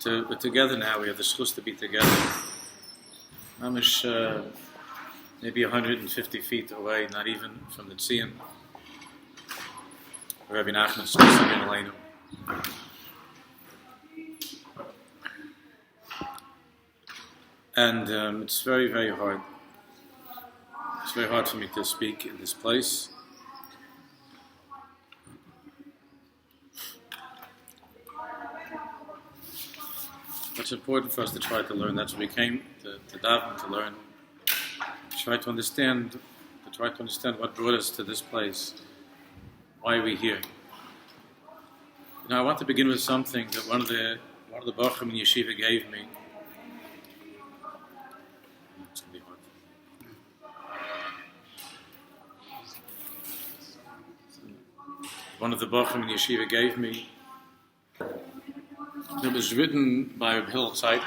We're together now. We have the schus to be together. Mamish, maybe 150 feet away, not even from the Tzion. Rebbe Nachman schus in Aleinu. And it's very, very hard. It's very hard for me to speak in this place. It's important for us to try to learn. That's what we came to daven, to learn. To try to understand what brought us to this place. Why are we here? I want to begin with something that one of the Bachrim in Yeshiva gave me. It's going to be hard. One of the Bachrim in Yeshiva gave me. It was written by Rebbe Tzaddik.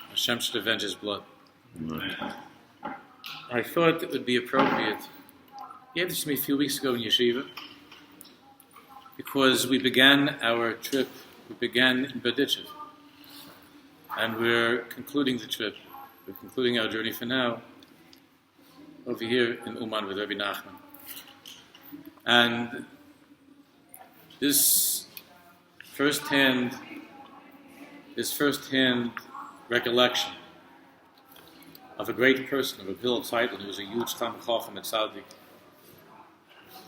Hashem should avenge his blood. I thought it would be appropriate. He gave this to me a few weeks ago in Yeshiva because we began our trip. We began in Berdichev, and we're concluding the trip. We're concluding our journey for now over here in Uman with Rebbe Nachman. And this first-hand recollection of a great person, of a Rebbe Tzaddik, who was a huge Talmid Chacham at Tzaddik,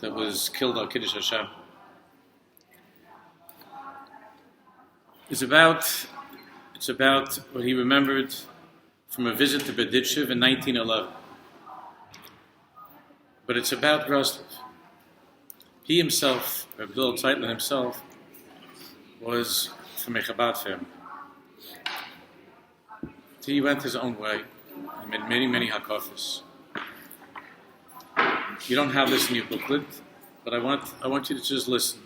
that was killed al Kiddush Hashem. It's about what he remembered from a visit to Berdichev in 1911. But it's about Breslov. He himself, Rebbe Tzaddik himself, was from a Chabad family. He went his own way. He made many, many hakafas. You don't have this in your booklet, but I want you to just listen.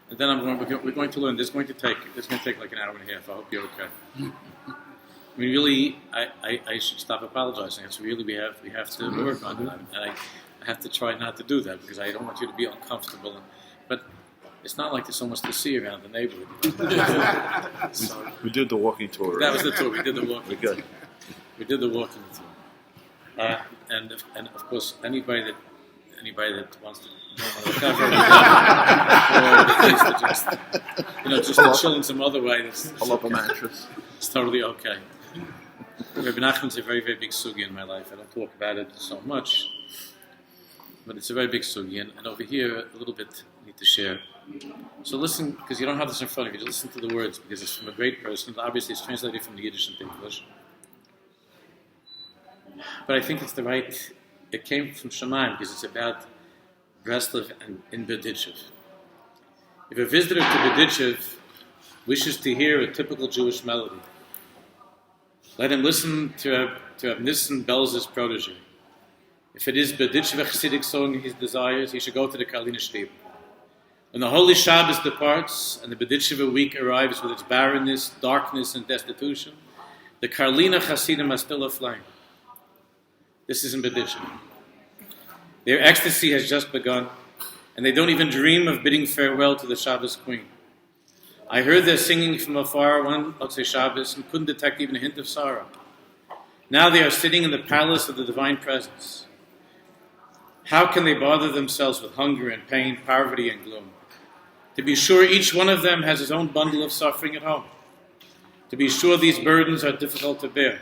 And then we're going to learn. This is going to take like an hour and a half. I hope you're okay. I mean, really, I should stop apologizing. It's really we have to work on that, and I have to try not to do that because I don't want you to be uncomfortable. But it's not like there's so much to see around the neighborhood. We did the walking tour. That was the tour. We did the walking tour. Good. We did the walking tour. And of course, anybody that wants to know one of the cover, or just to chill in some other way, Pull up a mattress. It's totally okay. Rebbe Nachman's a very, very big sugi in my life. I don't talk about it so much, but it's a very big sugi. And over here, a little bit I need to share. So listen, because you don't have this in front of you, listen to the words, because it's from a great person. Obviously, it's translated from the Yiddish into English. But I think it's it came from Shemaim, because it's about Breslov and in Berdichev. If a visitor to Berdichev wishes to hear a typical Jewish melody, let him listen to Nissen Belz's protege, If it is B'ditchev Chassidic song his desires, he should go to the Karliner Shtib. When the Holy Shabbos departs and the B'ditchev week arrives with its barrenness, darkness, and destitution, the Karliner Chassidim are still aflame. This isn't B'ditchev. Their ecstasy has just begun, and they don't even dream of bidding farewell to the Shabbos Queen. I heard their singing from afar one Otzei Shabbos and couldn't detect even a hint of sorrow. Now they are sitting in the palace of the divine presence. How can they bother themselves with hunger and pain, poverty and gloom? To be sure, each one of them has his own bundle of suffering at home. To be sure, these burdens are difficult to bear.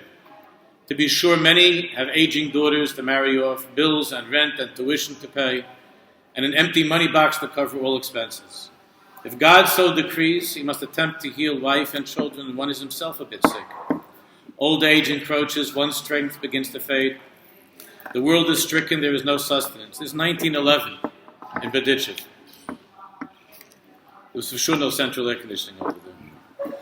To be sure, many have aging daughters to marry off, bills and rent and tuition to pay, and an empty money box to cover all expenses. If God so decrees, he must attempt to heal wife and children, and one is himself a bit sick. Old age encroaches, one's strength begins to fade. The world is stricken, there is no sustenance. This is 1911 in B'ditchev. There was for sure no central air conditioning over there.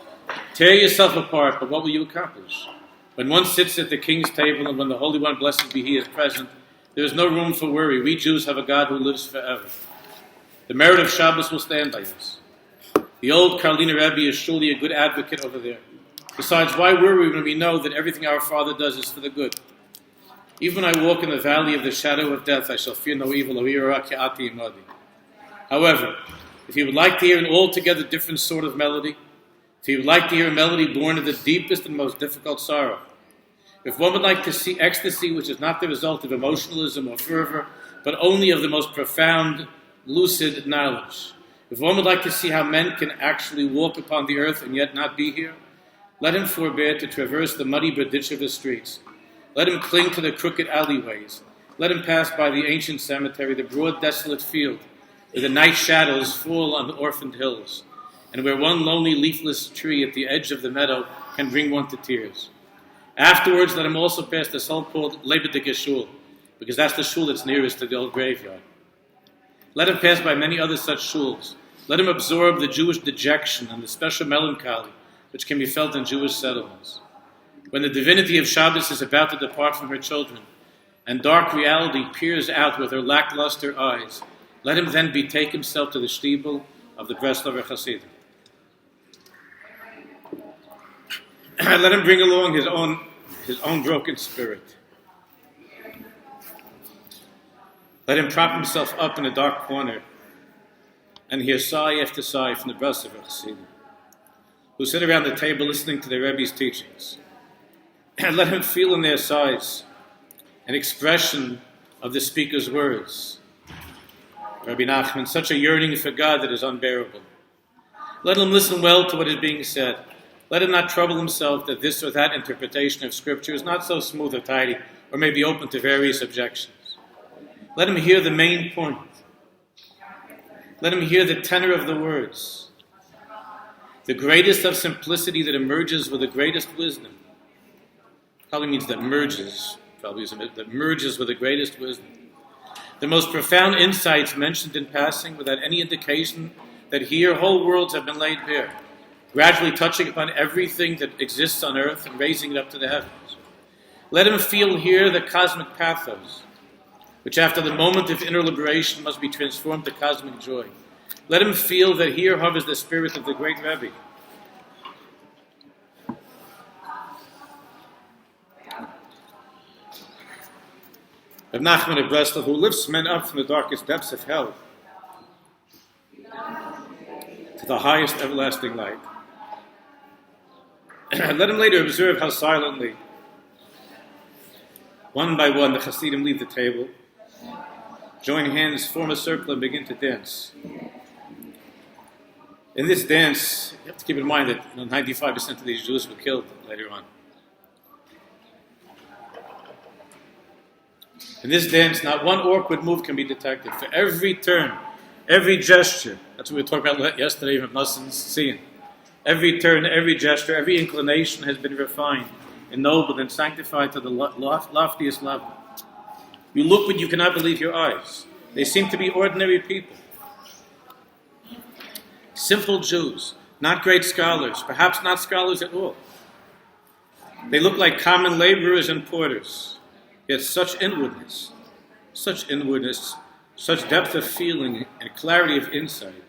Tear yourself apart, but what will you accomplish? When one sits at the king's table and when the Holy One, blessed be he, is present, there is no room for worry. We Jews have a God who lives forever. The merit of Shabbos will stand by us. The old Karliner Rebbe is surely a good advocate over there. Besides, why worry when we know that everything our Father does is for the good? Even when I walk in the valley of the shadow of death, I shall fear no evil. However, if you would like to hear an altogether different sort of melody, if you would like to hear a melody born of the deepest and most difficult sorrow, if one would like to see ecstasy which is not the result of emotionalism or fervor, but only of the most profound, lucid knowledge, if one would like to see how men can actually walk upon the earth and yet not be here, let him forbear to traverse the muddy B'ditchev streets. Let him cling to the crooked alleyways. Let him pass by the ancient cemetery, the broad desolate field, where the night shadows fall on the orphaned hills, and where one lonely leafless tree at the edge of the meadow can bring one to tears. Afterwards, let him also pass the so-called Lebedige Shul, because that's the shul that's nearest to the old graveyard. Let him pass by many other such shuls. Let him absorb the Jewish dejection and the special melancholy which can be felt in Jewish settlements. When the divinity of Shabbos is about to depart from her children, and dark reality peers out with her lackluster eyes, let him then betake himself to the shtibel of the Breslov Chassidim. Let him bring along his own broken spirit. Let him prop himself up in a dark corner and hear sigh after sigh from the Breslov Chassidim, who sit around the table listening to their Rebbe's teachings. And let him feel in their sighs an expression of the speaker's words. Rabbi Nachman, such a yearning for God that is unbearable. Let him listen well to what is being said. Let him not trouble himself that this or that interpretation of Scripture is not so smooth or tidy, or may be open to various objections. Let him hear the main point. Let him hear the tenor of the words. The greatest of simplicity that emerges with the greatest wisdom. Probably means that merges with the greatest wisdom. The most profound insights mentioned in passing without any indication that here whole worlds have been laid bare, gradually touching upon everything that exists on earth and raising it up to the heavens. Let him feel here the cosmic pathos, which after the moment of inner liberation must be transformed to cosmic joy. Let him feel that here hovers the spirit of the great Rebbe. Of Nachman of Breslov, who lifts men up from the darkest depths of hell to the highest everlasting light. Let him later observe how silently, one by one, the Hasidim leave the table, join hands, form a circle, and begin to dance. In this dance, you have to keep in mind that 95% of these Jews were killed later on. In this dance, not one awkward move can be detected. For every turn, every gesture, that's what we were talking about yesterday from Noson's scene. Every turn, every gesture, every inclination has been refined, ennobled, and sanctified to the loftiest level. You look but you cannot believe your eyes. They seem to be ordinary people. Simple Jews, not great scholars, perhaps not scholars at all. They look like common laborers and porters. Yet such inwardness, such inwardness, such depth of feeling and clarity of insight,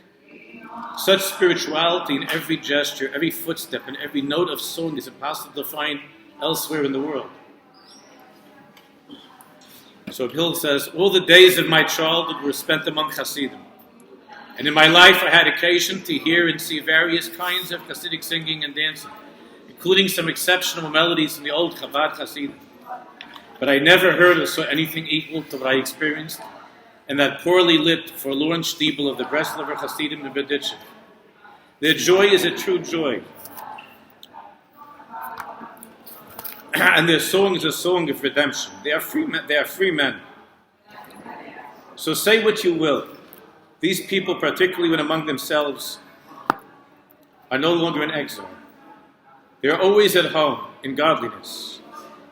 such spirituality in every gesture, every footstep, and every note of song is impossible to find elsewhere in the world. So Hill says, all the days of my childhood were spent among Hasidim. And in my life I had occasion to hear and see various kinds of Hasidic singing and dancing, including some exceptional melodies from the old Chabad Hasidim. But I never heard or saw anything equal to what I experienced in that poorly lit, forlorn steeple of the Breslov Hasidim in Berditchev. Their joy is a true joy. And their song is a song of redemption. They are free men. They are free men. So say what you will. These people, particularly when among themselves, are no longer in exile. They are always at home in godliness.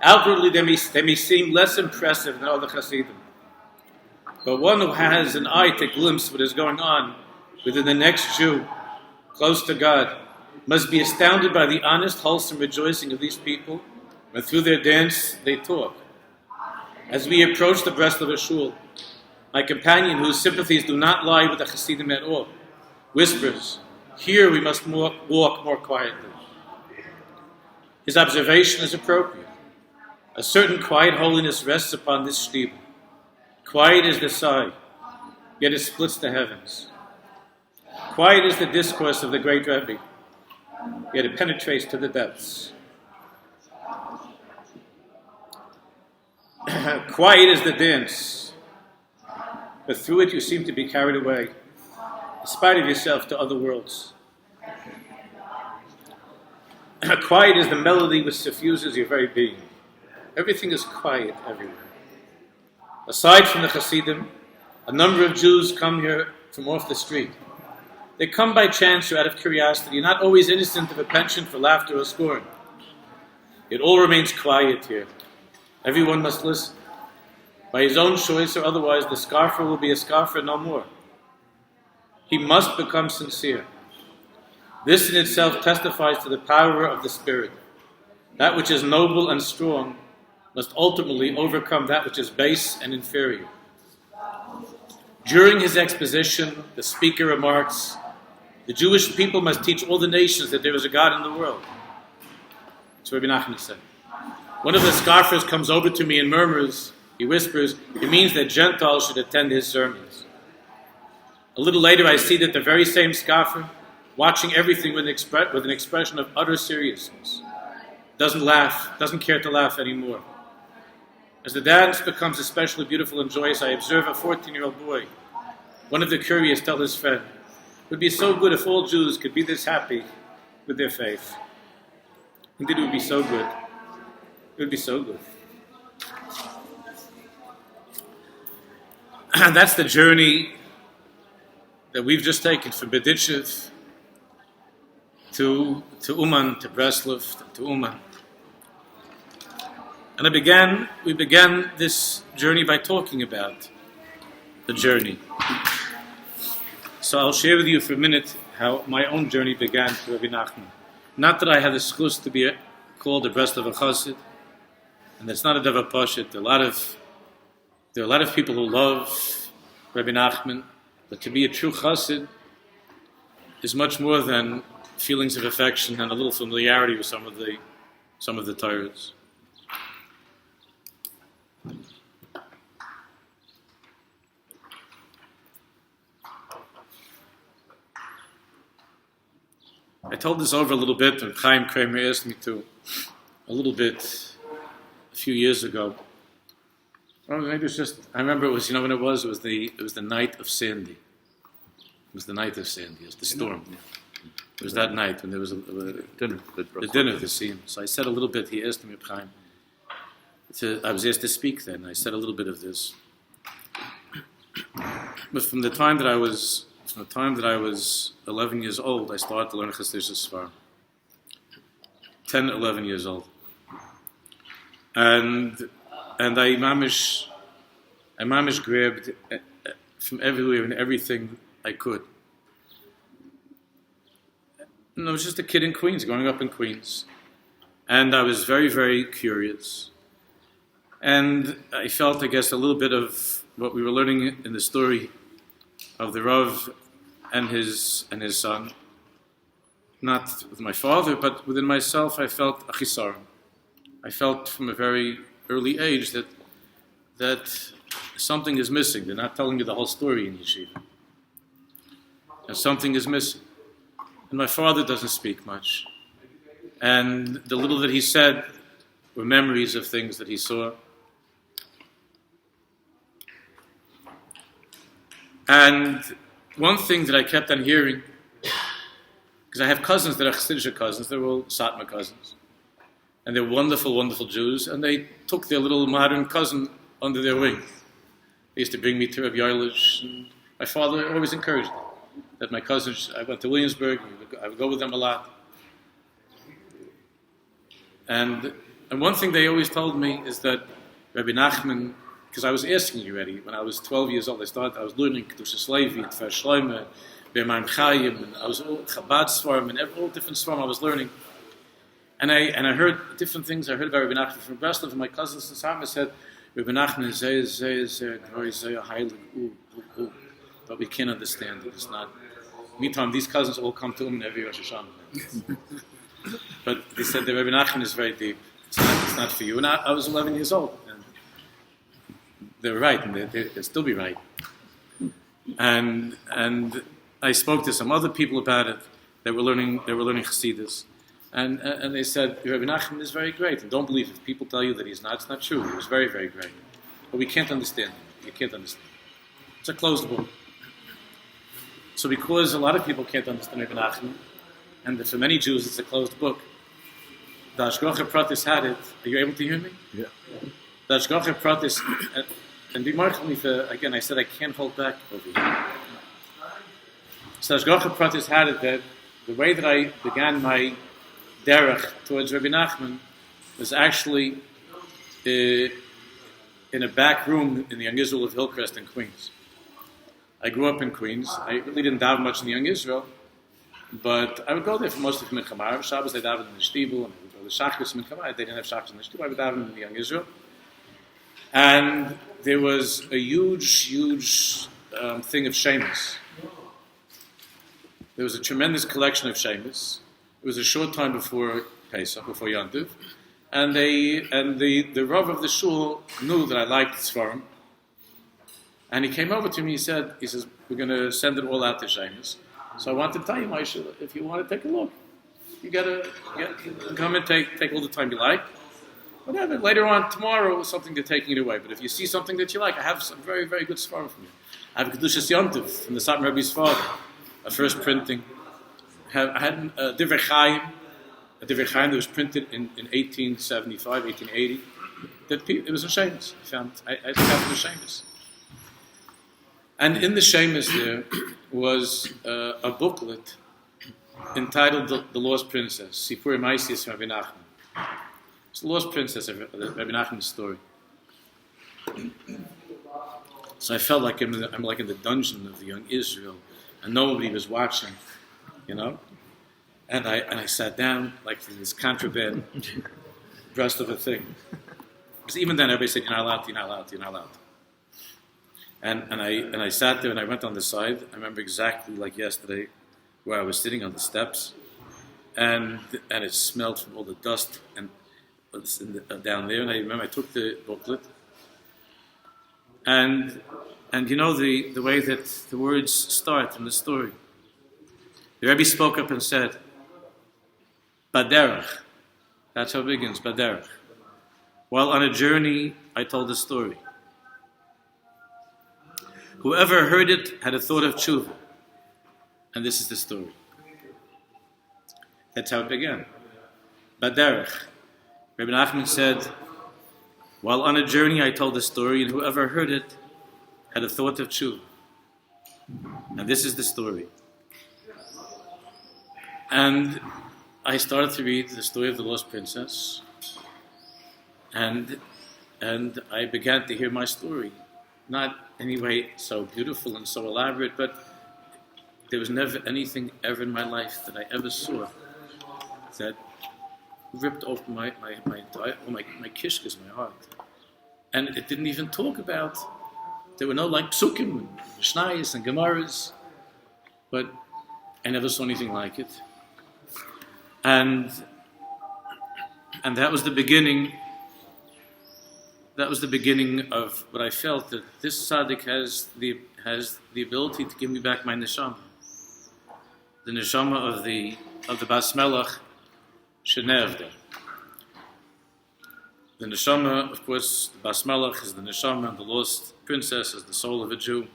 Outwardly, they may seem less impressive than other Hasidim. But one who has an eye to glimpse what is going on within the next Jew, close to God, must be astounded by the honest, wholesome rejoicing of these people when through their dance they talk. As we approach the Breslov shul, my companion, whose sympathies do not lie with the Hasidim at all, whispers, "Here we must walk more quietly." His observation is appropriate. A certain quiet holiness rests upon this shtibel. Quiet is the sigh, yet it splits the heavens. Quiet is the discourse of the great Rebbe, yet it penetrates to the depths. Quiet is the dance, but through it you seem to be carried away, in spite of yourself, to other worlds. Quiet is the melody which suffuses your very being. Everything is quiet everywhere. Aside from the Hasidim, a number of Jews come here from off the street. They come by chance or out of curiosity, not always innocent of a penchant for laughter or scorn. It all remains quiet here. Everyone must listen. By his own choice or otherwise, the scoffer will be a scoffer no more. He must become sincere. This in itself testifies to the power of the Spirit. That which is noble and strong must ultimately overcome that which is base and inferior. During his exposition, the speaker remarks, the Jewish people must teach all the nations that there is a God in the world. That's what Rebbe Nachman said. One of the scoffers comes over to me and murmurs, he whispers, it means that Gentiles should attend his sermons. A little later I see that the very same scoffer, watching everything with an expression of utter seriousness, doesn't laugh, doesn't care to laugh anymore. As the dance becomes especially beautiful and joyous, I observe a 14-year-old boy, one of the curious, tell his friend, it would be so good if all Jews could be this happy with their faith. Indeed, it would be so good. It would be so good. And that's the journey that we've just taken from Berditchev to Uman, to Breslov, to Uman. And we began this journey by talking about the journey. So I'll share with you for a minute how my own journey began to Rebbe Nachman. Not that I had the schus to be called a Breslov Chassid, and that's not a davar pashut. There are a lot of people who love Rebbe Nachman, but to be a true Chassid is much more than feelings of affection and a little familiarity with some of the Torahs. I told this over a little bit, and Chaim Kramer asked me to, a little bit, a few years ago. Well, maybe it's just, I remember it was, when it was? It was the night of Sandy. It was the night of Sandy, it was the storm. It was that night when there was the dinner, the scene. So I said a little bit, he asked me, Chaim, I was asked to speak then, I said a little bit of this. But from the time that I was 11 years old, I started to learn Chassidus Sfar. 10, 11 years old. And I mamish grabbed from everywhere and everything I could. And I was just a kid in Queens, growing up in Queens. And I was very, very curious. And I felt, I guess, a little bit of what we were learning in the story of the Rav and his son, not with my father, but within myself, I felt a chisaron. I felt from a very early age that something is missing. They're not telling you the whole story in yeshiva. And something is missing. And my father doesn't speak much. And the little that he said were memories of things that he saw. And one thing that I kept on hearing, because I have cousins that are Chassidic cousins, they're all Satmar cousins. And they're wonderful, wonderful Jews, and they took their little modern cousin under their wing. They used to bring me to Rebbe Yarlish, and my father always encouraged me. That my cousins, I went to Williamsburg, I would go with them a lot. And one thing they always told me is that Rabbi Nachman, because I was asking you already, when I was 12 years old, I was learning Kedushas Levi, Tfer Shloime, B'Mayim Chayim, and I was all Chabad Svarim, and all different Svarim I was learning. And I heard different things. I heard about Rabbi Nachman from Breslov, and my cousins in Sama said, Rabbi Nachman is heilig, but we can't understand it. It's not. Meantime, these cousins all come to him in every Rosh Hashanah. But they said that Rabbi Nachman is very deep. It's not for you. And I was 11 years old. And they were right, and they'll still be right. And I spoke to some other people about it. They were learning Chassidus. And they said, Rabbi Nachman is very great. And don't believe it. If people tell you that he's not, it's not true. He was very, very great. But we can't understand him. You can't understand. It's a closed book. So because a lot of people can't understand Rebbe Nachman, and for many Jews it's a closed book, the Ashgacha Pratis had it. Are you able to hear me? Yeah. The Ashgacha Pratis, and be marked me for, again, I said I can't hold back over here. So Ashgacha Pratis had it that the way that I began my derech towards Rebbe Nachman was actually in a back room in the Young Israel of Hillcrest in Queens. I grew up in Queens. I really didn't daven much in the Young Israel, but I would go there for most of Mincha Marav. Shabbos I davened in the Shtibel, and I would go to Shachris Mincha Marav. They didn't have Shachris in the Shtibel. I would daven in the Young Israel. And there was a huge thing of Shemus. There was a tremendous collection of Shemus. It was a short time before Pesach, before Yom Tov, and the Rav of the shul knew that I liked Sfarim. And he came over to me, he says, we're going to send it all out to Shemus. So I want to tell you, Moshe, if you want to take a look, you got to come and take all the time you like. Whatever, later on, tomorrow, something to take it away. But if you see something that you like, I have some very, very good Sfarim from you. I have Kedushas Yom Tov from the Satmar Rebbe's father, a first printing. I had a Divrei Chaim that was printed in 1875, 1880. It was in Shemus. I found the Shemus. And in the Shemus there was a booklet entitled The Lost Princess, Sipur Maisis Rabbi Nachman. It's the Lost Princess of Rabbi Nachman's story. So I felt like I'm like in the dungeon of the Young Israel, and nobody was watching, you know. And I sat down like in this contraband, dressed of a thing. Because even then everybody said, you're not allowed. And I sat there and I went on the side. I remember exactly like yesterday where I was sitting on the steps, and it smelled from all the dust and down there. And I remember I took the booklet, and you know the way that the words start in the story. The Rebbe spoke up and said, "Baderech." That's how it begins. Baderech. While on a journey, I told the story. Whoever heard it had a thought of tshuva. And this is the story. That's how it began. Baderech. Rebbe Nachman said, while on a journey I told the story, and whoever heard it had a thought of tshuva. And this is the story. And I started to read the story of the Lost Princess, and I began to hear my story. Not anyway so beautiful and so elaborate, but there was never anything ever in my life that I ever saw that ripped open my kishkas, my heart. And it didn't even talk about There were no like psukim, and shnayis, and gemaras, but I never saw anything like it. And that was the beginning. That was the beginning of what I felt, that this tzaddik has the ability to give me back my neshama, the neshama of the Bas Melech Shenevda. The neshama, of course, the Bas Melech is the neshama, and the lost princess is the soul of a Jew.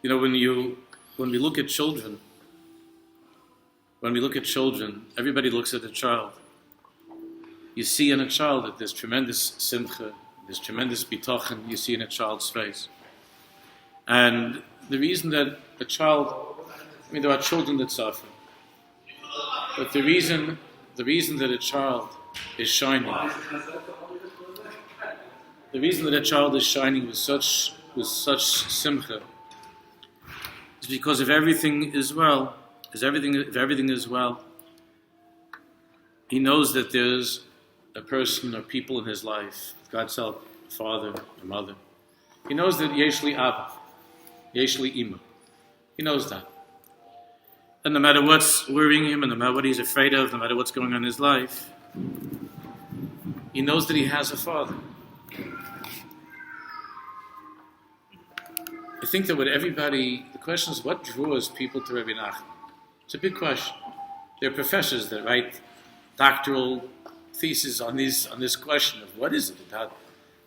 You know, when we look at children, everybody looks at a child. You see in a child that there's tremendous simcha, there's tremendous bitachon you see in a child's face. And the reason that a child, there are children that suffer, but the reason that a child is shining, with such simcha, is because if everything is well, if everything is well, he knows that there's a person or people in his life, God's help, a father, a mother. He knows that Yeshli Abba, Yeshli Ima. He knows that. And no matter what's worrying him, and no matter what he's afraid of, no matter what's going on in his life, he knows that he has a father. I think that the question is, what draws people to Rebbe Nachman? It's a big question. There are professors that write doctoral theses on this question of what is it about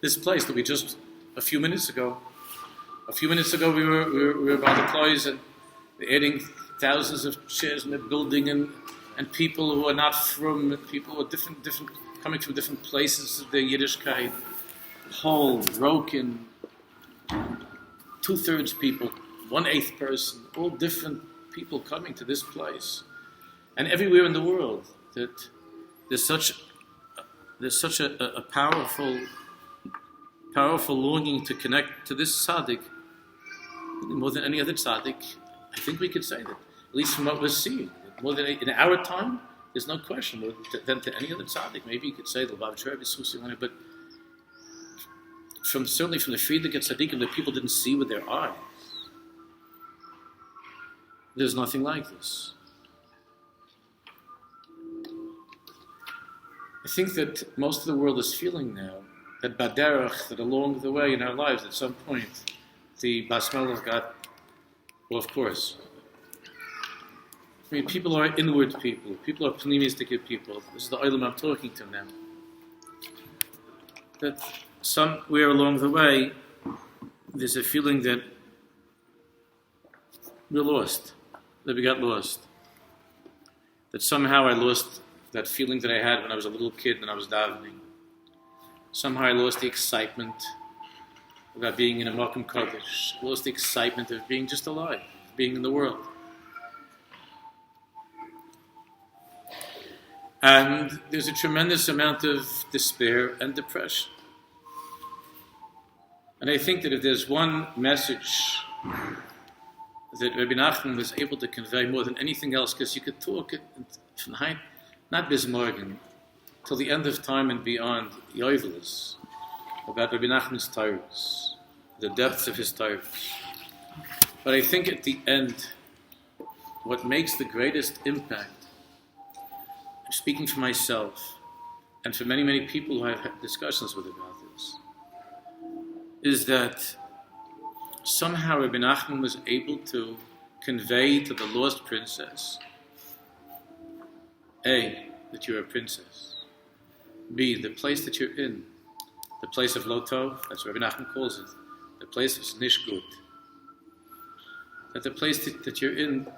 this place that we just a few minutes ago we were by the clothes and we're adding thousands of chairs in the building and people who are not from, people who are different coming from different places of the Yiddishkeit, whole, broken, 2/3 people, 1/8 person, all different people coming to this place. And everywhere in the world that there's such a powerful longing to connect to this tzaddik, more than any other tzaddik. I think we could say that, at least from what we're seeing, more than in our time, there's no question more than to any other tzaddik. Maybe you could say the Lubavitcher Rebbe, but certainly from the Friedrich tzaddikim that people didn't see with their eyes, there's nothing like this. I think that most of the world is feeling now that baderach, that along the way in our lives, at some point, the Bas Melech got, well, of course. People are inward people. People are pneumistic people. This is the olam I'm talking to now. That somewhere along the way, there's a feeling that we're lost, that we got lost. That somehow I lost that feeling that I had when I was a little kid and I was davening. Somehow I lost the excitement about being in a Makom Kodesh. I lost the excitement of being just alive, being in the world. And there's a tremendous amount of despair and depression. And I think that if there's one message that Rebbe Nachman was able to convey more than anything else, because you could talk from Hein, not bis morgen, till the end of time and beyond, Yovelis, about Rebbe Nachman's Torahs, the depths of his Torahs. But I think at the end, what makes the greatest impact, I'm speaking for myself, and for many, many people who I've had discussions with about this, is that somehow Rebbe Nachman was able to convey to the lost princess, A, that you're a princess. B, the place that you're in, the place of Lotov, that's what Rebbe Nachman calls it, the place of Nishgut. That the place that you're in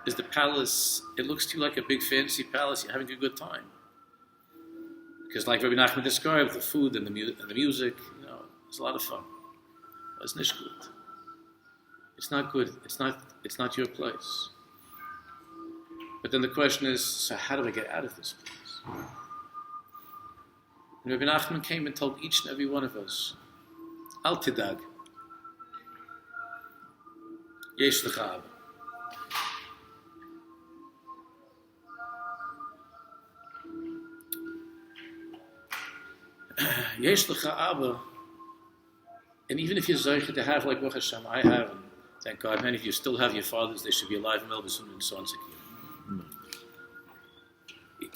is the palace. It looks to you like a big fancy palace. You're having a good time. Because like Rebbe Nachman described, the food and the music, it's a lot of fun. But it's Nishgut. It's not good. It's not your place. But then the question is, so how do I get out of this place? And Rebbe Nachman came and told each and every one of us, Al Tidag, Yesh Lecha Abba. Yesh lecha Abba, and even if you're zeicha to have like Baruch Hashem, I have, and thank God, many of you still have your fathers, they should be alive and well, and so on, so on.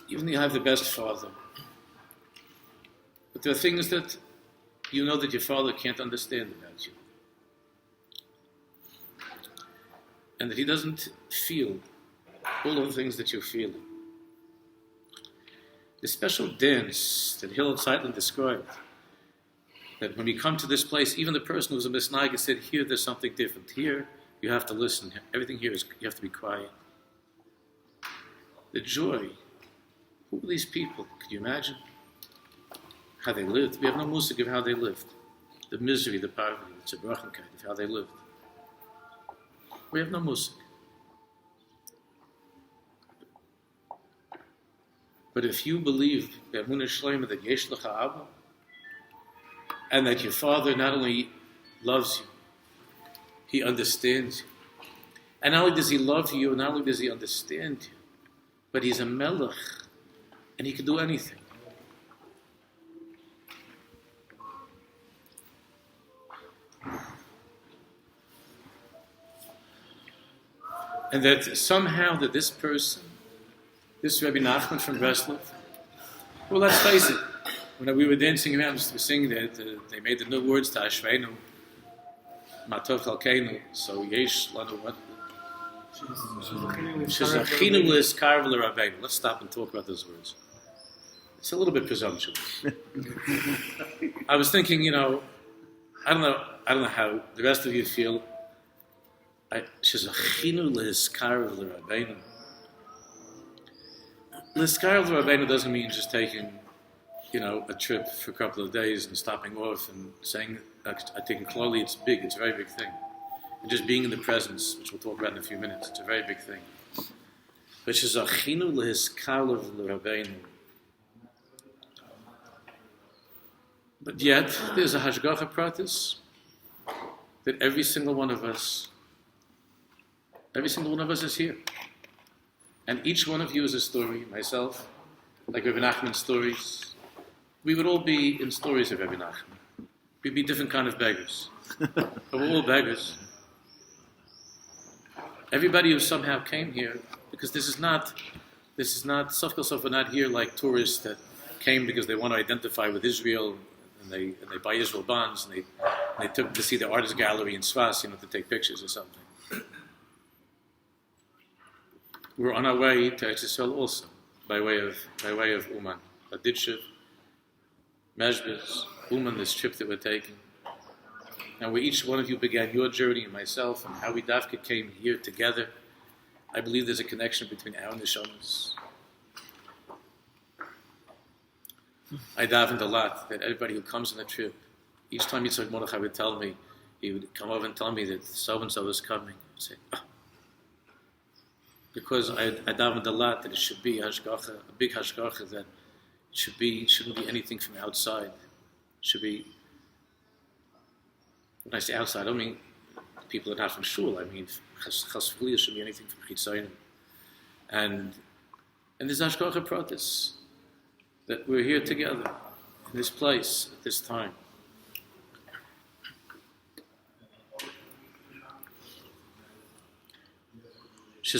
Even if you have the best father, but there are things that you know that your father can't understand about you. And that he doesn't feel all of the things that you're feeling. The special dance that Hillel Zeitlin described, that when we come to this place, even the person who's a misnagah said, here there's something different. Here, you have to listen. Everything here is, you have to be quiet. The joy. Who are these people? Could you imagine? How they lived. We have no music of how they lived. The misery, the poverty, the tzibbrachenkeit of how they lived. We have no music. But if you believe that Yesh Lecha Abba, and that your father not only loves you, he understands you. And not only does he love you, not only does he understand you, but he's a melech, and he can do anything. And that somehow that this person, this Rebbe Nachman from Breslov, well, let's face it, when we were dancing around, we were singing that they made the new words to Ashreinu, Matov Chalkeinu, so Yesh Lanu, what? Shezachinu L'Iskar V'L'Rabbeinu. Let's stop and talk about those words. It's a little bit presumptuous. I was thinking, I don't know how the rest of you feel. Shezachinu L'Iskar V'L'Rabbeinu. L'Iskar V'L'Rabbeinu doesn't mean just taking, a trip for a couple of days and stopping off and saying, I think clearly it's big, it's a very big thing. And just being in the presence, which we'll talk about in a few minutes, it's a very big thing. But Shezachinu L'Iskar V'L'Rabbeinu. But yet, there's a hashgacha pratis that every single one of us is here. And each one of you is a story, myself, like Rebbe Nachman's stories. We would all be in stories of Rebbe Nachman. We'd be different kind of beggars. But we're all beggars. Everybody who somehow came here, because this is not, Sof Kol Sof, we're not here like tourists that came because they want to identify with Israel, and they buy Israel bonds, and they took to see the artist gallery in Svas, to take pictures or something. We're on our way to Eretz Yisroel also, by way of Uman, Adidshiv, Mezbez, Uman, this trip that we're taking. And where each one of you began your journey, and myself, and how we dafka came here together, I believe there's a connection between our neshamas. I davened a lot that everybody who comes on the trip, each time Yitzhak Mordechai would tell me, he would come over and tell me that so-and-so is coming. I'd say, because I davened a lot that it should be hashgacha, a big hashgacha, that it shouldn't be anything from outside. It should be, when I say outside, I don't mean people that are not from shul. I mean chas v'chliya shouldn't be anything from chitzayin. And there's hashgacha pratis that we're here together in this place at this time. So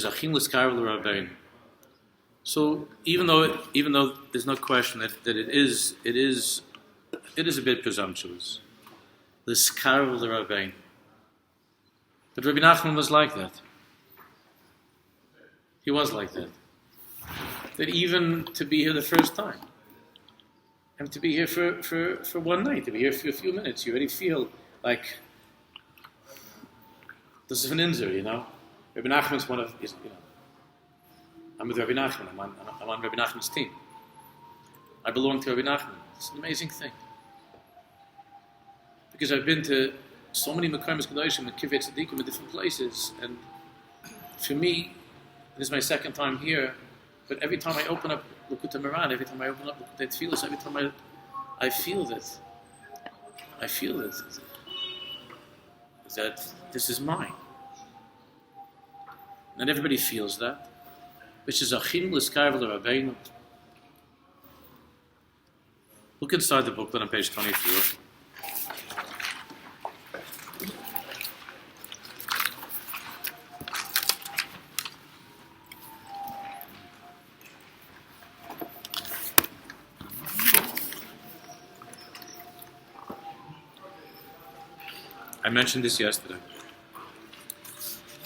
even though there's no question that it is a bit presumptuous, l'skar l'Rabbeinu. But Rabbi Nachman was like that. He was like that. That even to be here the first time, and to be here for one night, to be here for a few minutes, you already feel like this is an inzir, Rebbe Nachman's one of, I'm with Rebbe Nachman. I'm on Rebbe Nachman's team. I belong to Rebbe Nachman. It's an amazing thing. Because I've been to so many Mekayim Kedoshim and Kivrei Tzaddikim in different places, and for me, this is my second time here, but every time I open up L'Kutei Moharan, every time I open up L'Kutei Tefillah, every time I feel that this is mine. Not everybody feels that. Which is Achim L'Skar V'Rabbeinu. Look inside the booklet on page 24. I mentioned this yesterday.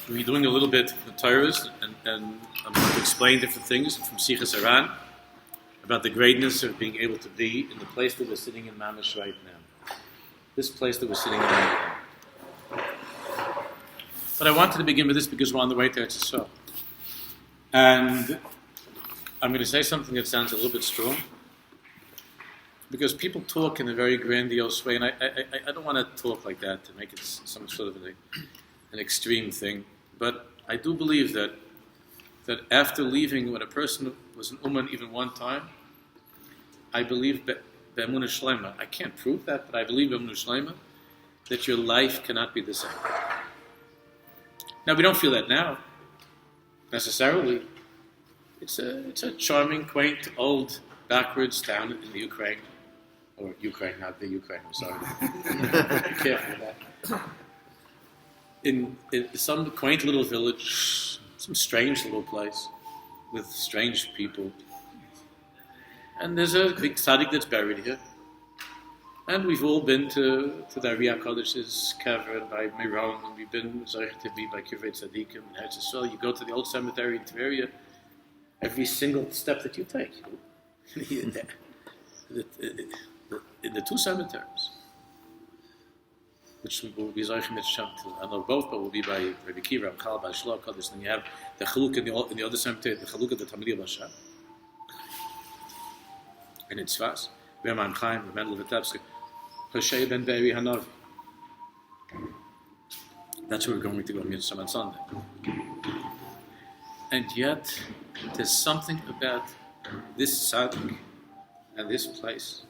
We're doing a little bit of the Torahs, and I'm going to explain different things from Sichas Haran about the greatness of being able to be in the place that we're sitting in Mamish right now. This place that we're sitting in right now. But I wanted to begin with this because we're on the way to Eretz Yisroel. And I'm going to say something that sounds a little bit strong, because people talk in a very grandiose way, and I don't want to talk like that to make it some sort of an extreme thing. But I do believe that after leaving, when a person was an Uman even one time, I believe be'emunah shlema. I can't prove that, but I believe be'emunah shlema that your life cannot be the same. Now, we don't feel that now, necessarily. It's a charming, quaint, old, backwards town in the Ukraine. Or Ukraine, not the Ukraine, I'm sorry. Be careful with that. In some quaint little village, some strange little place with strange people. And there's a big Tzaddik that's buried here. And we've all been to the Eretz Kodesh's kever and by Miron, and we've been to be by Kivrei Tzaddikim and Eretz Yisroel. You go to the old cemetery in Tveria, every single step that you take. In the two cemeteries, which will be Zoich Mitzvah, I know both, but will be by Rebbe Kiva, Chal, by Shloh, Kodesh. Then you have the Chaluk in the other cemetery, the Chaluk of the Tamil Basha, and it's Tzvas, Berman Chaim, Mendel Vitebsky, Hoshea ben Be'eri Hanavi. That's where we're going to go Mitzvah on Sunday. And yet, there's something about this Tzaddik and this place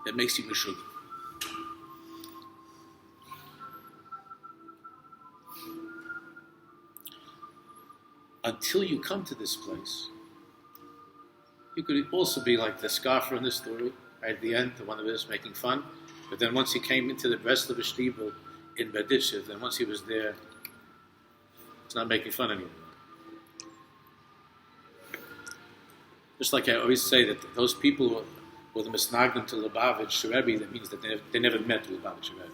that makes you mishug. Until you come to this place, you could also be like the scoffer in this story, right at the end, the one that was making fun. But then once he came into the Breslov Shtibel in Beditchev, then once he was there, it's not making fun anymore. Just like I always say that those people who were the misnagdim to Lubavitch Rebbe, that means that they never met Lubavitch Rebbe.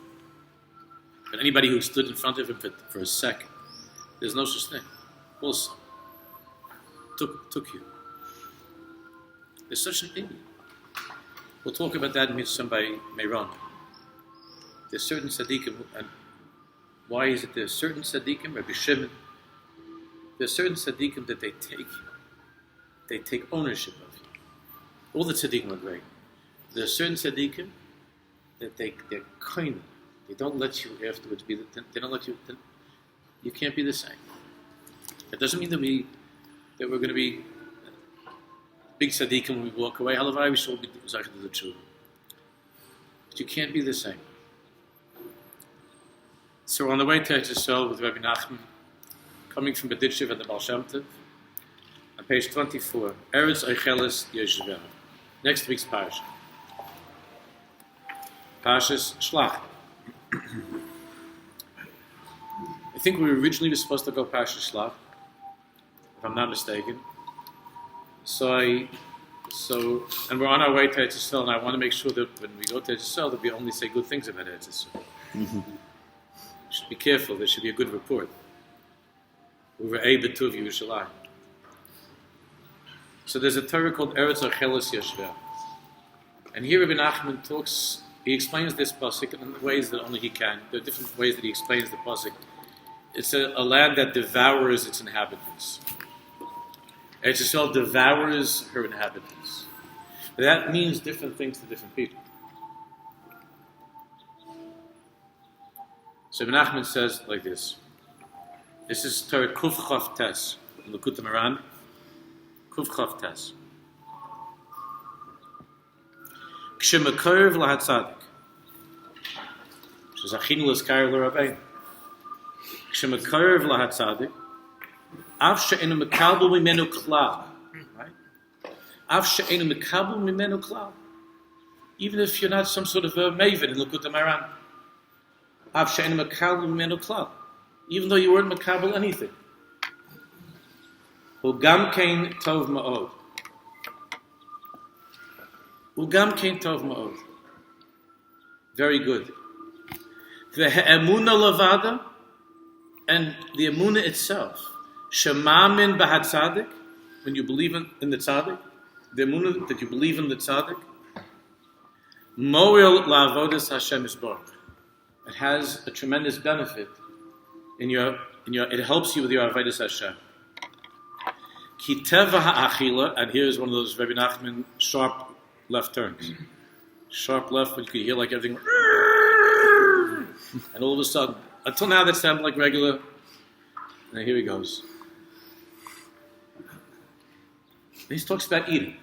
But anybody who stood in front of him for a second, there's no such thing. Also, took you. There's such an Indian. We'll talk about that in Mitzvah by Meiron. There's certain tzaddikim, and why is it there's certain tzaddikim, Rabbi Shimon, there's certain tzaddikim that they take ownership of you. All the tzaddikim are great. There's certain tzaddikim that they're kind of, they don't let you afterwards be, they don't let you, you can't be the same. That doesn't mean that we're going to be big tzaddikim when we walk away. Halavai, we should all be zayich to the truth. But you can't be the same. So we're on the way to Eretz Yisroel with Rabbi Nachman, coming from Beditchev and the Baal Shem Tov, on page 24, Eretz Yisroel Aish. Next week's parasha. Parashas Shlach. I think we originally were supposed to go Parashas Shlach, if I'm not mistaken. And we're on our way to Eretz Yisroel, and I want to make sure that when we go to Eretz Yisroel, that we only say good things about Eretz Yisroel. Mm-hmm. Should be careful. There should be a good report. We were Betuv Yerushalayim. So there's a Torah called Eretz Yisroel. And here Rebbe Nachman talks. He explains this pasuk in ways that only he can. There are different ways that he explains the pasuk. It's a land that devours its inhabitants. Eretz Yisroel devours her inhabitants. That means different things to different people. So Rebbe Nachman says like this. This is Torah Kuf Chav Tes in Likutei Moharan. Kuf Chav Tes. K'shemakarev laHatzadik. Which is Achinu l'Skarev l'Rabbeinu. K'shemakarev laHatzadik. Av she'enu mekalbel mimenu klal. Av she'enu mekabel mimenu klal. Even if you're not some sort of a maven in Likutei Moharan. Av she'enu mekabel mimenu klal. Even though you weren't mekabel anything. Ugam kein tov ma'od. Ugam kein tov ma'od. Very good. The emunah levada, and the emunah itself. Shemamin b'had tzaddik, when you believe in the tzaddik, the emunah that you believe in the tzaddik. Moil la'avodas Hashem yisborach. It has a tremendous benefit it helps you with your avodas Hashem. Ki teva ha'achila, and here's one of those Rebbe Nachman sharp left turns. Sharp left, but you could hear like everything. And all of a sudden, until now that sounded like regular. Now here he goes. He talks about eating.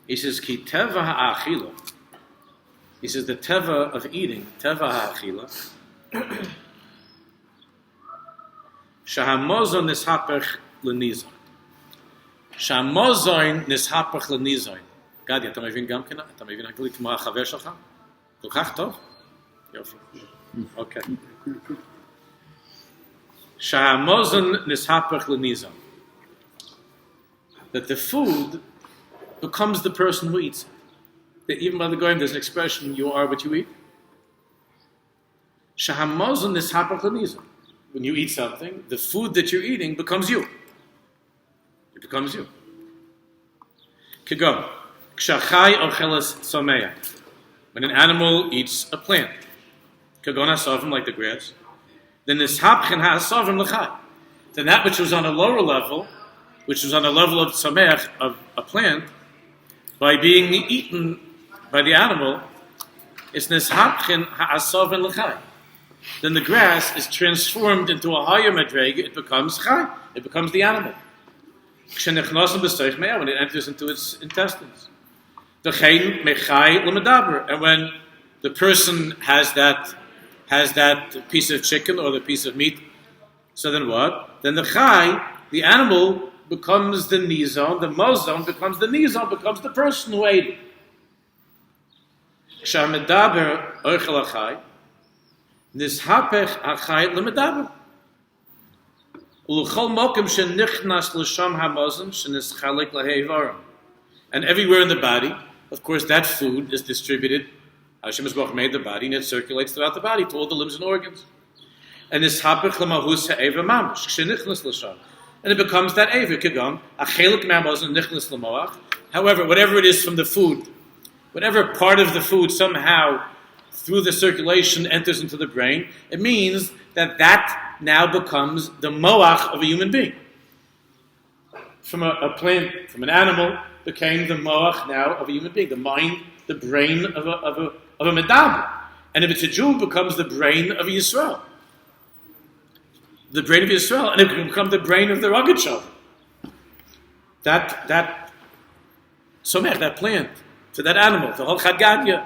He says, Ki teva ha'achila. He says the teva of eating, teva ha'achila. Shahamozon nishapach l'nizon. Shahamozon nishapach l'nizon. גדי, אתה מבין גם כן? אתה מבין אנגלית כמו החבר שלך? כל כך טוב? יופי. אוקיי. שהמוזן נסהפך לניזון. That the food becomes the person who eats it. That even by the Goyim, there's an expression, you are what you eat. שהמוזן נסהפך לניזון. When you eat something, the food that you're eating becomes you. It becomes you. כגון. When an animal eats a plant, like the grass, then then that which was on a lower level, which was on a level of tzomech, of a plant, by being eaten by the animal, is nishapchen ha'asovin l'chai. Then the grass is transformed into a higher madrega, it becomes chai, it becomes the animal. When it enters into its intestines. And when the person has that piece of chicken or the piece of meat, so then what? Then the chai, the animal, becomes the nizon, the mozon becomes the nizon, becomes the person who ate it. Sh'hamedaber oichel achai, nishapech achai lemedaber. Ulchol mokem shenichnas l'sham hamozon shenischalek laheivarim. And everywhere in the body, of course, that food is distributed. Hashem Yisborach made the body, and it circulates throughout the body to all the limbs and organs. And this hapech lemahus ha'eva mamash shenichnas l'sham, and it becomes that eva kigam achelik mamozon nichnas l'moach. However, whatever it is from the food, whatever part of the food somehow through the circulation enters into the brain, it means that now becomes the moach of a human being. From a plant, from an animal, became the moach now of a human being, the mind, the brain of a medaber. And if it's a Jew, it becomes the brain of a Yisrael. The brain of Yisrael, and it can become the brain of the rugged show. That somech, that plant, to that animal, the whole Chadgadya,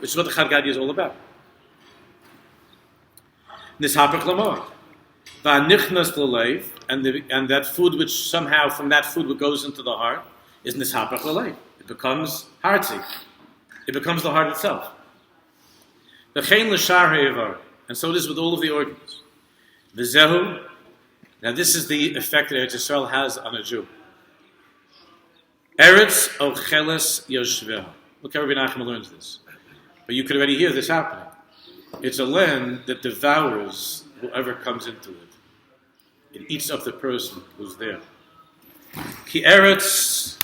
which is what the Chadgadya is all about. Nishapach lamoach. Va'nichnas l'leiv, and that food which somehow from that food what goes into the heart is nishapach l'leiv. It becomes heartzy. It becomes the heart itself. V'chein l'shar ha'evar, and so it is with all of the organs. V'zehu, now this is the effect that Eretz Yisrael has on a Jew. Eretz ocheles yoshveha. Look how Rebbe Nachman learns this. But you could already hear this happening. It's a land that devours whoever comes into it. It eats up the person who's there. Ki Eretz,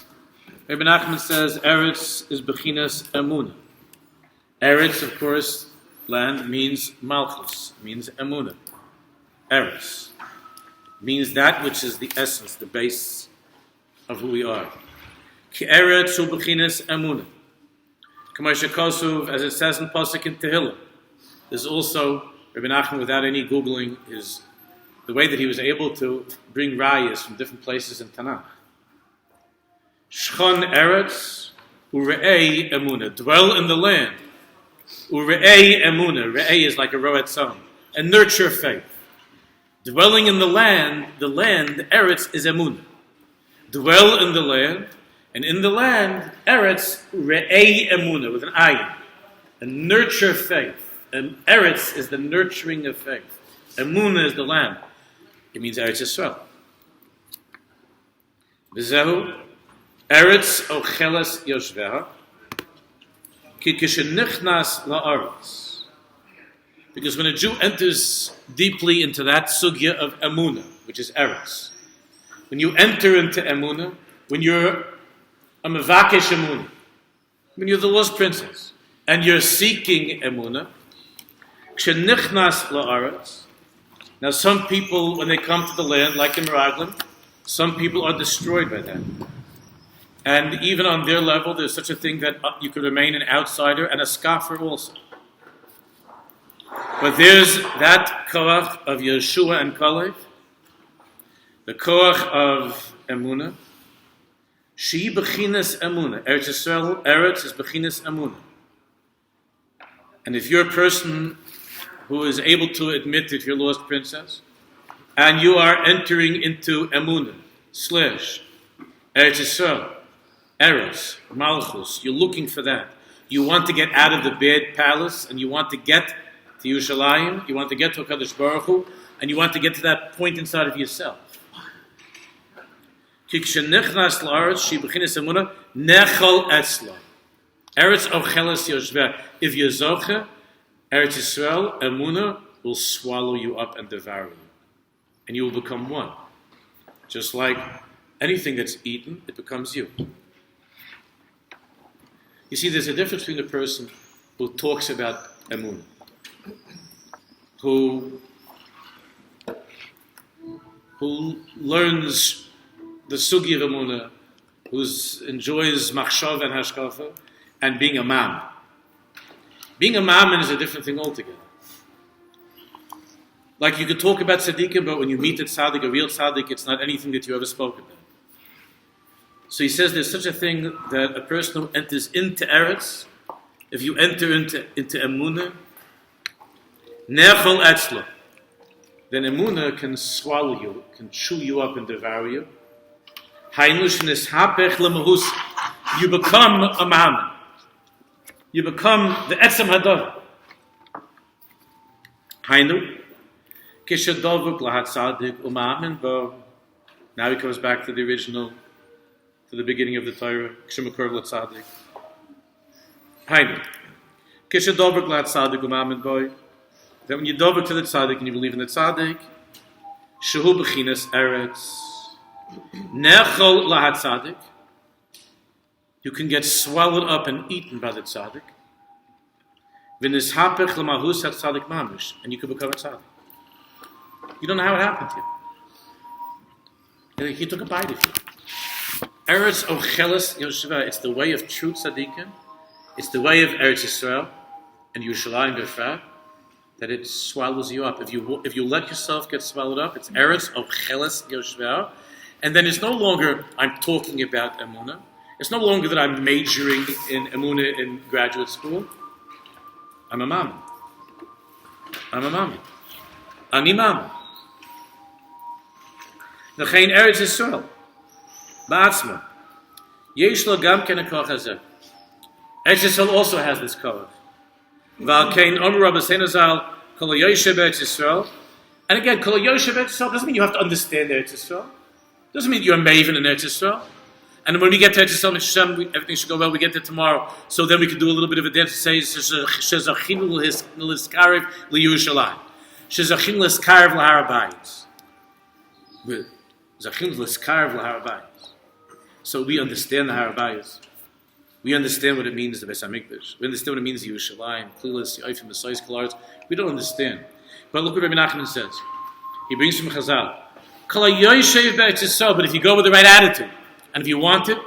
Rebbe Nachman says, Eretz is bechinas emunah. Eretz, of course, land means malchus, means emunah. Eretz means that which is the essence, the base of who we are. Ki Eretz hu bechinas emunah. K'moshe Kosuv, as it says in Pasuk in Tefillah, there's also Rebbe Nachman, without any Googling, is the way that he was able to bring rayas from different places in Tanakh. Shchon Eretz, u're'ei emunah, dwell in the land. U're'ei emunah, re'ei is like a ro'et son, and nurture faith. Dwelling in the land, Eretz is emunah. dwell in the land, and in the land, Eretz Re'ei Emunah, with an ayin, and nurture faith. And Eretz is the nurturing of faith. Emunah is the land. It means Eretz Yisroel. V'zehu, Eretz ocheles yoshveha, ki kishenichnas la'aretz. Because when a Jew enters deeply into that sugya of Emunah, which is Eretz, when you enter into Emunah, when you're a mevakesh Emunah, when you're the lost princess, and you're seeking Emunah, kshenichnas la'aretz. Now some people, when they come to the land, like in Meraglim, some people are destroyed by that. And even on their level, there's such a thing that you could remain an outsider and a scoffer also. But there's that koach of Yeshua and Kalev, the koach of Emunah. She bechinas Emunah. Eretz Yisrael, Eretz is bechinas Emunah. And if you're a person who is able to admit that you're lost princess, and you are entering into Emunah, / Eretz Yisrael, Eretz, Malchus, you're looking for that. You want to get out of the bad palace, and you want to get to Yerushalayim, you want to get to HaKadosh Baruch Hu, and you want to get to that point inside of yourself. Eretz ocheles yoshveh. If you're zoche, Eretz Yisrael, Emunah will swallow you up and devour you. And you will become one. Just like anything that's eaten, it becomes you. You see, there's a difference between a person who talks about Emunah, who learns the sugi of Emunah, who enjoys machshav and hashkafa, and being a man. Being a mammon is a different thing altogether. Like you could talk about tzaddikim, but when you meet a tzaddik, a real tzaddik, it's not anything that you ever spoke about. So he says there's such a thing that a person who enters into Eretz, if you enter into Emunah, nechol etzlo, then Emunah can swallow you, can chew you up and devour you. You become a mammon. You become the etzem hadav. Hainu, kishadavuk lahat tzaddik umamin bo. Now he comes back to the original, to the beginning of the Torah. Kishamakor tzaddik. Hainu, kishadavuk lahat tzaddik umamin bo. That when you dovuk to the tzaddik and you believe in the tzaddik, shehu bechinas eretz, nechol lahat tzaddik. You can get swallowed up and eaten by the tzaddik. V'nishapech l'mahus ha-tzaddik mamish, and you can become a tzaddik. You don't know how it happened to you. He took a bite of you. Eretz ocheles yoshveh. It's the way of true tzaddikim. It's the way of Eretz Yisrael and Yerushalayim b'frat, that it swallows you up. If you let yourself get swallowed up, it's Eretz ocheles yoshveh, and then it's no longer I'm talking about Emunah. It's no longer that I'm majoring in Emunah in graduate school. I'm a mammon. Ani mammon. V'chein Eretz Yisroel ba'atzma yesh lo gam ken hakoach hazeh. Eretz Yisroel also has this koach. V'al kein omer Rabbeinu Zal kol yoshev Eretz Yisroel. And again, kol yoshev Eretz Yisroel doesn't mean you have to understand Eretz Yisroel. Doesn't mean you're a maven in Eretz Yisroel. And when we get to Eretz Yisrael, everything should go well. We get there tomorrow, so then we can do a little bit of a dance and say "Shezachinu l'skarev liyushalayim, Shezachinu l'skarev l'harabayis, Zachinu l'skarev l'harabayis." So we understand the harabayis. We understand what it means the Beis Hamikdash. We understand what it means the Yerushalayim, Klilas, Yoifim, the Sois Kolars. We don't understand. But look what Rebbe Nachman says. He brings from Chazal. Kol Yoshev Be'eretz Yisrael. But if you go with the right attitude, and if you want it,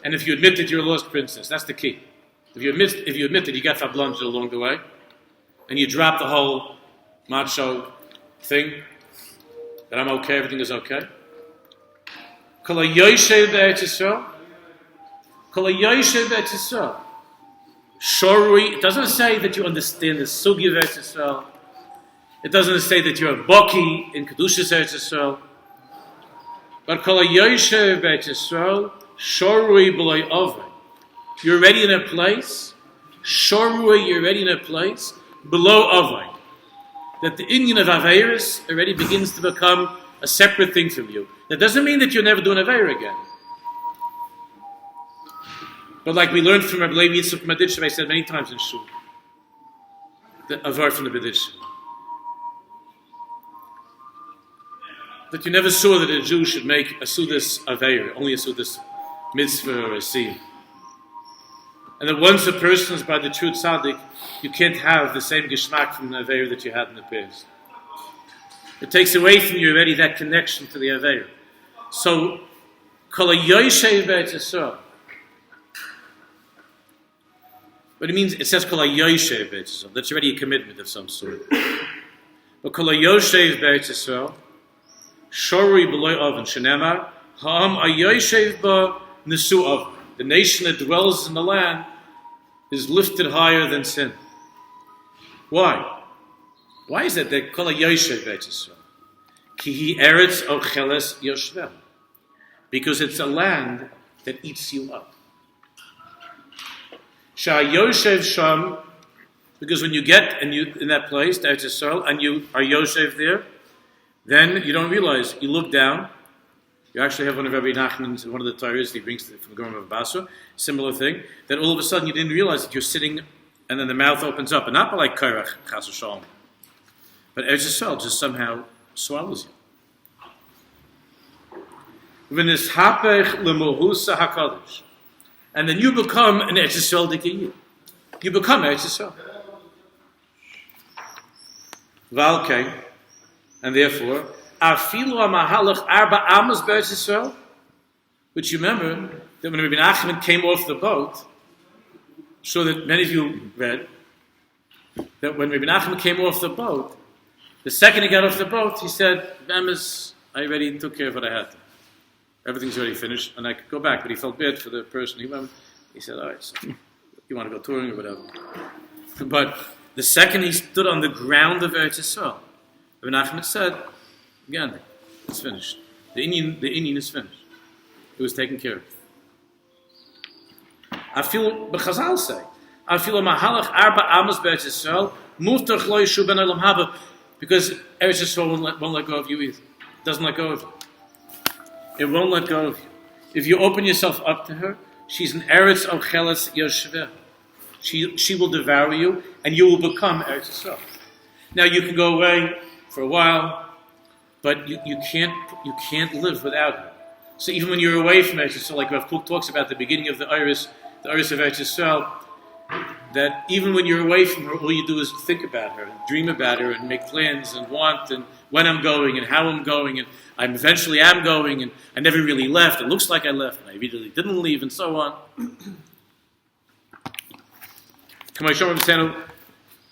and if you admit that you're a lost princess, that's the key. If you admit that you got fablanged along the way, and you drop the whole macho thing, that I'm okay, everything is okay. Kol Yoshev Be'eretz Yisrael. Kol Yoshev Be'eretz Yisrael. Shorui. It doesn't say that you understand the sugi of Eretz Yisrael. It doesn't say that you're a baki in Kedushas Eretz Yisrael. But kol yoshev Eretz Yisroel shorui b'loy ovay. You're already in a place. Shorui, you're already in a place below ovay. That the Indian of Averis already begins to become a separate thing from you. That doesn't mean that you'll never do an Aveir again. But like we learned from Rebbe Yitzchak from Meditchev, I said many times in Shul, the Avar from the Meditchev, that you never saw that a Jew should make a Sudas Aveir, only a Sudas Mitzvah or a Siyum. And that once a person is by the true Tzaddik, you can't have the same Geschmack from the Aveir that you had in the past. It takes away from you already that connection to the Aveir. So, Kol HaYoshev B'Eretz Yisroel. But it means, it says Kol HaYoshev B'Eretz Yisroel. That's already a commitment of some sort. But Kol HaYoshev B'Eretz Yisroel, Shorui B'Loi Oven, Shenemar, Ha'am HaYoshev Ba Nesu Oven. The nation that dwells in the land is lifted higher than sin. Why? Why is that? They call it Yoshev B'Eretz Yisroel. Ki hi Eretz Ocheles Yoshvel. Because it's a land that eats you up. Sha Yoshev Sham. Because when you get in that place, Eretz Yisroel, and you are Yoshev there, then you don't realize. You look down. You actually have one of Rabbi Nachman's, one of the Torahs he brings from the Gemara of Basra, similar thing, that all of a sudden you didn't realize that you're sitting and then the mouth opens up, and not like Kairach, Chas v'Shalom, but Eretz Yisrael just somehow swallows you. V'nishapech l'mohusa hakadosh, and then you become an Eretz Yisrael dikiyid. You become Eretz Yisrael. Valkei, and therefore, Afilu amahalach arba amos B'Eretz Yisrael, which you remember that when Rabbi Nachman came off the boat, I'm sure that many of you read that when Rabbi Nachman came off the boat, the second he got off the boat, he said, "Amos, I already took care of what I had to. Everything's already finished, and I could go back." But he felt bad for the person. He said, "All right, so you want to go touring or whatever." But the second he stood on the ground of Eretz Yisrael, Rabbi Nachman said, "Again, it's finished. The Indian is finished. It was taken care of." I feel b'Chazal say, I feel a mahalach arba amos B'Eretz Yisrael muftach lo yishu ben olam haba, because Eretz Yisrael won't let go of you either. It doesn't let go of you. It won't let go of you. If you open yourself up to her, she's an Eretz Ocheles Yoshveh. She will devour you, and you will become Eretz Yisrael. Now you can go away for a while, but you can't live without her. So even when you're away from Eretz Yisrael, like Rav Kook talks about the beginning of the Iris of Eretz Yisrael, that even when you're away from her, all you do is think about her, and dream about her, and make plans, and want, and when I'm going, and how I'm going, and I eventually am going, and I never really left. It looks like I left, and I really didn't leave, and so on.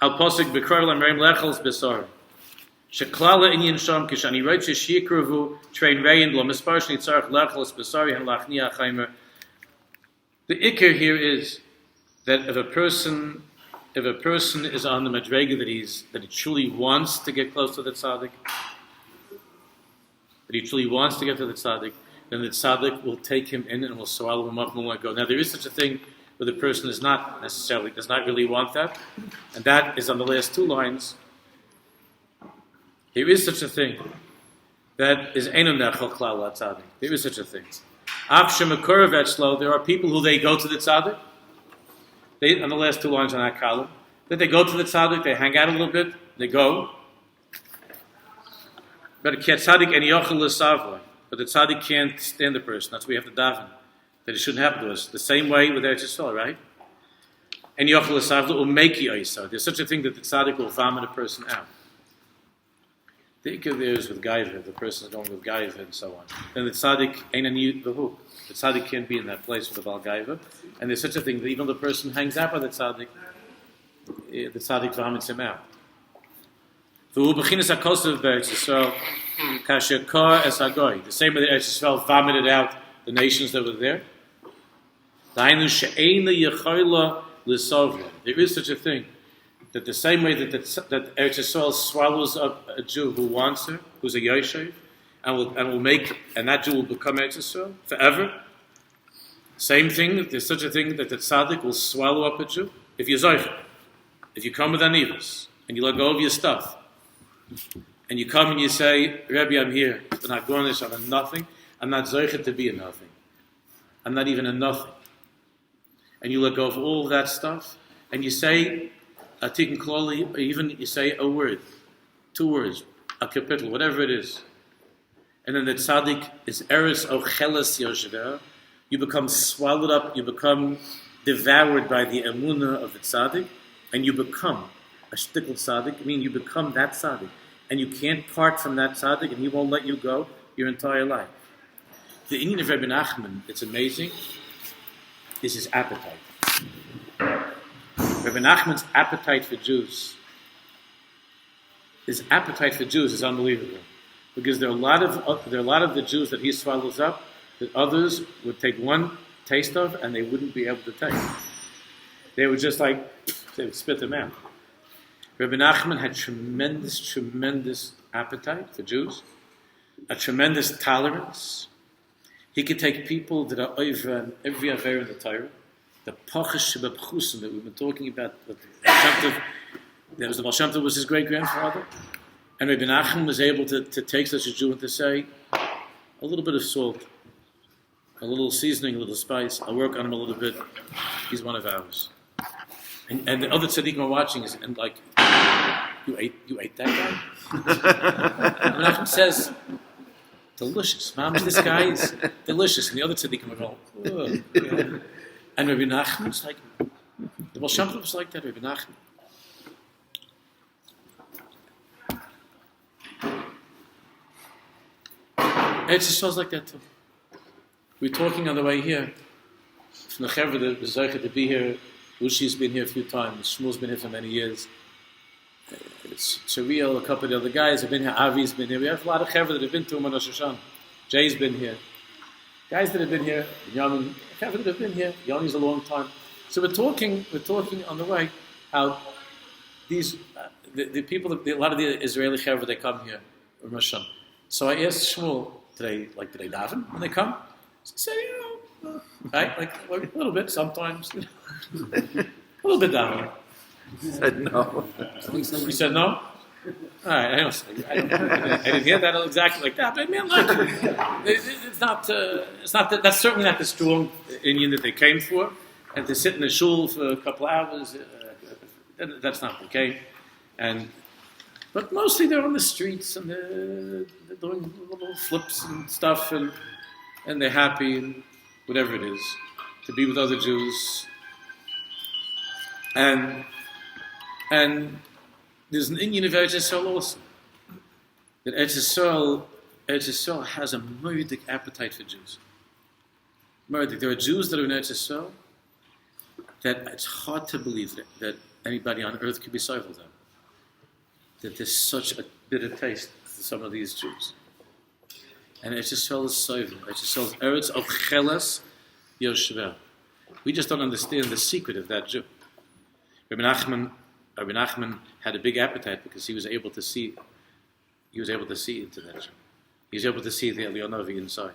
Al posik b'krar l'merim lechels b'sar. Sheklala inyan sham kishani roitz shikruvu train rein lo mispar shnitzarch lechels b'sari and lachnia chaimer. The ikar here is that if a person is on the madrega that he truly wants to get close to the tzaddik, then the tzaddik will take him in and will swallow him up and will let go. Now there is such a thing where the person does not really want that, and that is on the last two lines. There is such a thing that is einu nechel klal tzaddik. There is such a thing. There are people who they go to the tzaddik. On the last two lines on that column, that they go to the tzaddik, they hang out a little bit, they go. But the tzaddik can't stand the person. That's why we have to daven. That it shouldn't happen to us. The same way with Eretz Yisrael, right? And yochel l'savla umeki oisar. There's such a thing that the tzaddik will vomit a person out. The ikar there is with gaiva. The person is going with gaiva and so on. Then the tzaddik ain't any the hook. The tzaddik can't be in that place with the bal gaiva. And there's such a thing that even the person hangs out by the tzaddik vomits him out. The same way that Eretz Yisrael vomited out the nations that were there. There is such a thing that the same way that Eretz Yisrael swallows up a Jew who wants her, who's a Yoshev, and that Jew will become Eretz Yisrael forever. Same thing. There's such a thing that the tzaddik will swallow up a Jew if you're zoicha. If you come with anivus and you let go of your stuff, and you come and you say, Rebbe, I'm here. I'm not going this. I'm a nothing. I'm not zoicha to be a nothing. I'm not even a nothing. And you let go of all of that stuff, and you say a Tikkun kloli, or even you say a word, 2 words, a kapitel, whatever it is. And then the tzaddik is eres ocheles yoshver. You become swallowed up, you become devoured by the emunah of the tzaddik, and you become a shtickle tzaddik. I mean, you become that tzaddik. And you can't part from that tzaddik, and he won't let you go your entire life. The Indian of Rebbe Nachman, it's amazing, is his appetite. Rebbe Nachman's appetite for Jews, his appetite for Jews is unbelievable. Because there are a lot of the Jews that he swallows up that others would take one taste of and they wouldn't be able to take. They would just they would spit them out. Rebbe Nachman had tremendous appetite for Jews, a tremendous tolerance. He could take people that are over and every affair in the Torah, the pachash shebabchusim that we've been talking about. The Baal Shem Tov was his great grandfather, and Rebbe Nachman was able to take such a Jew and to say, a little bit of salt, a little seasoning, a little spice. I'll work on him a little bit. He's one of ours. And the other tzaddikim are watching us and like, you ate that guy? And Nachman says, delicious. Mom, this guy is delicious. And the other tzaddikim are going, ugh. And Rebbe Nachman's like, the Baal Shem Tov was like that, Rebbe Nachman. Eretz Yisrael's like that too. We're talking on the way here. From the Chevra, the Zeicha to be here. Ushi's been here a few times. Shmuel's been here for many years. It's Shariel, a couple of the other guys have been here. Avi's been here. We have a lot of Chevra that have been to Uman Rosh Hashanah. Jay's been here. Guys that have been here. Yamin, Chevra that have been here. Yoni's a long time. So we're talking on the way how these the people, a lot of the Israeli Chevra, they come here. Rosh Hashanah. So I asked Shmuel, do they daven when they come? He said, right, like a little bit sometimes. A little bit daven. He said no. You said no? All right, I didn't hear that exactly like that, but man, look, it's not that's certainly not the strong Indian that they came for, and to sit in the shul for a couple of hours, that's not okay. But mostly they're on the streets and they're doing little flips and stuff, and they're happy and whatever it is to be with other Jews. And there's an Indian of Eretz Yisroel also. That Eretz Yisroel has a murdic appetite for Jews. Murdic. There are Jews that are in Eretz Yisroel that it's hard to believe that anybody on earth could be served with them. That there's such a bitter taste to some of these Jews. And Eretz Yisroel is sovereign. Eretz Yisroel is Eretz of Cheles Yoshver. We just don't understand the secret of that Jew. Rebbe Nachman had a big appetite because he was able to see into that Jew. He was able to see the Elyonavi inside.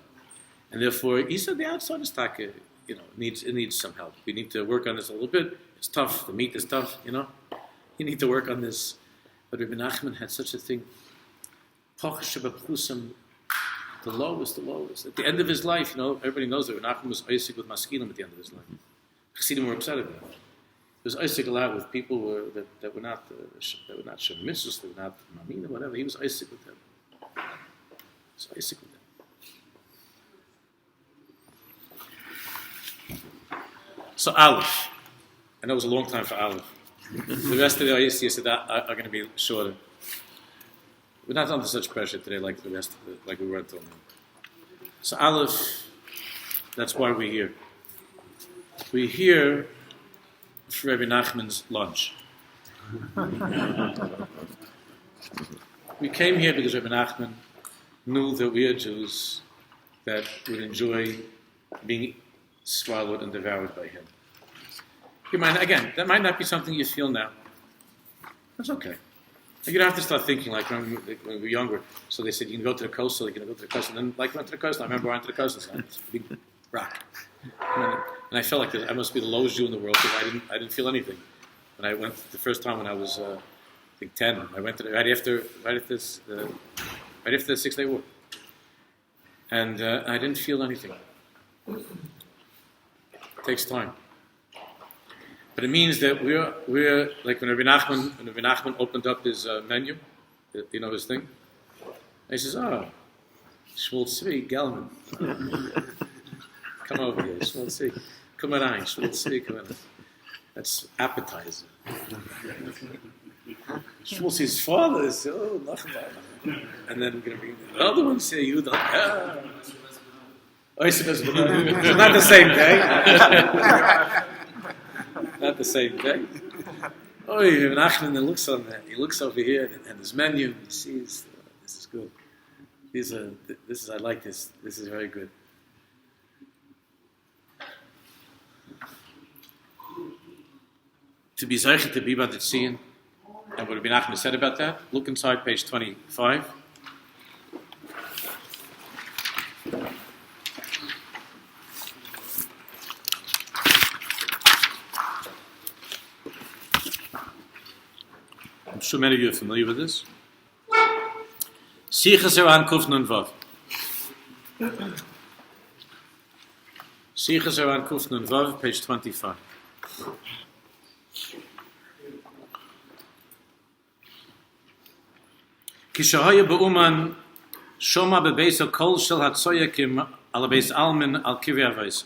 And therefore, he said the outside is taka, it needs some help. We need to work on this a little bit. It's tough. The meat is tough, You need to work on this. But Rebbe Nachman had such a thing. The lowest. At the end of his life, everybody knows that Rebbe Nachman was Isaac with Maskilim at the end of his life. Chassidim were upset about it. He was Isaac a lot with people that were not Shemitzvos, they were not Mamina, whatever. He was Isaac with them. So Aleph. I know it was a long time for Aleph. The rest of the ISCS are going to be shorter. We're not under such pressure today like the rest of like we were until now. So Aleph, that's why we're here. We're here for Rebbe Nachman's lunch. We came here because Rebbe Nachman knew that we are Jews that would enjoy being swallowed and devoured by him. That might not be something you feel now. That's okay. You don't have to start thinking like when we were younger. So they said you can go to the coastal, you can go to the coastal. And then like went to the coastal. I remember I went to the coastal. So it's a big rock. And I felt like I must be the lowest Jew in the world because I didn't feel anything. When I went the first time when I was I think 10, I went to right after the 6 Day War, and I didn't feel anything. It takes time, but it means that we're like when Rebbe Nachman opened up his menu, his thing. He says, "Oh, Shmuel Tzvi Gelman, come over here, Shmuel Tzvi, come on, Shmuel Tzvi, come on." That's appetizer. Shmuel Tzvi's father says, "Oh, Nachman," and then the other one say, "You don't." It's not the same day. Not the same day. Oh, Nachman then looks on that. He looks over here and his menu. He sees this is good. I like this. This is very good. To be zeicher to be about the tziyun, and what Rebbe Nachman said about that. Look inside page 25. I'm sure many of you are familiar with this. Sichas Eran Kuf Nun Vav. Sichas Eran Kuf Nun Vav, page 25. Kishahaya be'uman shoma bebeisa kol shel hatzoyakim al beis almin al kivrei avos.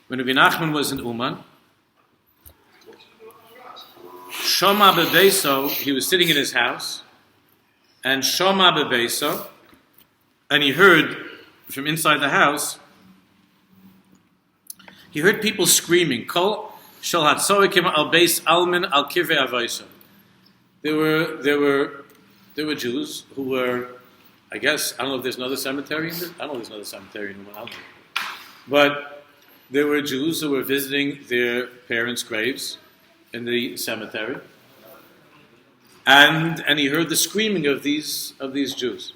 When Rebbe Nachman was in Uman, shoma bebeisa, he was sitting in his house, and shoma bebeisa, and he heard from inside the house, he heard people screaming, kol shel hatzoyakim al beis almin al kivrei avos. There were Jews who were, I guess, I don't know if there's another cemetery in this. I don't know if there's another cemetery in Uman. But there were Jews who were visiting their parents' graves in the cemetery. And he heard the screaming of these Jews.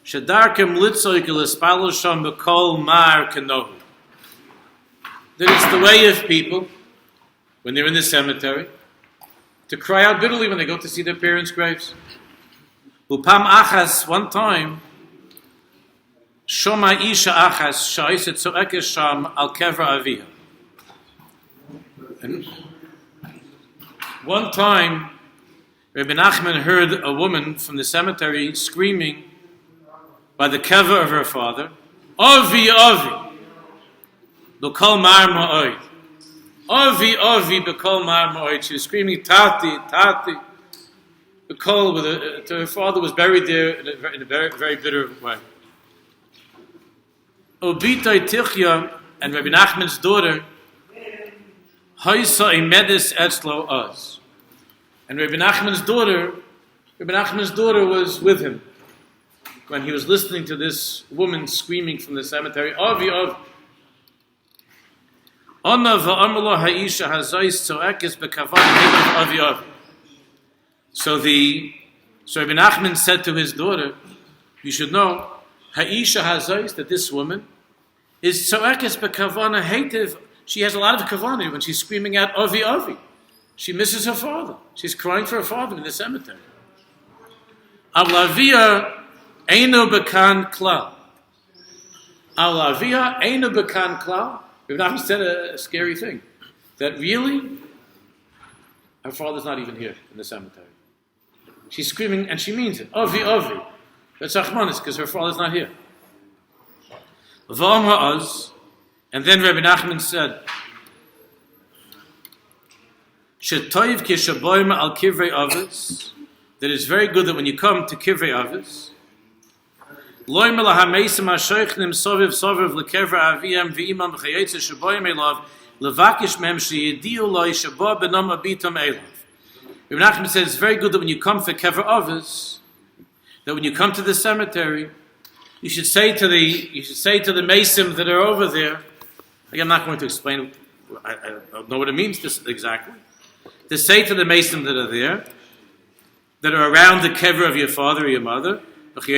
Shadarkem litzoik l'spalo sham b'kol mar kanohu. That it's the way of people, when they're in the cemetery, to cry out bitterly when they go to see their parents' graves. Upam achas, one time, Shoma isha achas shaiset zo'ekes sham al kevra aviha. And one time, Rebbe Nachman heard a woman from the cemetery screaming by the kever of her father, Avi, Avi, b'kol mar ma'oid. Avi, Avi, b'kol mar ma'oid. She was screaming, Tati, Tati. B'kol, to her father was buried there in a very, very bitter way. Obitay Tichya, and Rebbe Nachman's daughter, Haisa imedis etzlo az. And Rebbe Nachman's daughter was with him when he was listening to this woman screaming from the cemetery, Avi, Avi. Ona va'amala ha'isha hazais tzo'ekes b'kavan avi avi. So Rebbe Nachman said to his daughter, you should know, ha'isha hazais, that this woman is tzo'ekes b'kavana hativ. She has a lot of kavana when she's screaming out avi avi. She misses her father. She's crying for her father in the cemetery. Avlavia eino bekan klal. Avlavia eino bekan klal. Rebbe Nachman said a scary thing, that really, her father's not even here in the cemetery. She's screaming, and she means it. Avi, Avi. That's Achmanis, because her father's not here. V'am ha'az, and then Rebbe Nachman said, Shetoiv ki shaboim al kivrei avos, that it's very good that when you come to kivrei avos, Loy melahameisim hashoichnim soviv soviv lekevra aviyam v'imam v'chayetze shaboyim elav levakish mem sheyidiu loy shabo benam abitam elav. Rebbe Nachman says it's very good that when you come for kevra avos, that when you come to the cemetery, you should say to the mesim that are over there. I'm not going to explain. I don't know what it means this exactly, to say to the Mason that are there, that are around the kever of your father or your mother, could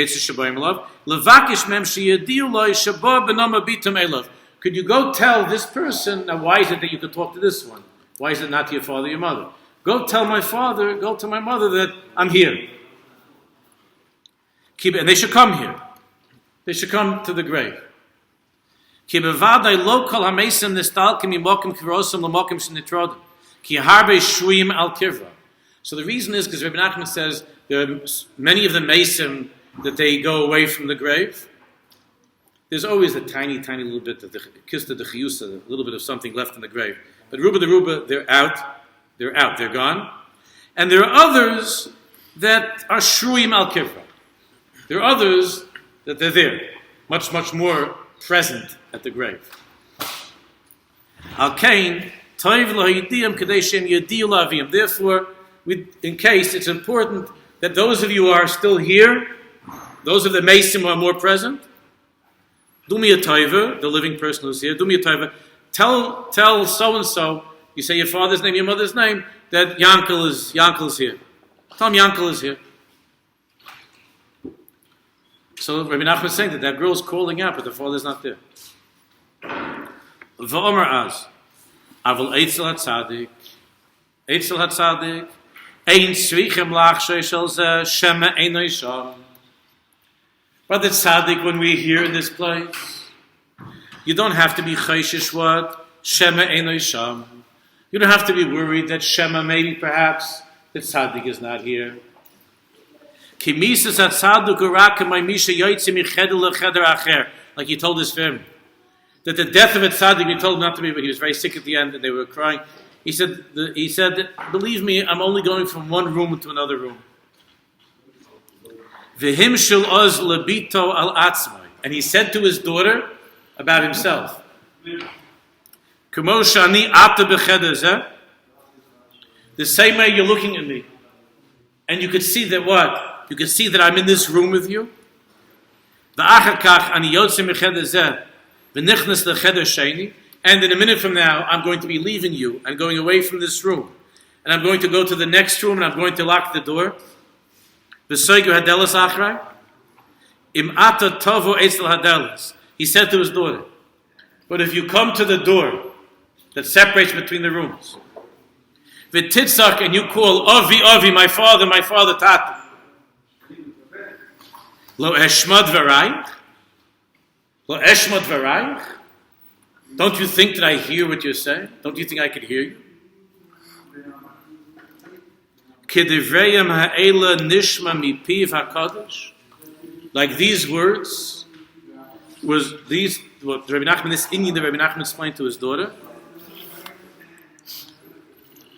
you go tell this person, now why is it that you could talk to this one? Why is it not to your father or your mother? Go tell my father, go tell my mother that I'm here. And they should come here. They should come to the grave. So the reason is because Rebbe Nachman says there are many of the Mesim that they go away from the grave. There's always a tiny, tiny little bit of the kista de chiyusa, a little bit of something left in the grave. But Ruba the Ruba, they're out, they're gone. And there are others that are shruim al kivra. There are others that they're there, much, much more present at the grave. Al kain, toiv lo yidiyam kadeshem yadiyu laviyam. Therefore, in case it's important that those of you who are still here, those of the Mesim who are more present, do me a taiva, the living person who's here, do me a taiva, tell so-and-so, you say your father's name, your mother's name, that Yankel is here. Tell him Yankel is here. So Rebbe Nachman is saying that girl's calling out, but the father's not there. V'omer az, aval Eitzel HaTzadik, ein tzrichem lach shel zeh, shema eino yisham. Brother Tzaddik, when we're here in this place, you don't have to be chayshish what Shema Eino Yisham. You don't have to be worried that Shema, maybe perhaps, that Tzaddik is not here. Like he told his family. That the death of a Tzaddik, he told him not to be, but he was very sick at the end and they were crying. He said, believe me, I'm only going from one room to another room. And he said to his daughter about himself, the same way you're looking at me, and you could see that what? You could see that I'm in this room with you. And in a minute from now, I'm going to be leaving you and going away from this room. And I'm going to go to the next room and I'm going to lock the door. He said to his daughter, but if you come to the door that separates between the rooms, and you call Avi, Avi, my father, Tata, Lo eshmad v'raich, don't you think that I hear what you're saying? Don't you think I could hear you? Like these words, what Rebbe Nachman, this Indian that Rebbe Nachman explained to his daughter.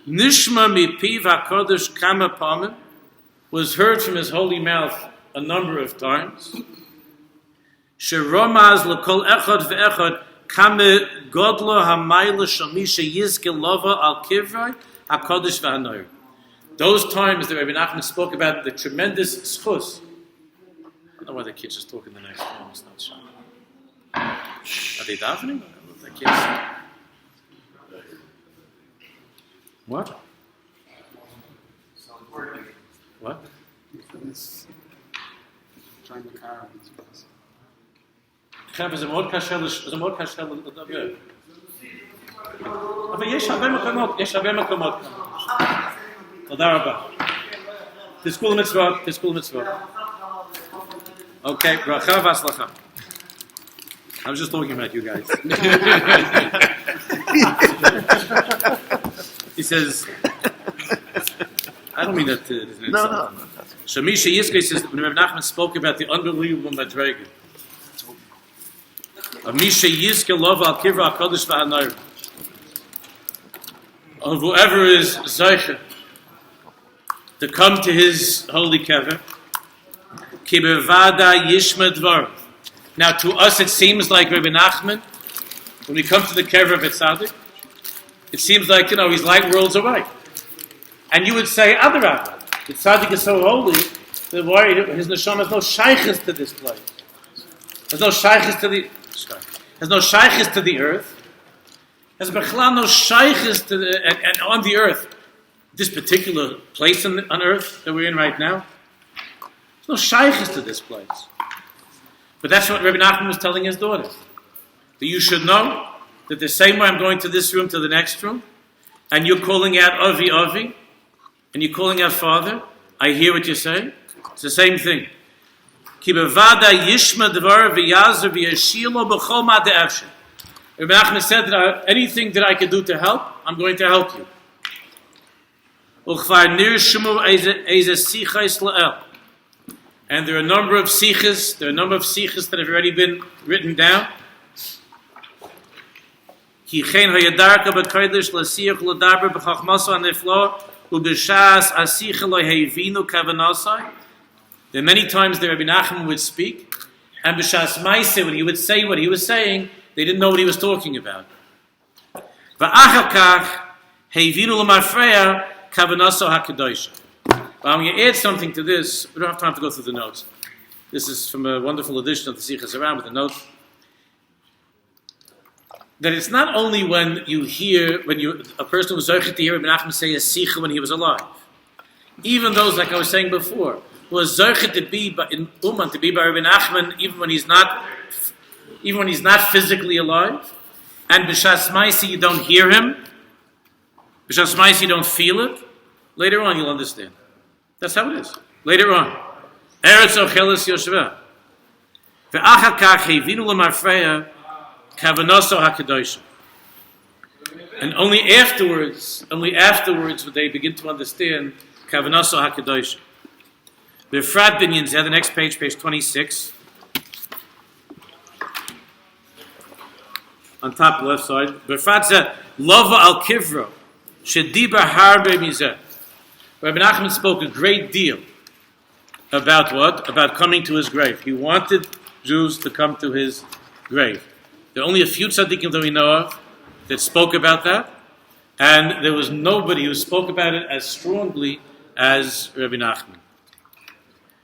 Nishma mipiv HaKadosh kama pamim was heard from his holy mouth a number of times. Sheromaz l'kol echad ve'echad kame godlo hamayla shamisha yizke lova al kivroi HaKadosh v'hanoir. Those times that Rebbe Nachman spoke about the tremendous schus. I don't know why the kids just talking the next room. It's not shy. Are they davening? The kids. What? What? Trying to car. זה מאוד קשה לדבר. אבל יש הרבה מקומות. תודה רבה. תזכו למצוות. Okay, ברכה והצלחה. I was just talking about you guys. He says, I don't mean that to No. Shamisha Yizke says, when Rebbe Nachman spoke about the unbelievable madrega of Misha Yizke Lova Al Kivra HaKadosh V'Hanoir, of whoever is Zeicha to come to his holy kever, Ki Bevada Yishma Dvar. Now to us it seems like Rebbe Nachman, when we come to the kever of Ecstatic, it seems like, he's light worlds away. And you would say, Adarabah, the Tzaddik is so holy, that his neshama has no shaykhis to this place. There's no shaykhis to the earth. There's no shaykhis to the and on the earth. this particular place on earth that we're in right now. There's no shaykhs to this place. But that's what Rebbe Nachman was telling his daughter. That you should know that the same way I'm going to this room to the next room, and you're calling out Avi, Avi, and you're calling out Father, I hear what you're saying. It's the same thing. Ki bevada yishma dvar v'yazer v'yashilo b'chol ma de'efshe. Rebbe Nachman said that anything that I can do to help, I'm going to help you. Uchvar nirshumu eze sichais la'el. And there are a number of sichas, that have already been written down. Ki chen hayadarka b'kodesh l'siyach l'daber b'chachmaso aneflo u'b'shas asicha lo'hevinu kavanasai. There are many times that Rabbi Nachman would speak, and b'shas ma'aseh, when he would say what he was saying, they didn't know what he was talking about. V'achar kach hevinu l'mafreya kavanaso hakadosh. I'm going to add something to this. We don't have time to go through the notes. This is from a wonderful edition of the Sichas Aram with the note. That it's not only when a person was zocheh to hear Rebbe Nachman say a sicha when he was alive. Even those, like I was saying before, who was zocheh to be in Uman, to be by Rebbe Nachman, even when he's not physically alive, and b'shas ma'aseh you don't hear him, b'shas ma'aseh you don't feel it. Later on you'll understand. That's how it is. Later on. Eretz Ochelis Yoshveh. Ve'achar kach hevinu l'marfreya kavanaso hakadosh. And only afterwards would they begin to understand kavanaso hakadosh. Befrat binyan zeh, the next page 26. On top left side. Befrat zeh, lova al kivro, shediba harbe mizeh. Rabbi Nachman spoke a great deal about what? About coming to his grave. He wanted Jews to come to his grave. There are only a few tzaddikim that we know of that spoke about that, and there was nobody who spoke about it as strongly as Rabbi Nachman.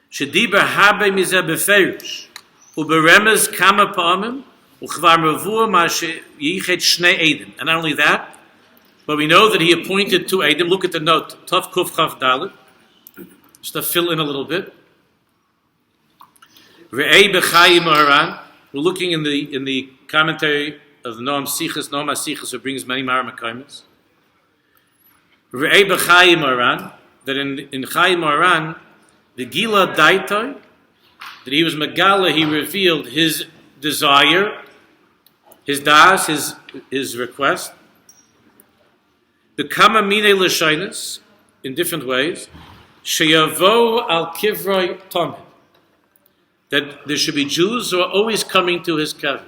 Shediber habe mizeh beferish, uberemez kama pa'amim, uchvar mavur ma yichet shnei edim. And not only that, but we know that he appointed two edim. Look at the note, Tov Kuf Chaf Dalet, just to fill in a little bit. Re'ei b'chayim Moharan. We're looking in the commentary of the Noam HaSichas, who brings many Maramakaimos. Re'ei b'chayim Moharan, that in Chayim Moharan, the Gila Daitoi, that he was Megala, he revealed his desire, his das, his request. The Kama Mine L'Shainis, in different ways, Sheyavo Al Kivroi Tomid, that there should be Jews who are always coming to his kever.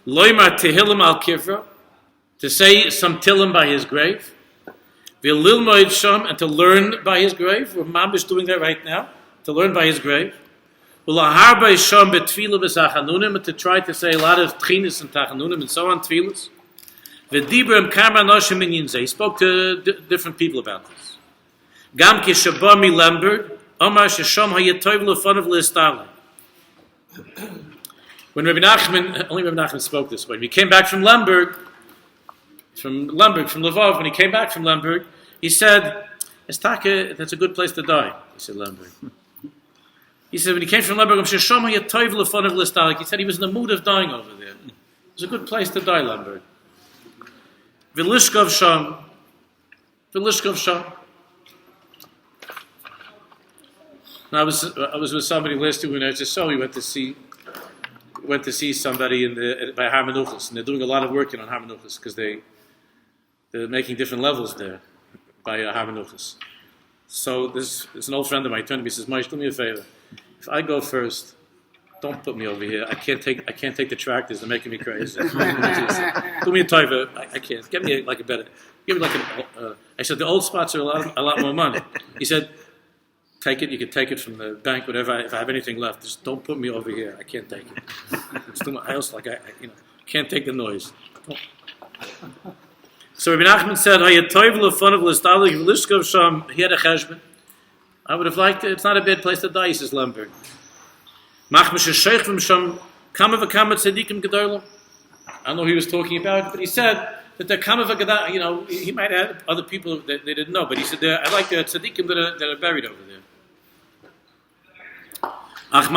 Loimar Tehillim Al Kivro, to say some Tillim by his grave. V'lil Moed Sham, and to learn by his grave. We're Mamish doing that right now, to learn by his grave. V'lahar Bei Sham Betfilah B'Sachanunim, and to try to say a lot of Tchinis and Tachanunim and so on, Tfilas. He spoke to different people about this. Gam ki shabami Lemberg, Omar shesham hayatoiv l'fanav l'istale. When only Rebbe Nachman spoke this way. When he came back from Levov, when he came back from Lemberg, he said, "Estake, that's a good place to die." He said, Lemberg. He said, when he came from Lemberg, shesham hayatoiv l'fanav l'istale. He said he was in the mood of dying over there. It was a good place to die, Lemberg. V'lishkov sham. Now I was with somebody last week in Eretz Yisroel. We went to see somebody by Har Menuchos, and they're doing a lot of work on Har Menuchos because they're making different levels there by Har Menuchos. So there's an old friend of mine turned to me and says, "Maish, do me a favor. If I go first, don't put me over here. I can't take the tractors. They're making me crazy. Do me a favor. I can't. Give me like a better. Give me like I said the old spots are a lot more money. He said, take it. You can take it from the bank, whatever. If I have anything left, just don't put me over here. I can't take it. It's too much. I also can't take the noise. So Rabbi Nachman said, he had a cheshbon. I would have liked it. It's not a bad place to die, he says Lemberg. I don't know who he was talking about, but he said that the Kama V'Gadah, he might have other people that they didn't know, but he said, I like the tzaddikim that are buried over there. But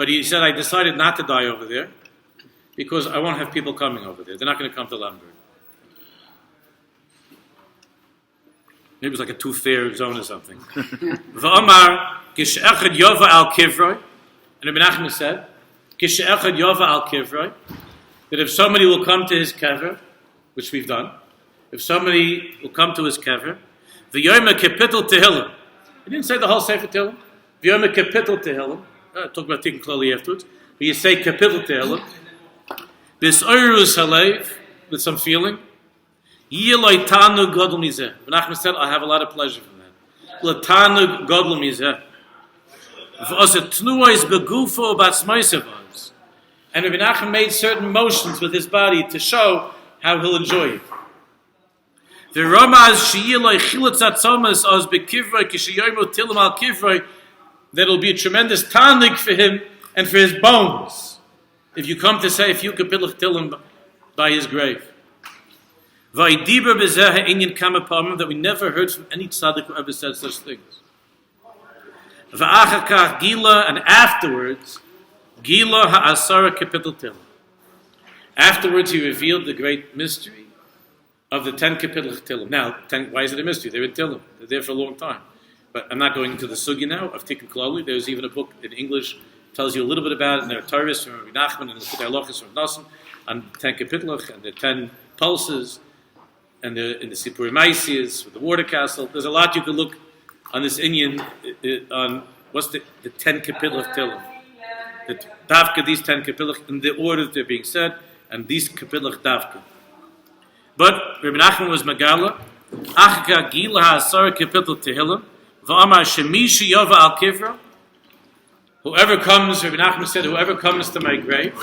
he said, I decided not to die over there because I won't have people coming over there. They're not going to come to Lamberg. Maybe it was like a two-fair zone or something. V'amar kish'echad yova al kivroi, and Rebbe Nachman said, kish'echad yova al kivroi, that if somebody will come to his kever, which we've done, if somebody will come to his kever, v'yoma kapitel tehillim. He didn't say the whole Sefer Tehillim. V'yoma kapitel tehillim. Talk about Tikkun clearly afterwards. But you say kapitel tehillim. This oirus halev, with some feeling. Yiloi tanu godl mizeh. Nachman said, I have a lot of pleasure from that. L'tanu godl mizeh. V'oset tnuois begufo batzmoisevos. And Rebbe Nachman made certain motions with his body to show how he'll enjoy it. V'romaz sheyiloi chilutz atzomas oz bekivroi kishayoymo tilim al kivroi, that will be a tremendous tanig for him and for his bones if you come to say a few kapilach tilim by his grave. V'aydiber b'zeh ha'inyan kama pamim, that we never heard from any tzaddik who ever said such things. V'achar kach gila, and afterwards, gila ha'asara kapitel tilim. Afterwards, he revealed the great mystery of the 10 kapitel tilim. Now, why is it a mystery? They're in tilim. They're there for a long time. But I'm not going into the sugya now of Tikkun Klali. There's even a book in English tells you a little bit about it, and there are Torahs from Rabbi Nachman and the Halachos from Nachman on 10 kapitlach and the 10 pulses, and in the Sipurei Maisias with the water castle. There's a lot you could look on this Inyan on what's the 10 kapitlach tilim. The davka, these 10 kapitlach, in the order that they're being said, and these kapitlach davka. But Rabbi Nachman was Magala. Achka gila ha'asar kapitel tehillim. V'amar shemishi yova al kivra. Whoever comes, Rebbe Nachman said, whoever comes to my grave,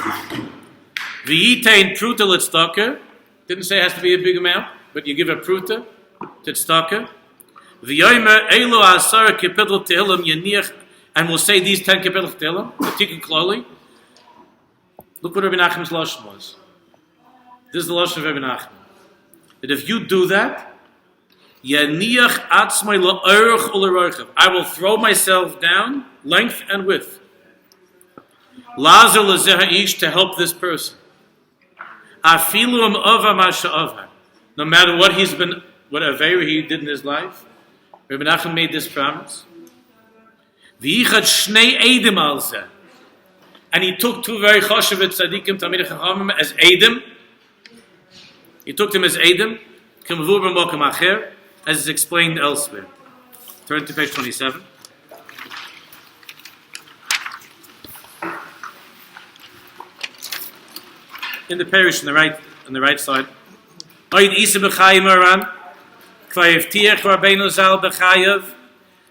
v'yitein pruta l'tzedakah, didn't say it has to be a big amount, but you give a pruta to tzedakah. V'yomer elu asar kapitel tehillim yaniach, and we'll say these 10 kapitel tehillim, the Tikkun Klali. Look what Rebbe Nachman's lashon was. This is the lashon of Rebbe Nachman. That if you do that, Yaniach atzmai la'orach u'leroichav, I will throw myself down, length and width. Lazar l'zeh ha'ish, to help this person. Afilu ava masha'avha, no matter what aveira he did in his life. Rebbe Nachman made this promise. V'yichad shnei eidim al zeh, and he took two very choshev tzaddikim tamid chachamim as eidim. He took them as eidim. K'mavur b'mokem acher, as is explained elsewhere. Turn to page 27. In the parish on the right side. Oid isa b'chayim aran, k'vayevtiach Rabbeinu zal b'chayav.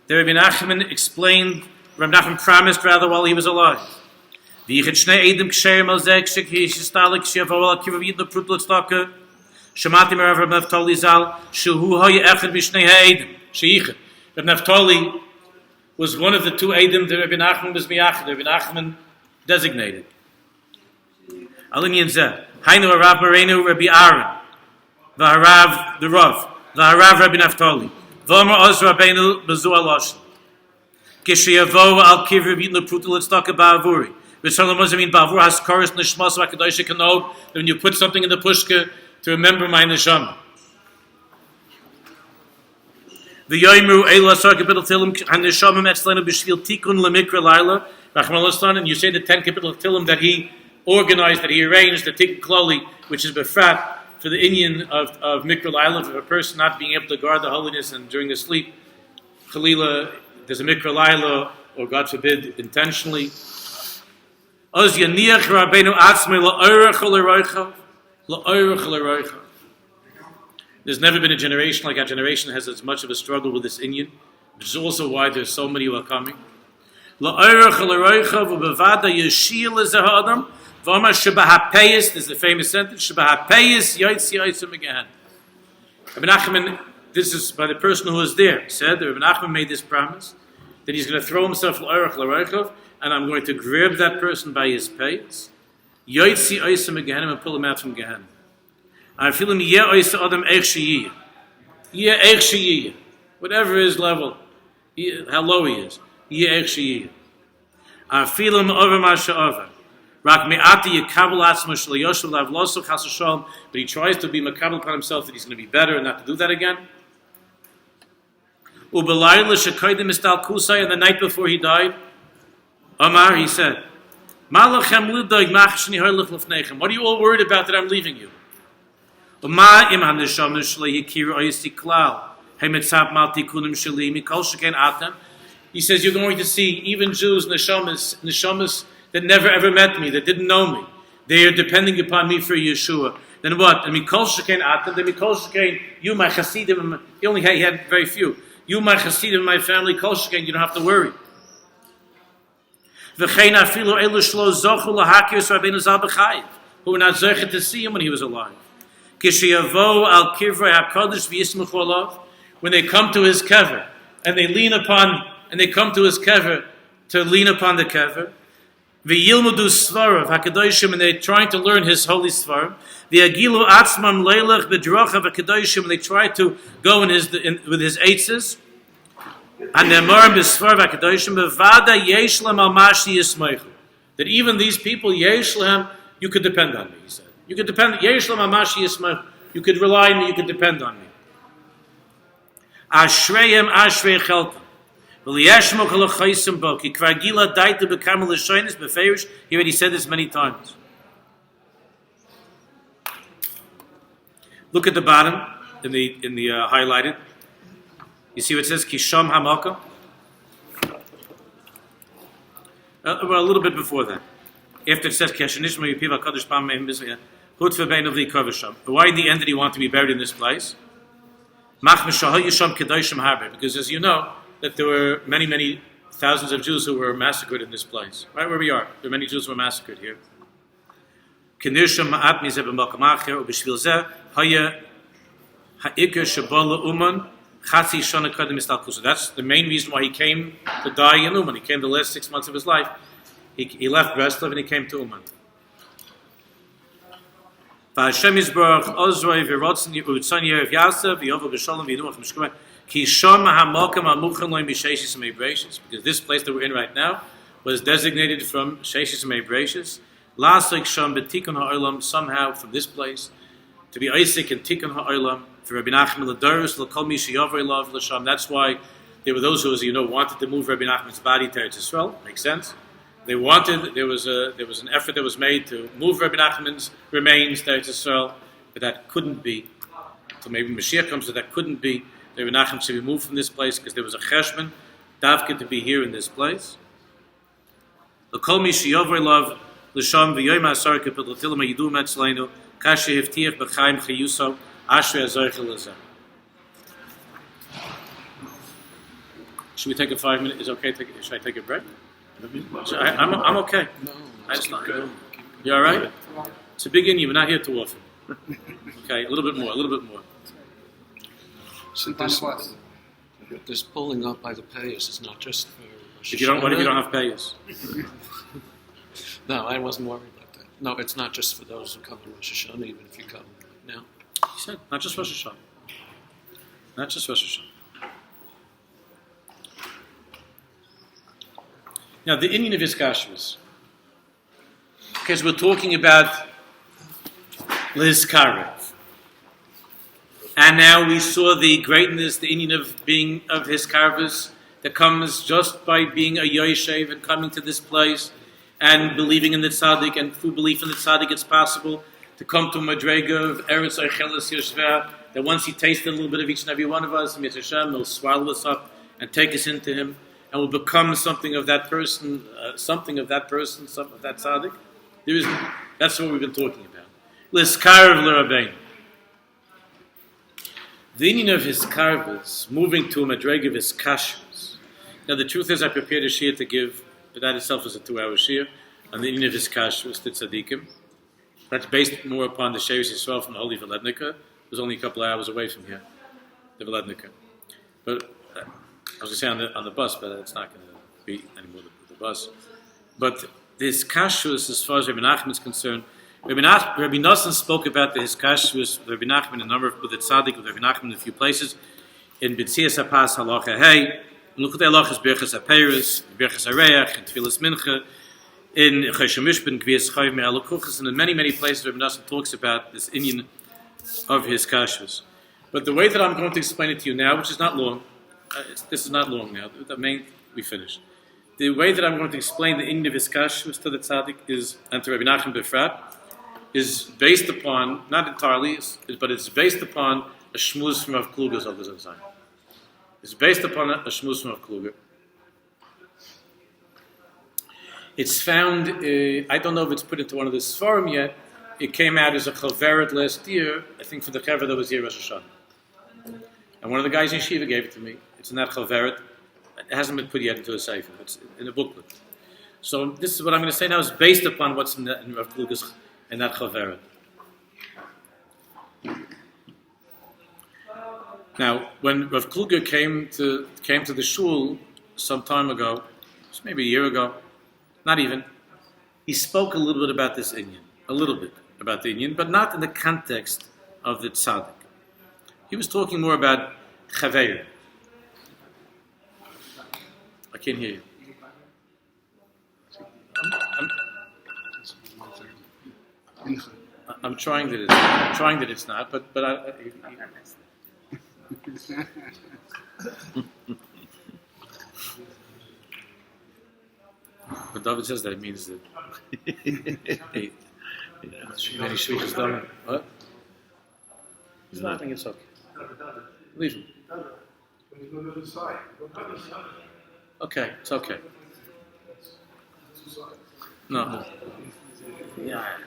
The Rebbe Nachman explained, Rebbe Nachman promised rather while he was alive. V'yichad shnei edim k'sherim al zeh k'shek yishistalik k'shevav al kivav yidno prut l'tzedakah. Shemati merav Reb Naftali zal shehu haya echad mishnei ha'edim sheichad. Reb Naftali was one of the two edim that Rebbe Nachman was miyachad. Rebbe Nachman designated. Alin zeh hainu harav Marenu Rabbi Aaron v'harav the Rav v'harav Rabbi Naftali v'omer oz Rabbeinu b'zu aloshin k'sheyavo al kivri b'yitnu prutu l'tzedakah ba'avuri v'shalom ozamin ba'avur haskaris nishmas v'akadosh kanog, that when you put something in the pushka to remember my neshama. The yoimru eila asar kapitel tilim haneshama etzlenu b'shvil tikkun lemikra laila rachman, and you say the 10 kapitel tilim that he organized, that he arranged, the Tikkun Klali, which is befrat for the inyan of mikra laila, for a person not being able to guard the holiness and during the sleep. Chalila, there's a mikra laila, or God forbid, intentionally. Oz yaniach Rabbeinu atzmei la'orach u'leroichav. There's never been a generation like our generation has as much of a struggle with this inyan, which is also why there's so many who are coming. There's the famous sentence, Rebbe Nachman, this is by the person who was there, said that Rebbe Nachman made this promise that he's going to throw himself and I'm going to grab that person by his pates, Yoitzi Oisam Gehenna, and pull him out from Gehenna. I feel him Yeh Oisa Adam Eich Sheyiyah. Yeh Eich Sheyiyah. Whatever his level, how low he is. Yeh Eich Sheyiyah. I feel him over Masha Over. Rak Me'ati Yekabel Atzma Shel Yoshev Lav Loso Chas V'Shalom, but he tries to be makabel upon himself that he's going to be better and not to do that again. Ubelayla Shekoidim Istal Kusai, and the night before he died, Amar, he said, what are you all worried about that I'm leaving you? He says, you're going to see even Jews, neshamas that never ever met me, that didn't know me. They are depending upon me for Yeshua. Then what? I mean, you, my Hasidim, he had very few. You, my Hasidim, my family, you don't have to worry. Who were not zeichet to see him when he was alive. When they come to his kever and they come to his kever to lean upon the kever, and they're trying to learn his holy svarim. And they try to go with his eitzes. And that even these people, you could depend on me, he said. You could depend, you could rely on me, you could depend on me. Ashreyem ashrei cheltam. He already said this many times. Look at the bottom in the highlighted. You see what it says? Kisham hamaka. Well, a little bit before that. After it says Keshanishma Yipiva Kadosh Pam Mehem Bizvaya, Hutva Bein of the Kavasham. Why in the end did he want to be buried in this place? Because as you know, that there were many thousands of Jews who were massacred in this place. Right where we are. There are many Jews who were massacred here. Kinirsham Ma'at Mizeh B'Makam Acher, Ubishvil Zeh, Haya Ha'ikr Shabola Uman, Chatzi Shana Kadim Istal Kusa. That's the main reason why he came to die in Uman. He came the last 6 months of his life. He left Breslov and he came to Uman. Because this place that we're in right now was designated from Sheshis and Mebrachis. Somehow from this place to be Isaac and Tikkun Ha'olam for Rabbi Nachman L'Dorus L'Kol Mi She'Yavrei Lav L'Sham. That's why there were those who, as you know, wanted to move Rabbi Nachman's body to Eretz Yisroel. Makes sense. There was an effort that was made to move Rabbi Nachman's remains to Eretz Yisroel, but that couldn't be. So maybe Mashiach comes, that couldn't be. Rabbi Nachman should be moved from this place because there was a cheshbon, davka to be here in this place. L'Kol Mi She'Yavrei Lav L'Sham V'Yoyim Ha'asar K'Pid L'Tilim Ha'Yidum Etzleinu Kasher Hivtiach B'Chaim Chayuso Ashrei HaZoich L'Zeh. Should we take a 5 minute? Is it okay? Should I take a break? I'm okay. No, let's keep going. You all right? It's a big Indian. We're not here too often. Okay, a little bit more. So this pulling up by the payas is not just for Rosh If you don't, what if you Hashanah? don't have payers? No, I wasn't worried about that. No, it's not just for those who come to Rosh Hashanah, even if you come now. He said, not just Rosh Hashanah. Not just Rosh Hashanah. Now, the Indian of his kashrus, because we're talking about Liz Karev, and now we saw the greatness, the Indian of being of his karvas that comes just by being a Yoshev and coming to this place and believing in the Tzaddik, and through belief in the Tzaddik it's possible to come to a madrega of Eretz Yisroel, that once he tasted a little bit of each and every one of us, Mitzvah Hashem, he'll swallow us up and take us into him, and will become something of that person, something of that tzaddik. That's what we've been talking about. L'skarev l'Rabbeinu. The meaning of his karvas, moving to a madrega of his kashrus. Now the truth is, I prepared a shiur to give, but that itself is a 2-hour shiur, on the meaning of his kashrus, the tzaddikim. That's based more upon the Eretz Yisroel from the Holy Velednica. It was only a couple of hours away from here, the Velednica. But was going to say on the bus, but it's not going to be anymore the bus. But this kashrus, as far as Rebbe Nachman is concerned, Rebbe Nosson spoke about his kashrus with Rebbe Nachman with the Tzaddik, with Rebbe Nachman in a few places. In B'tzias HaPas Halacha Hey, in Lukutei Halachas Birchas HaPeiros, Birchas HaReach, in Tefillas Mincha, in Choshen Mishpan, Gvias Chayiv Me'al Kuchas, and in many, many places Rebbe Nosson talks about this inyan of his kashrus. But the way that I'm going to explain it to you now, which is not long, this is not long now, we finished. The way that I'm going to explain the inyan of his kashrus to the Tzaddik is, and to Rebbe Nachman Befrat, is based upon, not entirely, but it's based upon a shmuz from Rav Kluger's of the Zayin. It's based upon a shmuz from Rav Kluger. It's found, I don't know if it's put into one of the Sfarim yet. It came out as a chaveret last year, I think for the chaver that was here Rosh Hashanah. And one of the guys in Shiva gave it to me. It's in that chaveret. It hasn't been put yet into a sefer. It's in a booklet. So this is what I'm going to say now is based upon what's in Rav Kluger's, in that chaveret. Now, when Rav Kluger came to the shul some time ago, it's maybe a year ago, not even, he spoke a little bit about this inyan, a little bit about the inyan, but not in the context of the tzaddik. He was talking more about chaveir. I can't hear you. I'm trying that it's not, but But David says that it means that many shviach is done. What? He's laughing. It's okay. Leave him. Okay, it's okay. No. Yeah.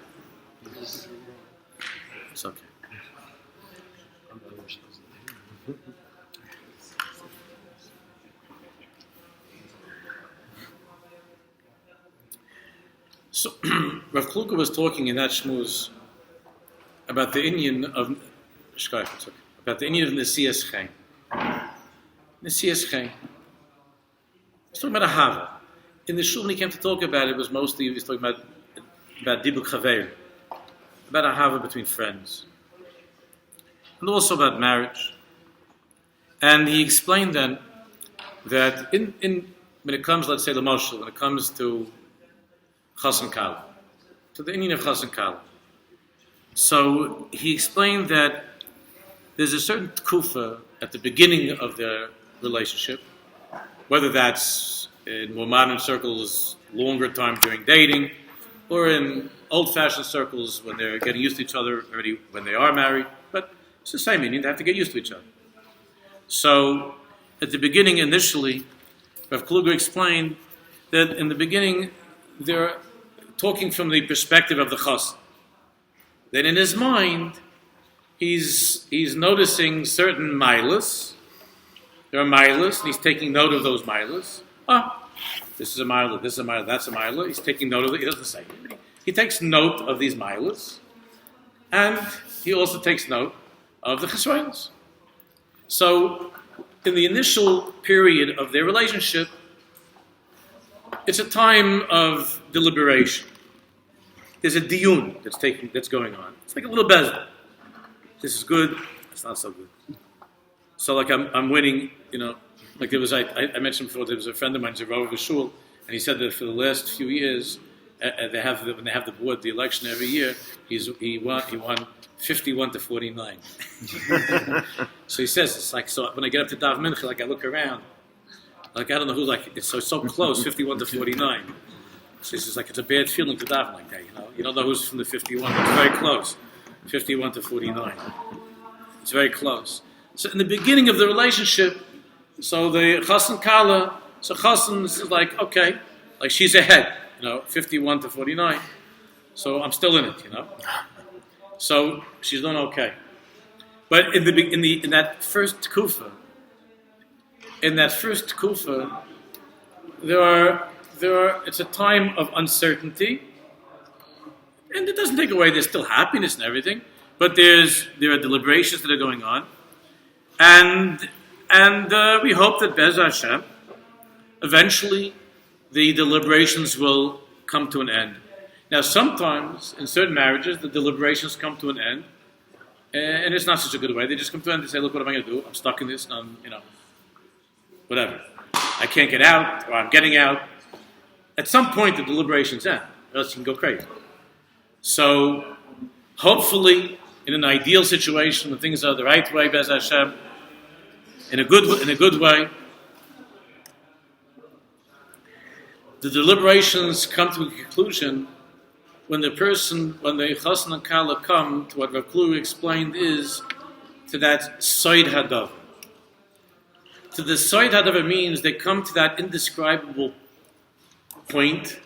It's okay. So, Rav Kluger was talking in that shmuz about the inyan of Nesias Chaim. Nesias Chaim. He's talking about a hava. In the shul, when he came to talk about it, was mostly he was talking about dibuk chaveir, about a hava between friends, and also about marriage. And he explained then that in when it comes, let's say, the Moshe, when it comes to Chas and Kala, to the inyan of Chas and Kala. So he explained that there's a certain tkufa at the beginning of their relationship, whether that's in more modern circles, longer time during dating, or in old-fashioned circles when they're getting used to each other already when they are married. But it's the same meaning, they have to get used to each other. So at the beginning, initially, Rav Kluger explained that in the beginning, they're talking from the perspective of the chassan. Then in his mind, he's noticing certain milas. There are milas, and he's taking note of those milas. This is a mila, this is a mila, that's a mila. He's taking note of it. He doesn't say it. He takes note of these milas, and he also takes note of the chesronos. So, in the initial period of their relationship, it's a time of deliberation. There's a diyun that's going on. It's like a little bezel. This is good. It's not so good. So, like I'm winning. Like there was I mentioned before. There was a friend of mine, Zerov Shul, and he said that for the last few years, when they have the board, the election every year, he won 51 to 49. So he says it's like, so when I get up to Dav Mincha, like I look around, like I don't know who's like it's so close, 51 to 49. So he says like it's a bad feeling to daven like that, You don't know who's from the 51. It's very close, 51 to 49. It's very close. So in the beginning of the relationship, so the chassan kala, so chassan is like okay, like she's ahead, 51 to 49. So I'm still in it, So she's doing okay. But in that first kufa, there are it's a time of uncertainty, and it doesn't take away. There's still happiness and everything, but there are deliberations that are going on, and And we hope that Bez Hashem, eventually the deliberations will come to an end. Now, sometimes in certain marriages, the deliberations come to an end, and it's not such a good way. They just come to an end and say, "Look, what am I going to do? I'm stuck in this, and I'm, whatever. I can't get out, or I'm getting out." At some point, the deliberations end, or else you can go crazy. So, hopefully, in an ideal situation, when things are the right way, Bez Hashem, in a good way, the deliberations come to a conclusion when the chassan and kala come to what Rav Klug explained is to that soid hadav. To the soid hadav means they come to that indescribable point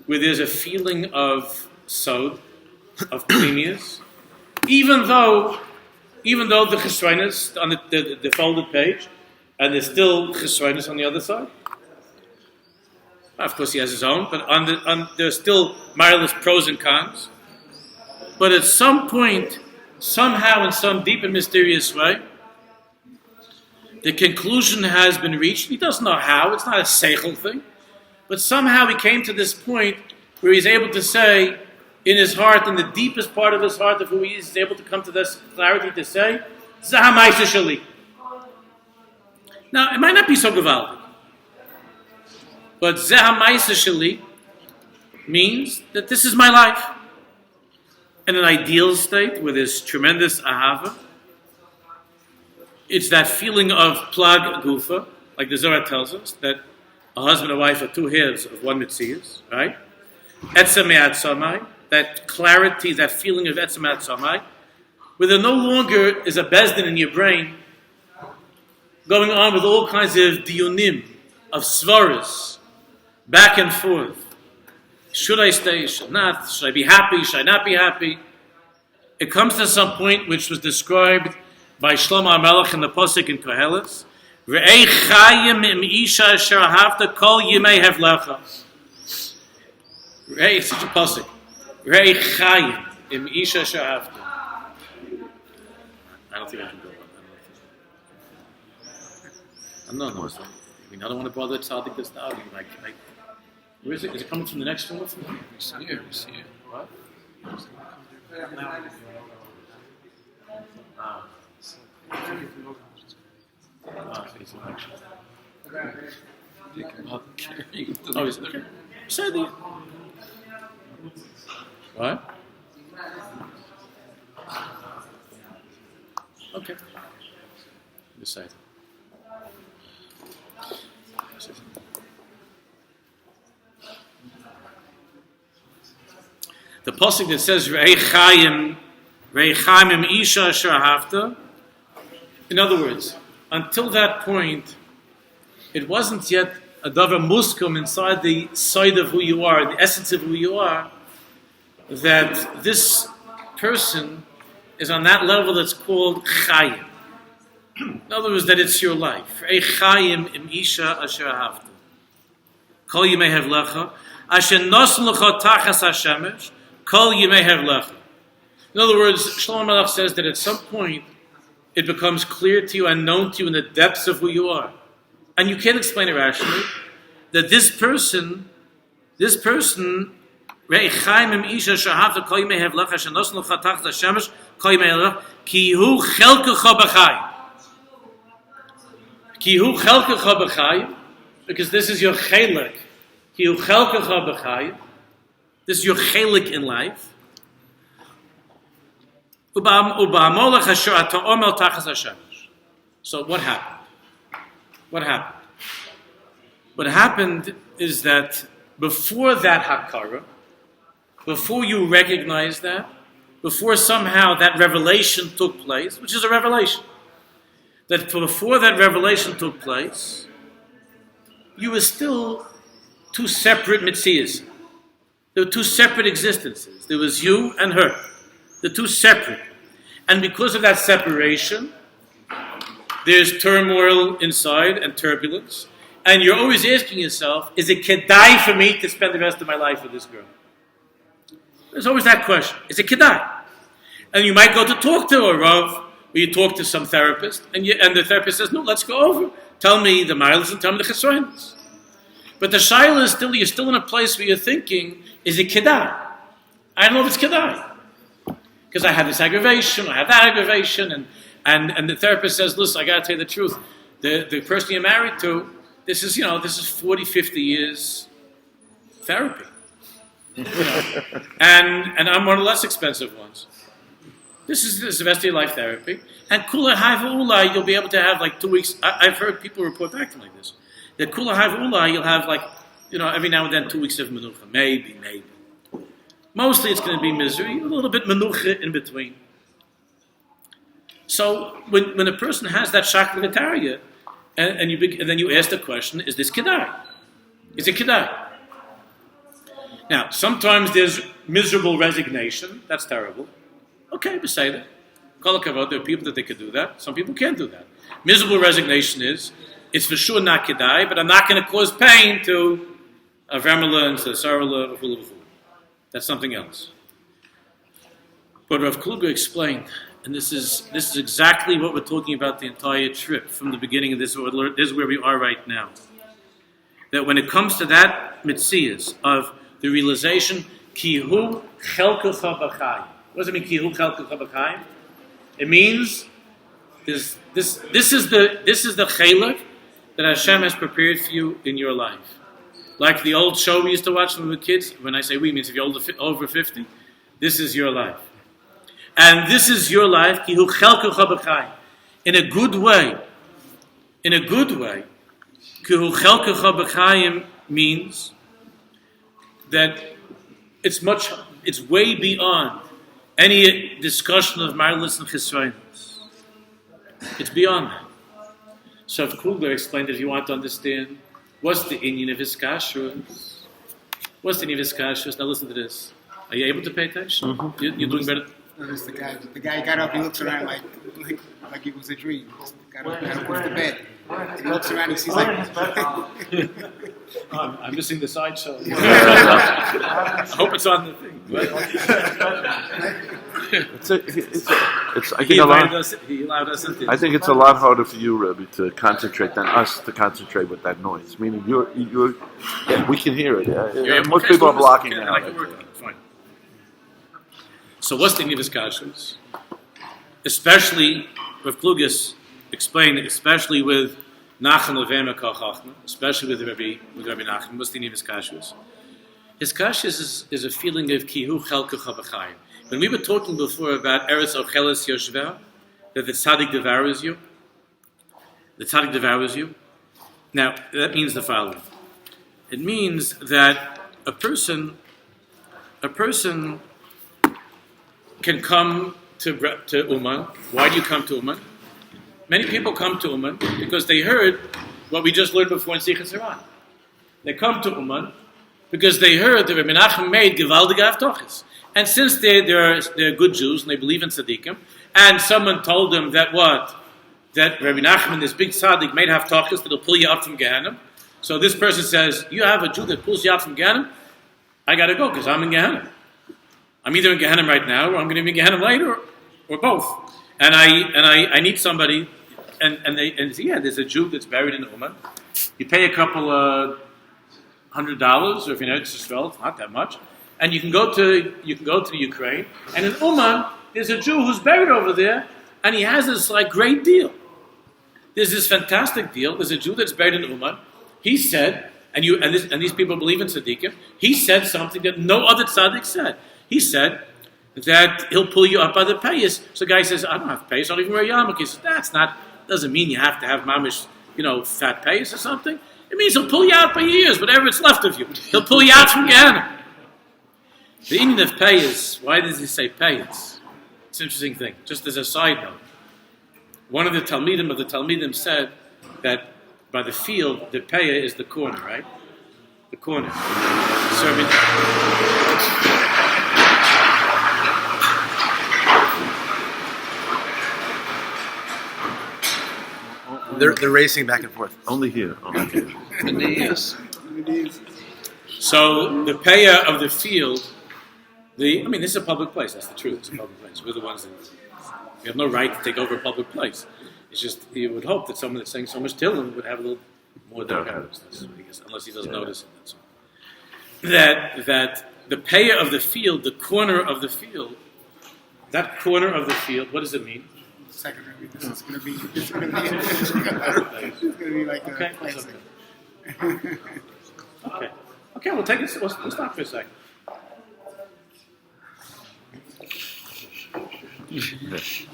where there's a feeling of sod, of pneumias, even though the chesroinus on the folded page, and there's still chesroinus on the other side. Of course, he has his own, but there's still marvelous pros and cons. But at some point, somehow, in some deep and mysterious way, the conclusion has been reached. He doesn't know how; it's not a seichel thing, but somehow he came to this point where he's able to say, in his heart, in the deepest part of his heart of who he is, he's able to come to this clarity to say, "Zeh ha'maisa sheli." Now, it might not be so gewaldig, but Zeh ha'maisa sheli means that this is my life. In an ideal state where there's tremendous ahava, it's that feeling of plag gufa, like the Zohar tells us, that a husband and wife are two halves of one mitzias, right? Etzem me'at samai, that clarity, that feeling of etzem me'at samai, where there no longer is a bezdin in your brain going on with all kinds of diyunim, of svaras, back and forth. Should I stay? Should not? Should I be happy? Should I not be happy? It comes to some point which was described by Shlomo HaMelech in the Pasuk in Koheles. Re'ei chayim im isha asher ahavta kol yimei hevlecha. Re'ei, it's such a Pasuk. Re'ei chayim im isha asher ahavta. I don't think I can go on. No. I don't want to bother Tzaddik this now. Where is it? Is it coming from the next one? It's here. What? Oh, is it? Okay. Say the. What? Okay. Decide. The pasuk that says Re'ei chayim im isha asher ahavta. In other words, until that point, it wasn't yet a davar muskum inside the side of who you are, the essence of who you are, that this person is on that level that's called chayim. In other words, that it's your life. Re'ei chayim im isha asher ahavta. Kol yimei hevlecha asher nosen lecha tachas hashemesh. Kol yimei hevlecha. In other words, Shlomo HaMelech says that at some point it becomes clear to you and known to you in the depths of who you are, and you can't explain it rationally. That this person, Re'ei chayim im isha shahavta kol yimei hevlecha shenosen lecha tachas hashemesh kol yimei hevlecha ki hu chelkecha b'chayim. Ki hu chelkecha b'chayim, because this is your chelik. Ki hu chelkecha b'chayim. This is your chelik in life. So what happened? What happened is that before that hakara, before you recognize that, before somehow that revelation took place, which is a revelation, that before that revelation took place, you were still two separate mitzias. There were two separate existences. There was you and her. The two separate. And because of that separation, there's turmoil inside and turbulence. And you're always asking yourself, is it kedai for me to spend the rest of my life with this girl? There's always that question. Is it kedai? And you might go to talk to a Rav or you talk to some therapist, and the therapist says, no, let's go over. Tell me the miles and tell me the chesronos. But the shaila is still, you're still in a place where you're thinking, is it kedai? I don't know if it's kedai. Because I have this aggravation, I have that aggravation, and the therapist says, listen, I got to tell you the truth. The person you're married to, this is 40, 50 years therapy. And I'm one of the less expensive ones. This is the rest of your life therapy. And kula haiva ulai, you'll be able to have like 2 weeks. I've heard people report back to me like this. That kula haiva ulai, you'll have like, every now and then 2 weeks of menucha. Maybe. Mostly it's going to be misery, a little bit menucha in between. So when a person has that shaklavitaria, and then you ask the question, is this kedai? Is it kedai? Now, sometimes there's miserable resignation. That's terrible. Okay, we say that. Kol hakavod, there are people that they could do that. Some people can't do that. Miserable resignation it's for sure not kedai, but I'm not going to cause pain to Avramala and to Sarala. That's something else. But Rav Kluger explained, and this is exactly what we're talking about the entire trip from the beginning of this. This is where we are right now. That when it comes to that mitzias of the realization, kihu chelkecha b'chayim. What does it mean, kihu chelkecha b'chayim? It means this is the chelek that Hashem has prepared for you in your life. Like the old show we used to watch when we were kids. When I say we, means if you're over 50, this is your life. And this is your life, kihu chelkecha b'chayim. In a good way, kihu chelkecha b'chayim means that it's way beyond any discussion of marvelous and chesronos. It's beyond that. So if Kugler explained, if you want to understand, what's the inyan of his kashrus? What's the inyan of his kashrus? Now listen to this. Are you able to pay attention? Mm-hmm. You're doing better. Notice the guy got up, he looks around like it was a dream. Got up, went to bed. And he looks around, he sees like... I'm missing the sideshow. I hope it's on the thing. I think it's a lot harder for you, Rebbe, to concentrate than us to concentrate with that noise. Meaning we can hear it. Most people are blocking it out. Fine. So what's the Nivas Kashrus? Especially, Rav Kluger explained, especially with Nachman Levema Kachachma, especially with Rebbe Nachman, what's the Nivas Kashrus? His kashrus is a feeling of kihu chelkecha b'chayim. When we were talking before about Eretz Ocheles Yoshveh, that the Tzaddik devours you, now that means the following. It means that a person can come to Uman. Why do you come to Uman? Many people come to Uman because they heard what we just learned before in Sichas Haran. They come to Uman because they heard that Rebbe Nachman made gewaldige avtochas. And since they're good Jews and they believe in tzaddikim, and someone told them that Rebbe Nachman, this big tzaddik, made avtochas that'll pull you up from Gehenna. So this person says, you have a Jew that pulls you up from Gehenna? I got to go because I'm in Gehenna. I'm either in Gehenna right now or I'm going to be in Gehenna later or both. And I need somebody, and they say, yeah, there's a Jew that's buried in Uman. You pay a couple of $100, or if you know it's Yisrael, it's not that much, and you can go to the Ukraine, and in Uman there's a Jew who's buried over there, and he has this great deal. There's this fantastic deal. There's a Jew that's buried in Uman. He said, and these people believe in tzaddikim. He said something that no other tzaddik said. He said that he'll pull you up by the payas. So the guy says, I don't have payas, I don't even wear yarmulke. He says, doesn't mean you have to have mamish, fat payas or something. It means he'll pull you out by years, whatever it's left of you. He'll pull you out from Gehenna. The meaning of payas, why does he say payas? It's an interesting thing. Just as a side note, one of the Talmidim said that by the field, the paya is the corner, right? The corner. Serving. They're racing back and forth. Only here. Okay. Yes. So the paya of the field, this is a public place. That's the truth. It's a public place. We're the ones that You have no right to take over a public place. It's just you would hope that someone that's saying so much Tehillim would have a little more nervousness, unless he doesn't notice it. That's all. That the payer of the field, the corner of the field, that corner of the field, what does it mean? Secondary. This is going to be like a classic. Okay, we'll take it. We'll stop for a second.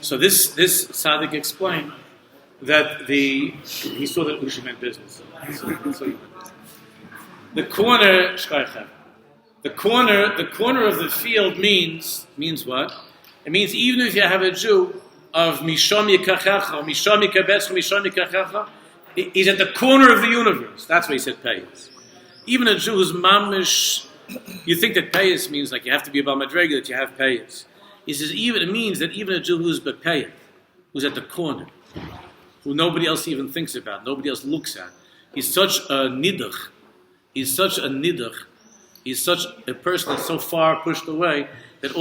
So this Tzaddik explained that he saw that Usha meant business. The corner of the field means what? It means even if you have a Jew of Misham Yikachecha, Misham Yikabetcha, Misham Yikachecha, he's at the corner of the universe. That's why he said Payas. Even a Jew who's mamish, you think that Payas means like you have to be about Madrega that you have Payas. He says it means that even a Jew who's Bepayah, who's at the corner, who nobody else even thinks about, nobody else looks at, he's such a nidach. He's such a person that's so far pushed away that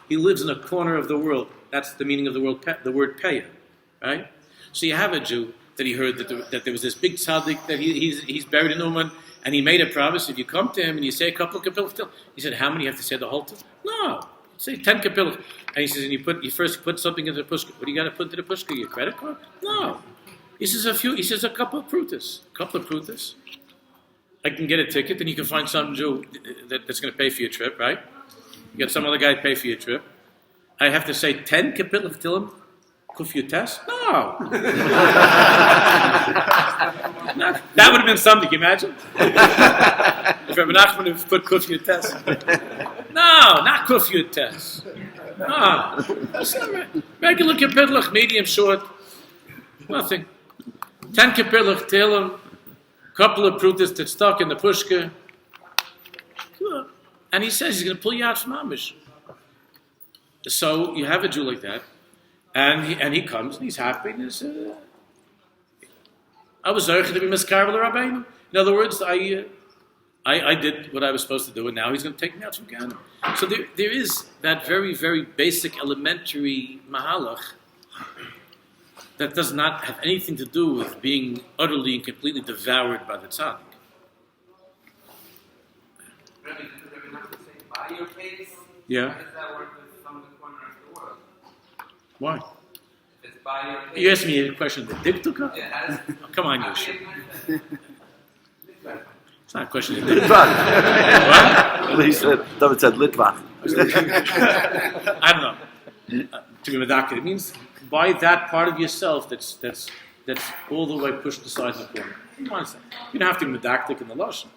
he lives in a corner of the world. That's the meaning of the word payah, right? So you have a Jew that he heard that there was this big tzaddik that he's buried in Uman, and he made a promise. If you come to him and you say a couple of kapilach, he said, how many you have to say the whole time? No, say 10 kapilach. And he says, and you first put something into the pushka. What do you got to put into the pushka? Your credit card? No. He says a couple of prutas. I can get a ticket, then you can find some Jew that's going to pay for your trip, right? You got some other guy to pay for your trip. I have to say 10 kapilach till him, kuf your test? No. That would have been something, can you imagine? If Rebbe Nachman would put kuf your test. No, not kuf your test. No. Regular kapilach, medium, short, nothing. 10 kapilach till him, couple of prutas that stuck in the pushka, and he says he's going to pull you out from Amish. So you have a Jew like that, and he comes and he's happy. And he says, I was zeicher to be miskarvel Rabbeinu. In other words, I did what I was supposed to do, and now he's going to take me out from Ghana. So there is that very, very basic, elementary mahalach that does not have anything to do with being utterly and completely devoured by the tzaddik. By your case, Yeah. how does that work with some of the corners of the world? Why? If it's by your case. You asked me a question. The diktuka? Yeah, how does, Oh, come on, how Yoshi. do you It's not a question of diktuka. Litvach. He said, David said Litvach. I don't know. To be medaked, it means by that part of yourself that's all the way pushed aside in the corner. You don't have to be medaktik in the lashon,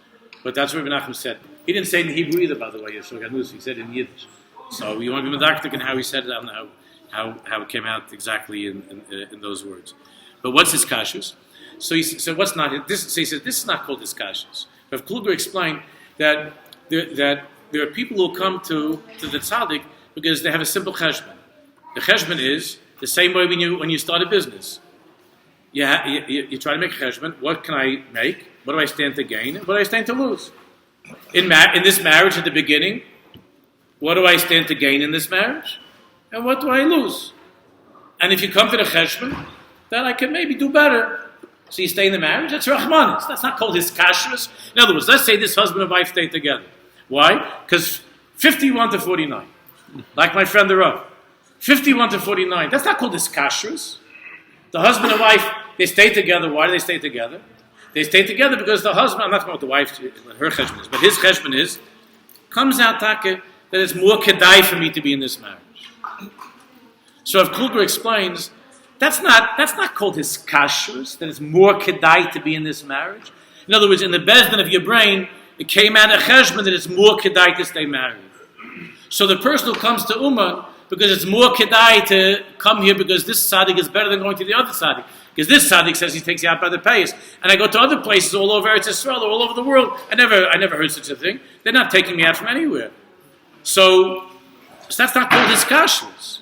but that's what Rebbe Nachman said. He didn't say it in Hebrew either, by the way. He said it in Yiddish. So you want to be medaktik in how he said it, and how it came out exactly in those words. But what's his kashus? So he said, what's not this? So he said this is not called his kashus. Rav Kluger explained that there are people who come to the tzaddik because they have a simple cheshbon. The cheshbon is the same way when you start a business. You try to make a cheshbon. What can I make? What do I stand to gain? What do I stand to lose? In this marriage at the beginning, what do I stand to gain in this marriage? And what do I lose? And if you come to the cheshbon, then I can maybe do better. So you stay in the marriage? That's Rahmanis. That's not called his kashrus. In other words, let's say this husband and wife stay together. Why? Because 51 to 49. Like my friend the Rav. 51 to 49. That's not called his kashrus. The husband and wife, they stay together. Why do they stay together? They stay together because the husband, I'm not talking about the wife, her cheshbon is, but his cheshbon is, comes out taka that it's more kedai for me to be in this marriage. So if Kluger explains, that's not called his kashrus, that it's more kedai to be in this marriage. In other words, in the bezdin of your brain, it came out of cheshbon that it's more kedai to stay married. So the person who comes to Uman, because it's more kedai to come here because this tzaddik is better than going to the other tzaddik. Because this tzaddik says he takes you out by the payas. And I go to other places all over Eretz Yisroel, all over the world. I never heard such a thing. They're not taking me out from anywhere. So that's not called his kashrus.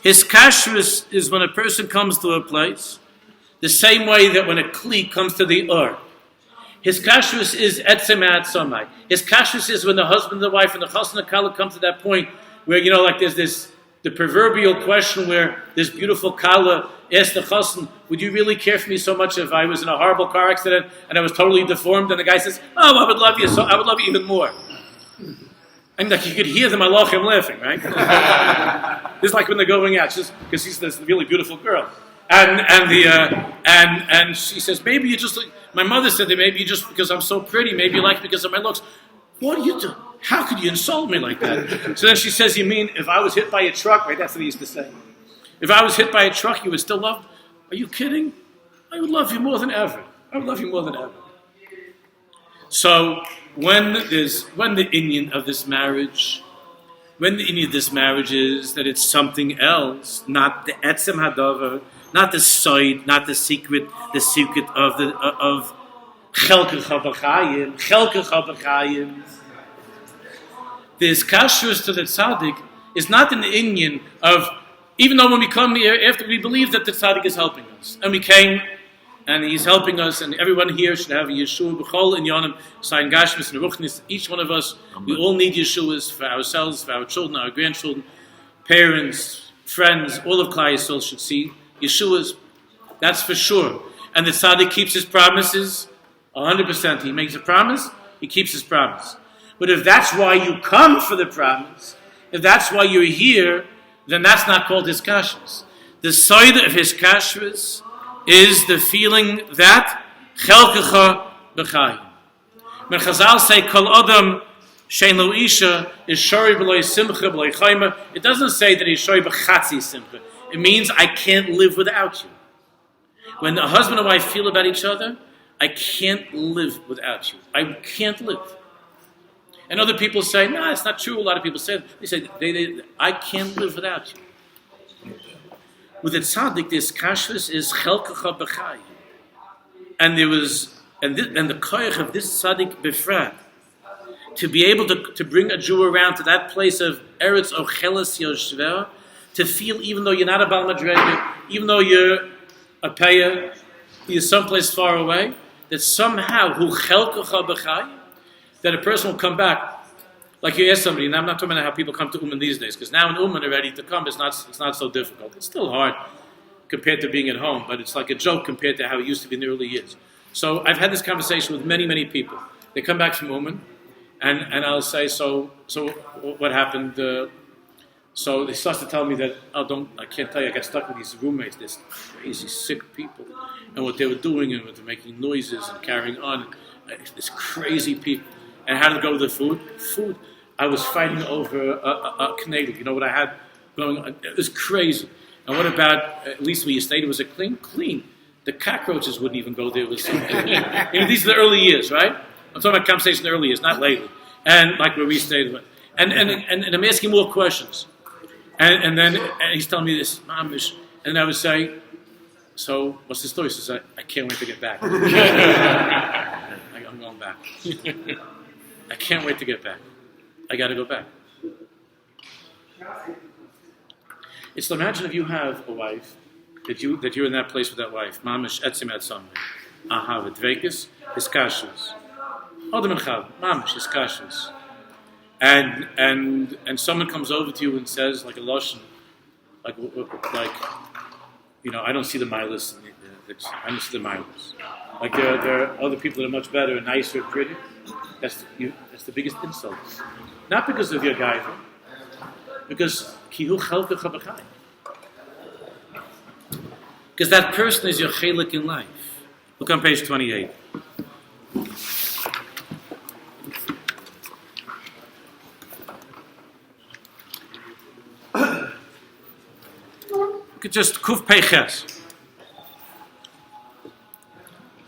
His kashrus is when a person comes to a place, the same way that when a kli comes to the ur. His kashrus is etzem atzamai. His kashrus is when the husband and the wife and the chassan and kala come to that point where, like there's this The proverbial question where this beautiful Kala asked the chassan, would you really care for me so much if I was in a horrible car accident and I was totally deformed? And the guy says, oh, I would love you, so I would love you even more. And like you could hear the malachim laughing, right? It's like when they're going out, because she's this really beautiful girl. And she says, maybe you just, my mother said that maybe just because I'm so pretty, maybe you like me because of my looks. What are you doing? How could you insult me like that? So then she says, you mean if I was hit by a truck, right? That's what he used to say. If I was hit by a truck, you would still love me? Are you kidding? I would love you more than ever. I would love you more than ever. So when the inyan of this marriage, is that it's something else, not the etzem hadavar, not the side, not the secret of chelkecha b'chayim. This kashrus to the tzaddik is not in the inyan of, even though when we come here, after we believe that the tzaddik is helping us, and we came, and he's helping us, and everyone here should have a Yeshua b'chol in Yonim, Sayin Gashmis and Ruchnis. Each one of us, we all need Yeshuas for ourselves, for our children, our grandchildren, parents, friends. All of Klal Yisrael should see Yeshuas. That's for sure. And the tzaddik keeps his promises 100%. He makes a promise, he keeps his promise. But if that's why you come for the promise, if that's why you're here, then that's not called his kashrus. The side of his kashrus is the feeling that chelkecha b'chayim. When Chazal say kol adam shein lo isha is shori b'loy simcha b'loy chayma, it doesn't say that he's shori b'chatzi simcha. It means I can't live without you. When a husband and wife feel about each other, I can't live without you. I can't live. And other people say, no, it's not true. A lot of people say, they say, I can't live without you. With the tzaddik, this kashrus is chelkecha b'chayim. And there was, and the koyach of this tzaddik befrat, to be able to bring a Jew around to that place of Eretz Ocheles Yoshver, to feel, even though you're not a Bal Madrega, even though you're a payer, you're someplace far away, that somehow, hu chelkecha b'chayim, that a person will come back. Like you ask somebody, and I'm not talking about how people come to Uman these days, because now in Uman already to come, it's not so difficult. It's still hard compared to being at home, but it's like a joke compared to how it used to be in the early years. So I've had this conversation with many, many people. They come back from Uman, and I'll say, so what happened? So they start to tell me that, I can't tell you, I got stuck with these roommates, these crazy, sick people, and what they were doing, and what they're making noises and carrying on, these crazy people. And how did it go with the food? Food. I was fighting over a knedel. You know what I had going on? It was crazy. And what about, at least where you stayed, was it clean? Clean. The cockroaches wouldn't even go there. It was, these are the early years, right? I'm talking about conversation in the early years, not lately. And like where we stayed. And I'm asking more questions. And then he's telling me this, Mamish. And I would say, so what's the story? He says, I can't wait to get back. I'm going back. I can't wait to get back. I got to go back. It's to imagine if you have a wife, that you're in that place with that wife. Mamish etzim etzam. Aha, v'dvekis, his kashrus. Adam echav, mamish, his kashrus. And someone comes over to you and says, like a lashon, like I don't see the milas. I don't see the milas. Like there are other people that are much better and nicer and prettier. That's the biggest insult. Not because of your guy, because kihu chelkecha b'chayim. Because that person is your chelik in life. Look on page 28. Look at just kuf peiches.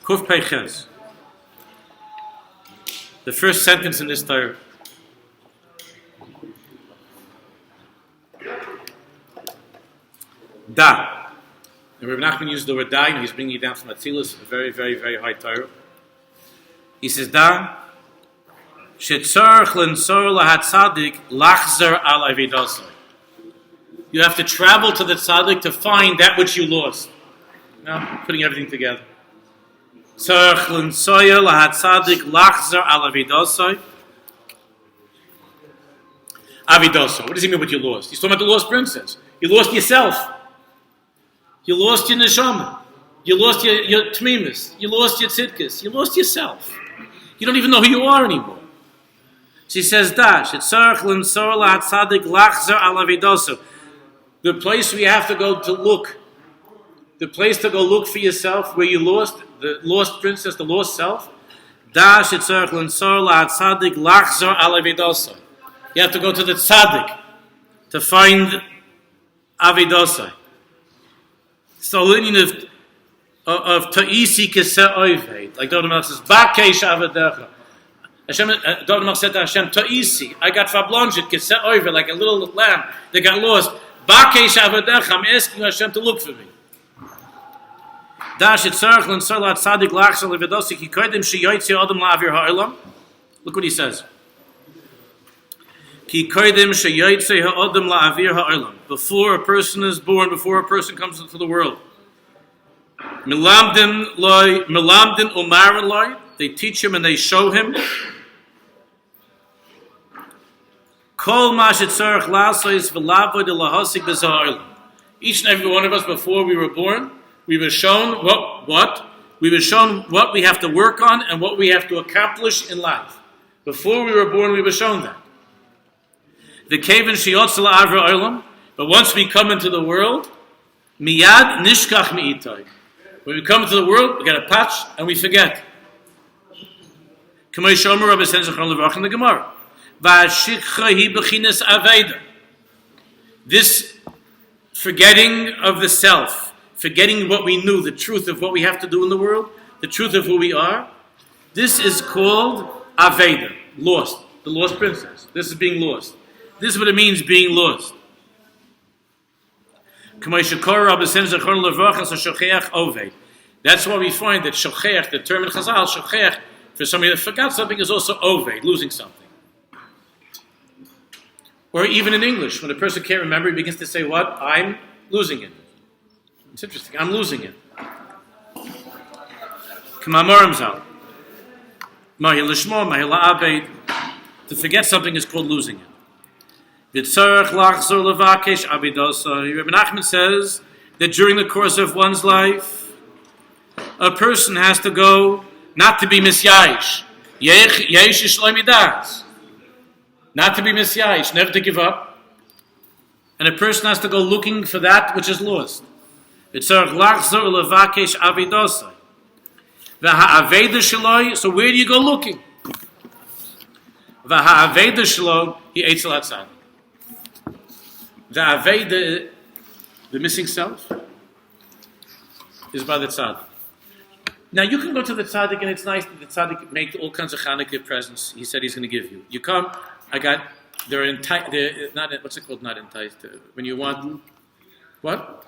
Kuf peiches. The first sentence in this Torah. Da. And Rebbe Nachman used the word da, and he's bringing it down from Atzilus, a very, very, very high Torah. He says, da. Shetzorach l'nsor lahat tzaddik lachzer al avidosai. You have to travel to the tzaddik to find that which you lost. Now, putting everything together. Tzorach l'nsor lahat tzaddik lachzer al avidosai. Avidosa. What does he mean what you lost? He's talking about the lost princess. You lost yourself. You lost your neshama. You lost your tmimis. You lost your tzidkis. You lost yourself. You don't even know who you are anymore. So he says, Dash, it's Tzaddik lachzer al avidosa. The place where you have to go to look. The place to go look for yourself, where you lost, the lost princess, the lost self. Dash, it's Tzaddik lachzer al avidosa. You have to go to the tzaddik to find avidosa. So the meaning of ta'isi keseh oived, like Dr. Melch says, Bakesh avadecha. Hashem, Dr. Melch said to Hashem, ta'isi, I got fablonjit keseh oived, like a little lamb that got lost. Bakesh avadecha, I'm asking Hashem to look for me. Dash it tzarech l'nsorlat tzaddik lachzer levidosi ki kodim sheyoytzi adam la'avir ha'olam. Look what he says. Ki kodim sheyoytzi ha'adam la'avir ha'olam. Before a person is born, before a person comes into the world. Milamdin umarin loy. They teach him and they show him. Kol ma shetzarech la'asos v'lavod lahasik b'zeh ha'olam. Each and every one of us, before we were born, we were shown what? We were shown what we have to work on and what we have to accomplish in life. Before we were born, we were shown that. The kaven sheyotz la'avir ha'olam. But once we come into the world, miyad nishkach mi'itai. When we come into the world, we get a patch and we forget. K'may shomer Rebbe says in the Gemara. V'ashikcha hi b'chinas aveda. This forgetting of the self, forgetting what we knew, the truth of what we have to do in the world, the truth of who we are, this is called aveda, lost, the lost princess. This is being lost. This is what it means, being lost. That's why we find that shocheach, the term in Chazal, shocheach, for somebody that forgot something, is also oved, losing something. Or even in English, when a person can't remember, he begins to say, what? I'm losing it. It's interesting. I'm losing it. To forget something is called losing it. Rebbe Nachman says that during the course of one's life, a person has to go not to be misyayish. Not to be misyayish, never to give up. And a person has to go looking for that which is lost. So where do you go looking? The Aveda, the missing self, is by the Tzaddik. Now you can go to the Tzaddik and it's nice that the Tzaddik make all kinds of Chanukah presents he said he's going to give you. You come, they're not, what's it called, not enticed, when you want, what?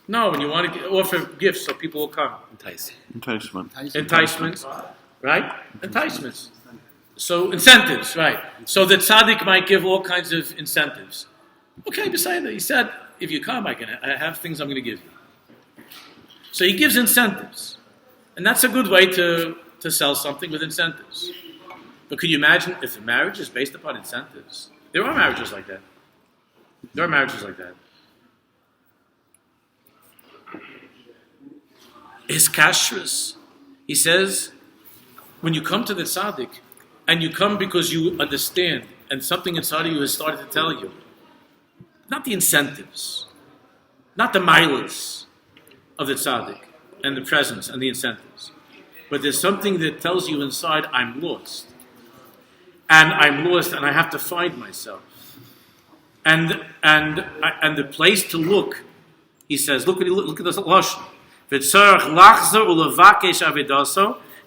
No, when you want to offer gifts so people will come. Enticements, right? Enticements. So incentives, right. So the Tzaddik might give all kinds of incentives. Okay, beside that, he said, if you come, I have things I'm going to give you. So he gives incentives. And that's a good way to sell something with incentives. But could you imagine if a marriage is based upon incentives? There are marriages like that. Is kashrus. He says, when you come to the tzaddik, and you come because you understand, and something inside of you has started to tell you, not the incentives, not the mileage of the tzaddik, and the presence, and the incentives, but there's something that tells you inside, I'm lost. And I'm lost, and I have to find myself. And the place to look, he says, look at this lashon.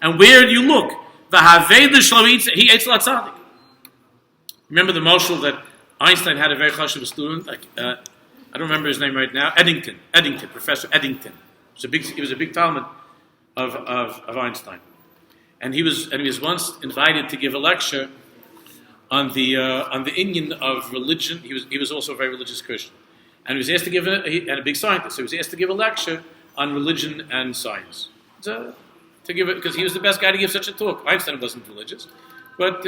And where do you look? Remember the mashal that Einstein had a very chashuv student. I don't remember his name right now. Eddington, Professor Eddington. He was a big talmud of Einstein, and he was once invited to give a lecture on the inyan of religion. He was also a very religious Christian, and he was asked to give and a big scientist. So he was asked to give a lecture on religion and science. To give it because he was the best guy to give such a talk. Einstein wasn't religious, but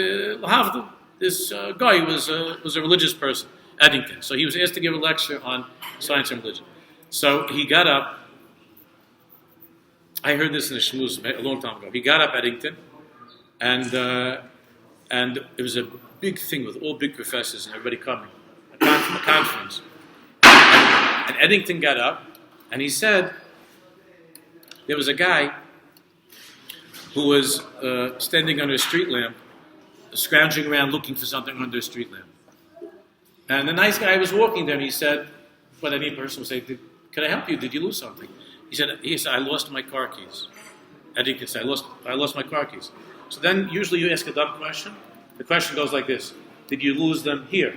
this guy was a religious person, Eddington. So he was asked to give a lecture on science and religion. So he got up. I heard this in a shmooze a long time ago. He got up, Eddington, and it was a big thing with all big professors and everybody coming, a conference. And Eddington got up, and he said there was a guy who was standing under a street lamp, scrounging around looking for something under a street lamp. And the nice guy was walking there, and he said, what any person would say, "Can I help you? Did you lose something?" He said, "I lost my car keys." Eddington said, I lost my car keys. So then usually you ask a dumb question. The question goes like this: did you lose them here?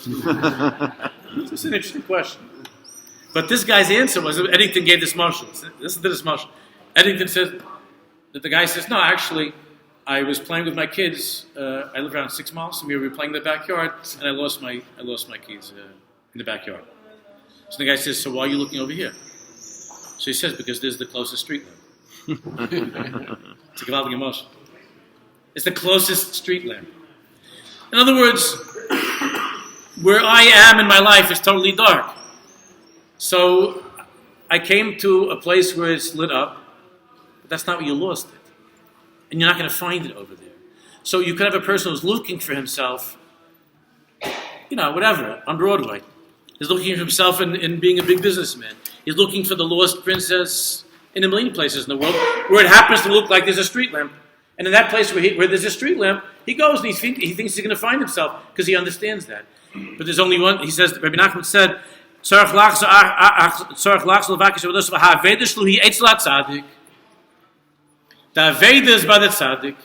It's an interesting question. But this guy's answer was, Eddington gave this marshal. Listen to this marshal. Eddington said, that the guy says, no, actually, I was playing with my kids. I live around 6 miles from here. We were playing in the backyard, and I lost my keys in the backyard. So the guy says, so why are you looking over here? So he says, because this is the closest street lamp. It's a gewaltige emotion. It's the closest street lamp. In other words, where I am in my life is totally dark. So I came to a place where it's lit up, but that's not where you lost it. And you're not going to find it over there. So you could have a person who's looking for himself, whatever, on Broadway. He's looking for himself in being a big businessman. He's looking for the lost princess in a million places in the world, where it happens to look like there's a street lamp. And in that place where there's a street lamp, he goes and he thinks he's going to find himself because he understands that. But there's only one. He says, Rabbi Nachman said, "Tzarech lachs levakish avodas v'ha'aveda shlu hi eitz la'Tzaddik." The aveda is by the tzaddik.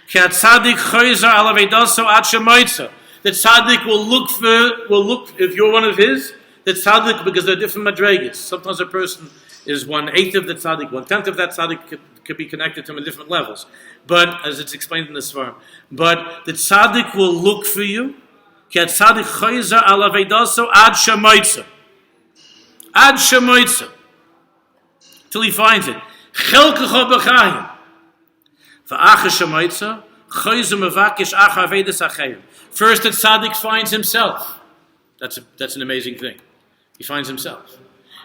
Ki tzaddik choyzer al avedaso ad shemoitza. The tzaddik will look if you're one of his. The tzaddik, because there are different madregas. Sometimes a person is 1/8 of the tzaddik, 1/10 of that tzaddik could be connected to him at different levels. But, as it's explained in this form, but the tzaddik will look for you. Ki tzaddik choyzer al avedaso ad shemoitza. Ad shemoitza. Till he finds it. Chelkecha b'chayim. V'acha shemoitza, choyzer mevakish acha avedas achayim. First, the tzaddik finds himself. That's an amazing thing. He finds himself.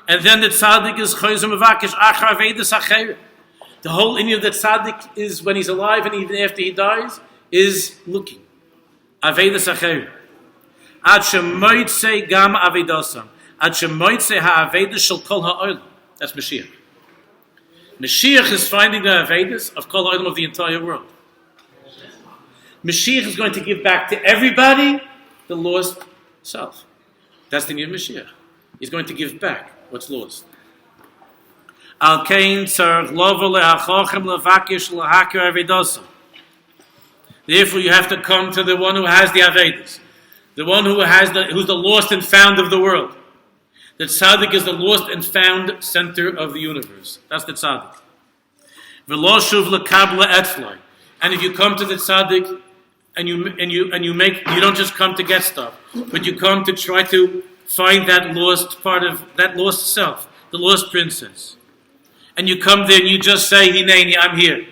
And then the tzaddik is choyzer mevakish acha avedas achayim. The whole inyan of the tzaddik is when he's alive and even after he dies, is looking. Avedas achayim. Ad shemoitze gam avedasam. Ad shemoitze ha'avedas shel kol ha'olam. That's Mashiach. Mashiach is finding the Avedas of Kol Ha'olam of the entire world. Mashiach is going to give back to everybody the lost self. That's the need of Mashiach. He's going to give back what's lost. Al kain tzarech lovo le'achochem levakish le'hakir Avedasa. Therefore, you have to come to the one who has the Avedas, the one who's the lost and found of the world. The tzaddik is the lost and found center of the universe. That's the tzaddik. V'lo shuv lekabla etzloi. And if you come to the tzaddik and you don't just come to get stuff, but you come to try to find that lost part of that lost self, the lost princess. And you come there and you just say, Hineni, I'm here.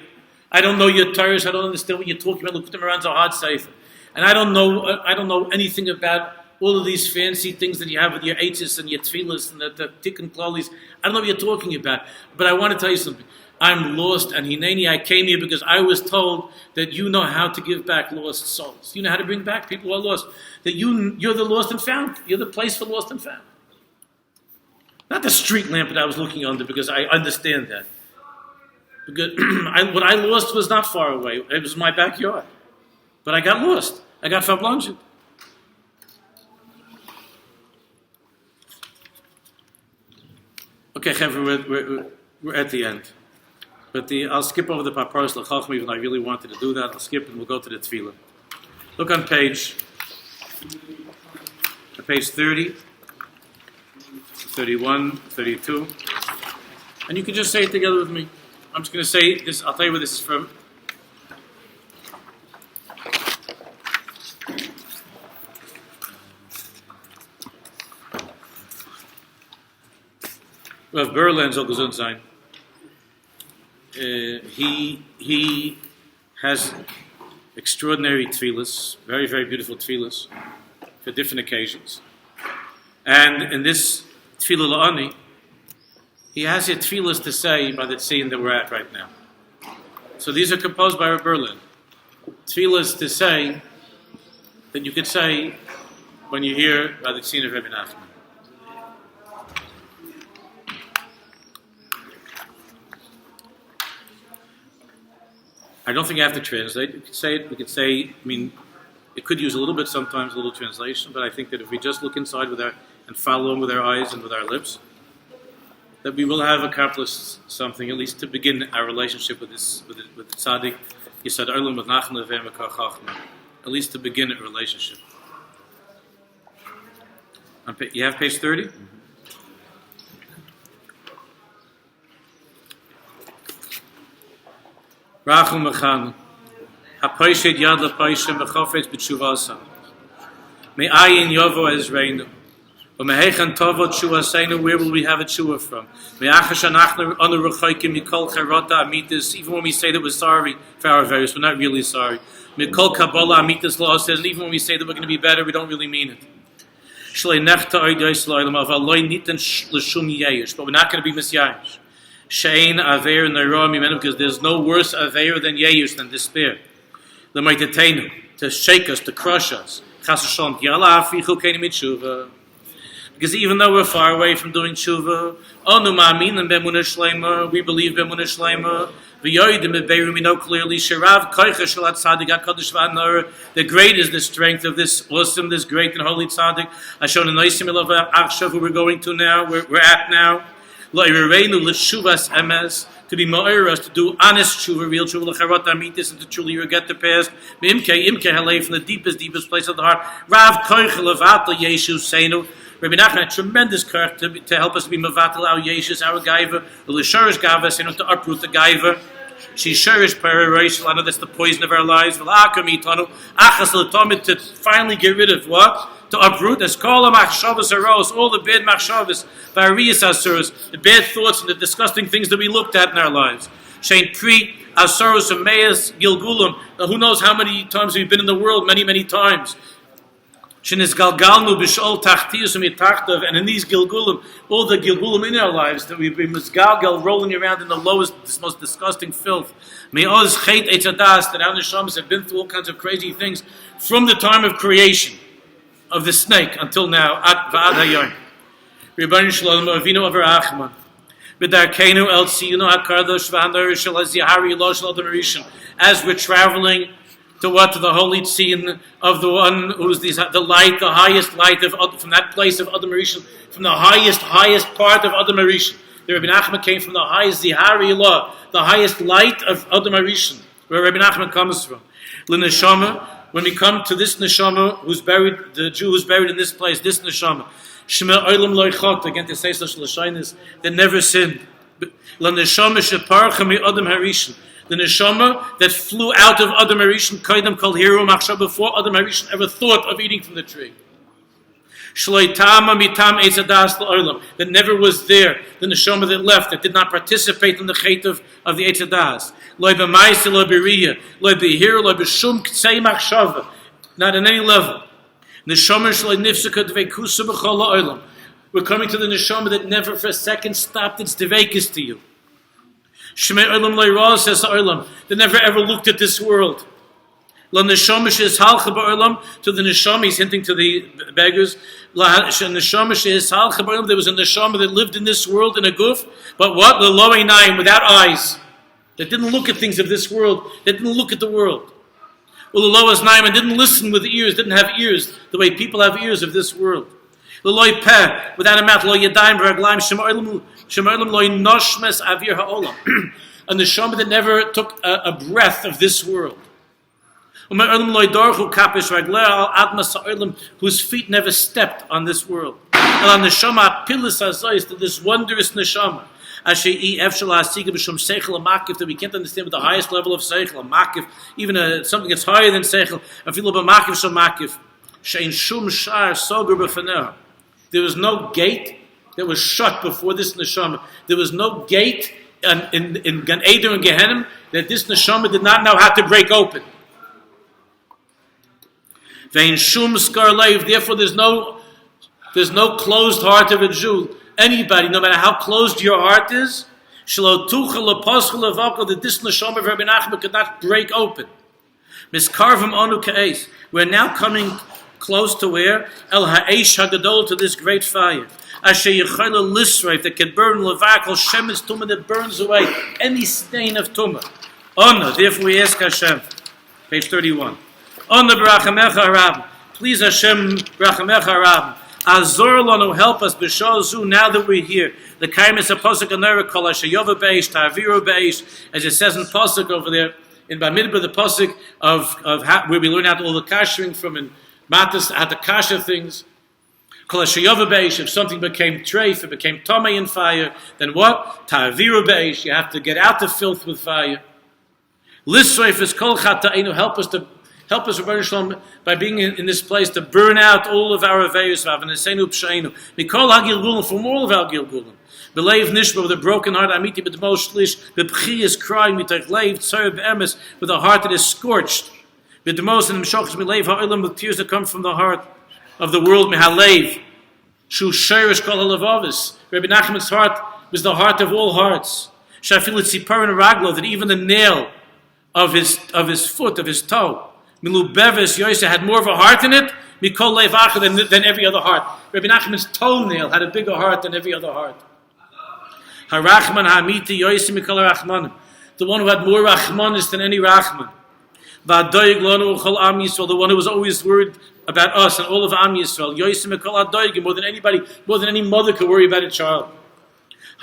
I don't know your Torahs, I don't understand what you're talking about. Look at them around Zohar Sefer. And I don't know anything about all of these fancy things that you have with your eitzes and your tefillahs and the Tikkun klolis. I don't know what you're talking about. But I want to tell you something. I'm lost, and Hineni, I came here because I was told that you know how to give back lost souls. You know how to bring back people who are lost. That you're the lost and found. You're the place for lost and found. Not the street lamp that I was looking under, because I understand that. Because what I lost was not far away. It was my backyard. But I got lost. I got verblonget. Okay, Chevra, we're at the end. But I'll skip over the Paparos L'Chachma, even though I really wanted to do that. I'll skip and we'll go to the Tefillah. Look on page 30, 31, 32. And you can just say it together with me. I'm just going to say this. I'll tell you where this is from. Rav Berlin soll gesund sein. He has a extraordinary tefillahs, very, very beautiful tefillahs for different occasions. And in this tefillah la'ani, he has here tefillahs to say by the scene that we're at right now. So these are composed by Rebbe Berlin. Tefillahs to say that you could say when you hear by the scene of Rebbe Nachman. I don't think you have to translate. You could say it. We could say, I mean, it could use a little bit sometimes, a little translation, but I think that if we just look inside with our and follow him with our eyes and with our lips, that we will have accomplished something, at least to begin our relationship with this, with the Tzaddik. He said, at least to begin a relationship. You have page 30? Rachum Mechan, Hapoishet Yad Lapoishem V'chofetz B'tshuvasa, Me'ayin Yovo Ezreinu, U'mehechan Tovo Tshuvaseinu, where will we have a tshuva from? Me'achash Anachnu Anu Rechoikim Mikol Charota Amitis, even when we say that we're sorry for our various, we're not really sorry. Mikol Kabbalah Amitis Law says, and even when we say that we're going to be better, we don't really mean it. Shlei Nechta Oidois Loilam Avaloi Nitan L'Shum Yeyish, but we're not going to be misyayish. Shein Aver Neroa Mimenu, because there's no worse Aver than Yeyish, than despair. L'Maiteteinu, to shake us, to crush us. Chas Hashem, Yala Afichu Keini Mitshuva. Because even though we're far away from doing tshuva, Onu Ma'aminim B'Emunah Shleima, we believe B'Emunah Shleima. V'yoidim B'Beiru, we know clearly, Sherav Koicha Shalat Tzaddik HaKadosh V'Anor, the great is the strength of this awesome, this great and holy Tzaddik. Ashon Anoisim Elav Achshav, who we're going to now, we're at now. Lo'ireinu L'Shuvas Emes, to be Ma'ir us, to do honest tshuva, real tshuva, L'Charot Amitis, and to truly forget the past. Imke Halei, from the deepest place of the heart. Rav Koicha Levatal Yeshu Seinu, Rebbe Nachman, a tremendous kirk to help us to be Mavatal our Yeshus, our Gaiva, L'Sharish Gavas, to uproot the Gaiva. She sharish pararation, I know that's the poison of our lives. V'la'akam itanu, achas l'tomit, to finally get rid of what? To uproot, as kol ha'machshavas haros, all the bad machshavas, v'ariyas asuros, the bad thoughts and the disgusting things that we looked at in our lives. Shein pri asuros ameas gilgulam, who knows how many times we've been in the world, many times. Shenis galgalnu b'shol tachtiyus u'mitachtav, and in these gilgulim, all the gilgulim in our lives, that we've been misgalgal, rolling around in the lowest, most disgusting filth. Me'oz chet etzadas, that our neshamas have been through all kinds of crazy things from the time of creation of the snake until now. At va'ad hayom. Rebbeinu Shalom Avinu Aver Achman. B'darkeinu el tziyunu hakadosh v'hanor shel hazihari lo shel adam rishon. As we're traveling to what? To the holy scene of the one who's the light, the highest light of from that place of Adam Rishon, from the highest part of Adam Rishon. The Rebbe Nachman came from the highest Zihari law, the highest light of Adam Rishon, where Rebbe Nachman comes from. L'neshama, when we come to this neshama who's buried, the Jew who's buried in this place, this neshama, Shema Olam Loichot, again to say such l'shainis, that never sinned. L'neshama sheparcha mi Adam Harishon. The neshama that flew out of Adam Harishon, Kaidam Kol Hiru Machshav, before Adam Harishon ever thought of eating from the tree. Shloi Tama Mitam Eitzadas L'Olam, that never was there. The neshama that left, that did not participate in the chet of the Eitzadas. Loi B'Maisa, Loi B'Riyah, Loi B'Hir, Loi B'Shum K'tzei Machshav, not in any level. Neshama Shloi Nifsaka Dveikusa B'Chol L'Olam. We're coming to the neshama that never for a second stopped its devekis to you. Shemei Olam Lo'ira, says the Olam, that never ever looked at this world. La Neshama she'ishalcha ba'olam, to the neshama, he's hinting to the beggars. La Neshama she'ishalcha ba'olam, there was a neshama that lived in this world in a guf, but what? The lo einayim, without eyes, that didn't look at things of this world, that didn't look at the world. Well, the lo aznayim, and didn't listen with ears, didn't have ears, the way people have ears of this world. L'loi peh, without a mouth, lo yadayim v'raglayim, shema olam lo noshmes avir ha'olam. A neshama that never took a breath of this world. Whose feet never stepped on this world. And neshama pilis azayis, to this wondrous neshama. That we can't understand with the highest level of seichel, makif, even something that's higher than seichel. There was no gate that was shut before this neshama. There was no gate in Gan Eder and Gehenna that this neshama did not know how to break open. Vein shum skar leiv. Therefore, there's no closed heart of a Jew. Anybody, no matter how closed your heart is, the distant neshama of Rebbe Nachman could not break open. Miskarvim anu ka'es. We're now coming close to where? El ha'esh hagadol, to this great fire. Asher yechayla lisreif, that can burn levakol shemitz tumah, that burns away any stain of tumah. Ona, therefore we ask Hashem. Page 31. Ona b'rachamecha harab. Please Hashem, b'rachamecha harab. Azor lanu, help us, b'shazu, now that we're here. The kaimis a pasuk anera kol hashayova beish, ta'aviru beish, as it says in pasuk over there, in Bamidbar, the pasuk of where we learn out all the kashering from in Matas, how to kasher things. Kol hashayova beish, if something became treif, it became tomei in fire, then what? Ta'aviru beish, you have to get out the filth with fire. Lisreif is kol chata'inu, help us, Rebbe Shalom, by being in this place to burn out all of our aveiros, v'avaneseinu p'shainu, mikol ha'gilgulim, from all of our gilgulim. B'leiv nishba, with a broken heart, amiti b'dmol shlish, b'pchi is crying, mitach leiv tzar b'emes, with a heart that is scorched. B'dmos and m'shochs b'leiv ha'olam, with tears that come from the heart of the world, mihalev. Shu sherish kol ha'levavis. Rebbe Nachman's heart was the heart of all hearts. Shafil tzipar and raglo, that even the nail of his foot, of his toe, Milu Beves Yosef had more of a heart in it, Mikol Levacha, than every other heart. Rebbe Nachman's toenail had a bigger heart than every other heart. Harachman Hamiti Yosef Mikol Rachmanim, the one who had more Rachmanis than any Rachman. V'adoyig Lonu Chol Am Yisrael, the one who was always worried about us and all of Am Yisrael. Yosef Mikol Adoyig, more than anybody, more than any mother could worry about a child.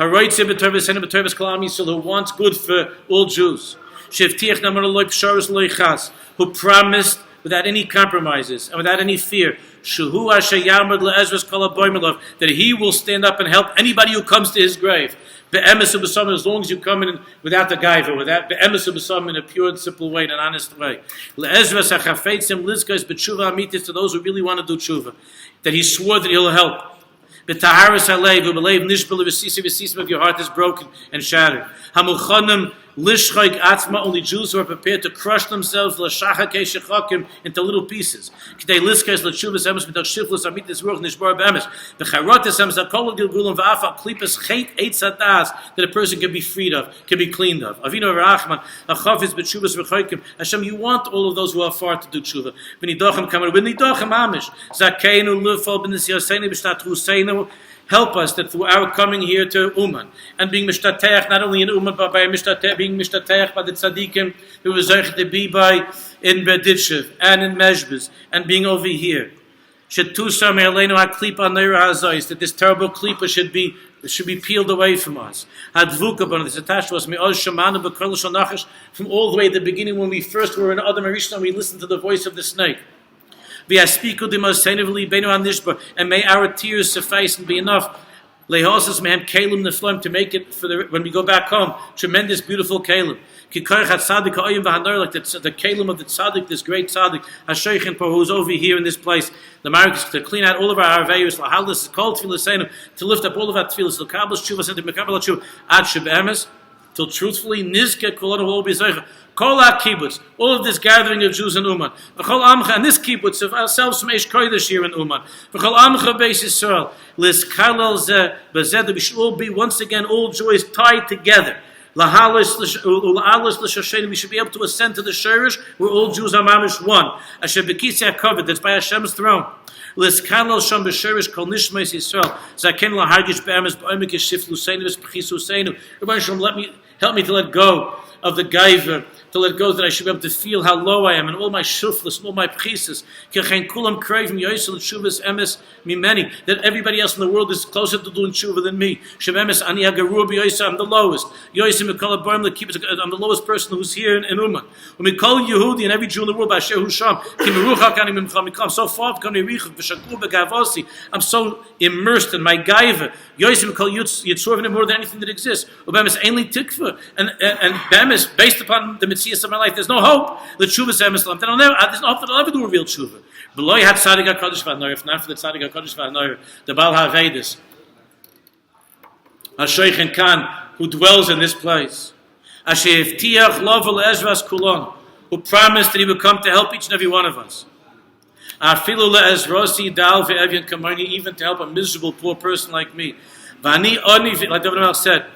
Haroitze B'Torves Hena B'Torves Kol Am Yisrael, who wants good for all Jews. Shevtiach Namar Loi Psharos Loi Chas, who promised without any compromises and without any fear, Shuhu Asher Yamad LeEzras Kol HaBoimelov, that he will stand up and help anybody who comes to his grave. Be'emes u'b'sam, as long as you come in without the gaiva, without be'emes u'b'sam, in a pure and simple way, in an honest way. LeEzras HaChafeitzim Lizkos B'tshuva Amitis, to those who really want to do tshuva, that he swore that he'll help. B'taharis halev u'b'leiv nishbel v'sisim, if your heart is broken and shattered. Hamuchanim lishchayk atzma, only Jews who are prepared to crush themselves l'shachakei shechakim into little pieces. K'dei liskes l'tshuvas emes mitach shiflus amitis ruach nishbar b'emes. V'charotes emes hakol gilgulim v'afal klipas chet eitz hadas, that a person can be freed of, can be cleaned of. Avinu v'rachman achaviz b'tshuvas v'chaykim. Hashem, you want all of those who are far to do tshuva. V'nidochem kamar v'nidochem amish zakeinu l'fol b'nisyaseinu b'shtat huseinu. Help us that through our coming here to Uman and being mishtatech, not only in Uman but by being mishtatech by the tzaddikim who was zeichet to be by in Berditchev and in Mezhbez and being over here. Shetusar me'aleinu haklipa neira hazayis, that this terrible klipa should be peeled away from us. Hadvuka b'on, this attached to us me'oz shamanu b'kol shel nachash, from all the way at the beginning when we first were in Adam Arishon and we listened to the voice of the snake. And may our tears suffice and be enough to make it for when we go back home. Tremendous, beautiful kalim. Like the kalim of the tzaddik, this great tzaddik, who's over here in this place. The Marcus, to clean out all of our aveiros, to lift up all of our tefillahs, till truthfully, nizke kolonu will be zeicha. Kol kibbutz, all of this gathering of Jews in Uman, v'chol amcha, and this kibbutz of ourselves from Aish Kodesh here in Uman, v'chol amcha beis Yisrael, l'skalel zeh b'zeh, that we should all be once again all joys tied together. L'halos l'shoshenim, we should be able to ascend to the shirish where all Jews are mamish one. Asher b'kisei hakavod, that's by Hashem's throne. L'skalel sham b'shirish kol nishmeis Yisrael, zaken l'hargish be'emes b'omek yeshif luseinu v'spechis useinu. Rebbe Shalom, help me to let go of the gaiva, to let go that I should be able to feel how low I am and all my shuflas and all my prises. That everybody else in the world is closer to doing tshuva than me. I'm the lowest. I'm the lowest person who's here in Uman. And every Jew in the world, I'm so far from I'm so immersed in my gaiva. More than anything that exists. And based upon the mitzvahs of my life, there's no hope. The tshuva there's no hope that I'll ever do a real tshuva. Beloy had Tzaddik HaKadosh v'Hanoyer, if not for the Tzaddik HaKadosh v'Hanoyer, the Baal HaAvedis, HaShoichen Kan, who dwells in this place, Asher Yevtiach Lo V'Le'ezras Kulon, who promised that he would come to help each and every one of us. Afilu le'ezrosi dal ve'evyan kamani, even to help a miserable poor person like me. V'ani oni, like the Rebbe said,